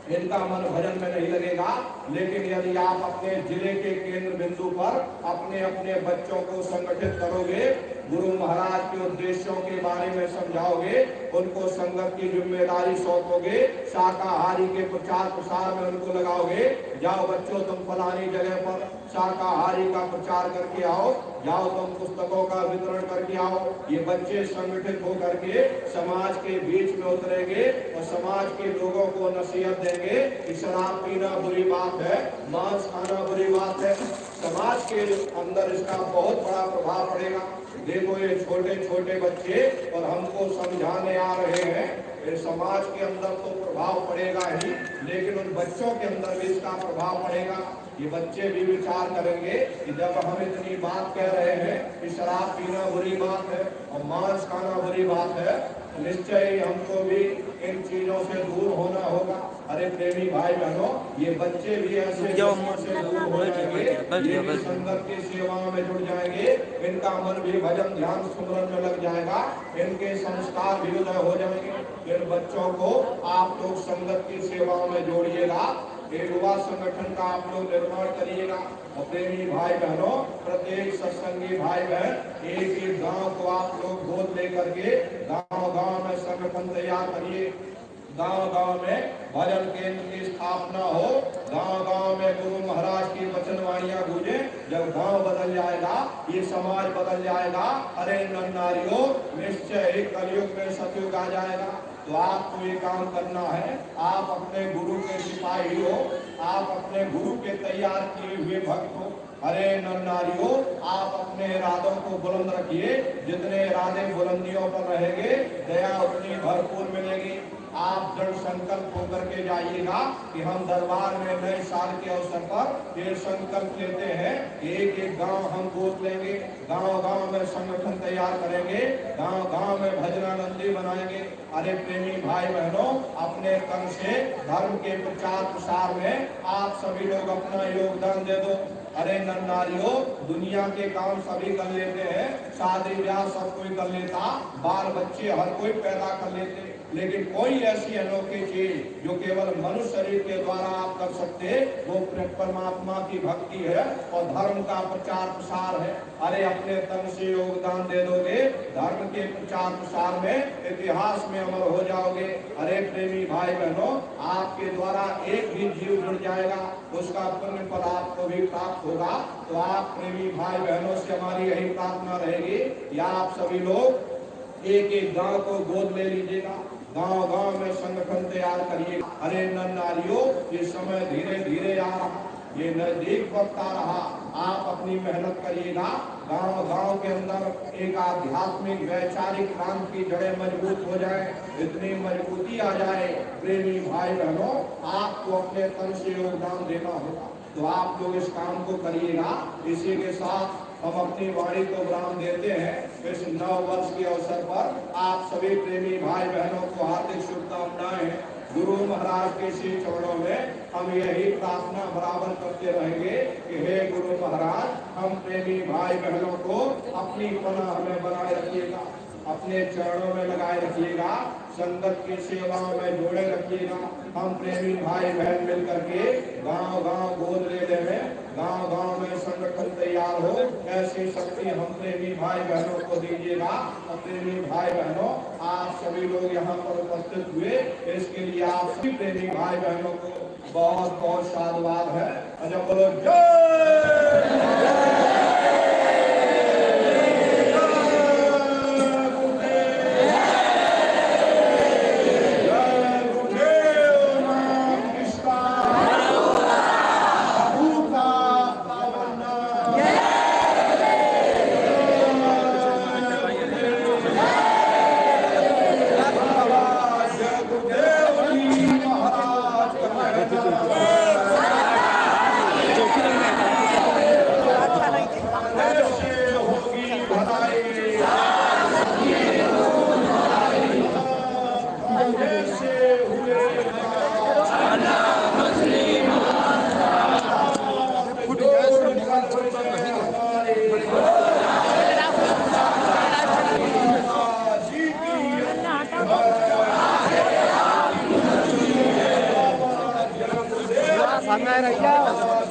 इनका मन भजन में नहीं लगेगा। लेकिन यदि आप अपने जिले के केंद्र बिंदु पर अपने अपने बच्चों को संगठित करोगे, गुरु महाराज के उद्देश्यों के बारे में समझाओगे, उनको संगत की जिम्मेदारी सौंपोगे, शाकाहारी के प्रचार प्रसार में उनको लगाओगे, जाओ बच्चों तुम फलानी जगह पर शाकाहारी का प्रचार करके आओ, जाओ तुम पुस्तकों का वितरण करके आओ। ये बच्चे संगठित होकर के समाज के बीच में उतरेंगे और समाज के लोगों को नसीहत देंगे कि शराब पीना बुरी बात है, मांस खाना बुरी बात है। समाज के अंदर इसका बहुत बड़ा प्रभाव पड़ेगा। देखो ये छोटे छोटे बच्चे और हमको समझाने आ रहे हैं, समाज के अंदर तो प्रभाव पड़ेगा ही, लेकिन उन बच्चों के अंदर भी इसका प्रभाव पड़ेगा। ये बच्चे भी विचार करेंगे कि जब हम इतनी बात कह रहे हैं कि शराब पीना बुरी बात है और मांस खाना बुरी बात है, तो निश्चय ही हमको भी इन चीजों से दूर होना होगा। अरे प्रेमी भाई बहनों, ये बच्चे भी ऐसे चीजों से दूर हो जाएंगे, ये भी संगत की सेवाओं में जुड़ जाएंगे, इनका मन भी भजन ध्यान सुमरन में लग जाएगा, इनके संस्कार भी उदय हो जाएंगे। इन बच्चों को आप लोग संगत की सेवाओं में जोड़िएगा, एक युवा संगठन का आप लोग निर्माण करिएगा। और प्रेमी भाई बहनों, प्रत्येक सत्संगी भाई बहन एक एक गांव को आप लोग गोद लेकर के गांव गांव में संगठन तैयार करिए। गांव गांव में भजन केंद्र की स्थापना हो, गांव गांव में गुरु महाराज की वचन वाणियां गूंजे। जब गांव बदल जाएगा, ये समाज बदल जाएगा। अरे नर नारियों, निश्चय ही कलयुग में सतयुग आ जाएगा। तो आपको ये काम करना है, आप अपने गुरु के सिपाही हो, आप अपने गुरु के तैयार किए हुए भक्त हो। अरे नर नारियों, आप अपने इरादों को बुलंद रखिए। जितने इरादे बुलंदियों पर रहेंगे, दया उतनी भरपूर मिलेगी। आप दृढ़ संकल्प होकर के जाइएगा कि हम दरबार में नए साल के अवसर पर ये संकल्प लेते हैं, एक एक गांव हम गोद लेंगे, गांव गांव में संगठन तैयार करेंगे, गांव गांव में भजनानंदी बनाएंगे। अरे प्रेमी भाई बहनों, अपने तन से धर्म के प्रचार प्रसार में आप सभी लोग अपना योगदान दे दो। अरे नर नारियों, दुनिया के काम सभी कर लेते हैं, शादी ब्याह सब कोई कर लेता, बाल बच्चे हर कोई पैदा कर लेते, लेकिन कोई ऐसी अनोखी चीज जो केवल मनुष्य शरीर के द्वारा आप कर सकते, वो परमात्मा की भक्ति है और धर्म का प्रचार प्रसार है। अरे अपने तन से योगदान दे दोगे, धर्म के प्रचार प्रसार में इतिहास में अमर हो जाओगे। अरे प्रेमी भाई बहनों, आपके द्वारा एक भी जीव जुड़ जाएगा, उसका पुण्य फल आपको भी प्राप्त होगा। तो आप प्रेमी भाई बहनों से हमारी यही प्रार्थना रहेगी कि आप सभी लोग एक एक गांव को गोद ले लीजिएगा, गांव गांव में संगठन तैयार करिए। अरे नर नारियों, ये समय धीरे धीरे आ रहा, ये नजदीक वक्त आ रहा, आप अपनी मेहनत करिएगा, गांव गांव के अंदर एक आध्यात्मिक वैचारिक क्रांति की जड़ें मजबूत हो जाए, इतनी मजबूती आ जाए। प्रेमी भाई बहनों, आपको अपने तन से योगदान देना होगा, तो आप लोग इस काम को करिएगा। इसी के साथ हम अपनी वाणी को विराम देते हैं। इस नव वर्ष के अवसर पर आप सभी प्रेमी भाई बहनों को हार्दिक शुभकामनाएं। गुरु महाराज के श्री चरणों में हम यही प्रार्थना बराबर करते रहेंगे कि हे गुरु महाराज, हम प्रेमी भाई बहनों को अपनी पनाह में बनाए रखिएगा, अपने चरणों में लगाए रखिएगा, संगत की सेवाओं में जोड़े रखिएगा। हम प्रेमी भाई बहन मिलकर के गांव गांव गोद ले लें, गांव गांव में संगठन तैयार हो, ऐसी शक्ति हम प्रेमी भाई बहनों को दीजिएगा। और प्रेमी भाई बहनों, आप सभी लोग यहाँ पर उपस्थित हुए, इसके लिए आप सभी प्रेमी भाई बहनों को बहुत बहुत साधुवाद है। अच्छा बोलो जय।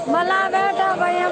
मला बेटा भैया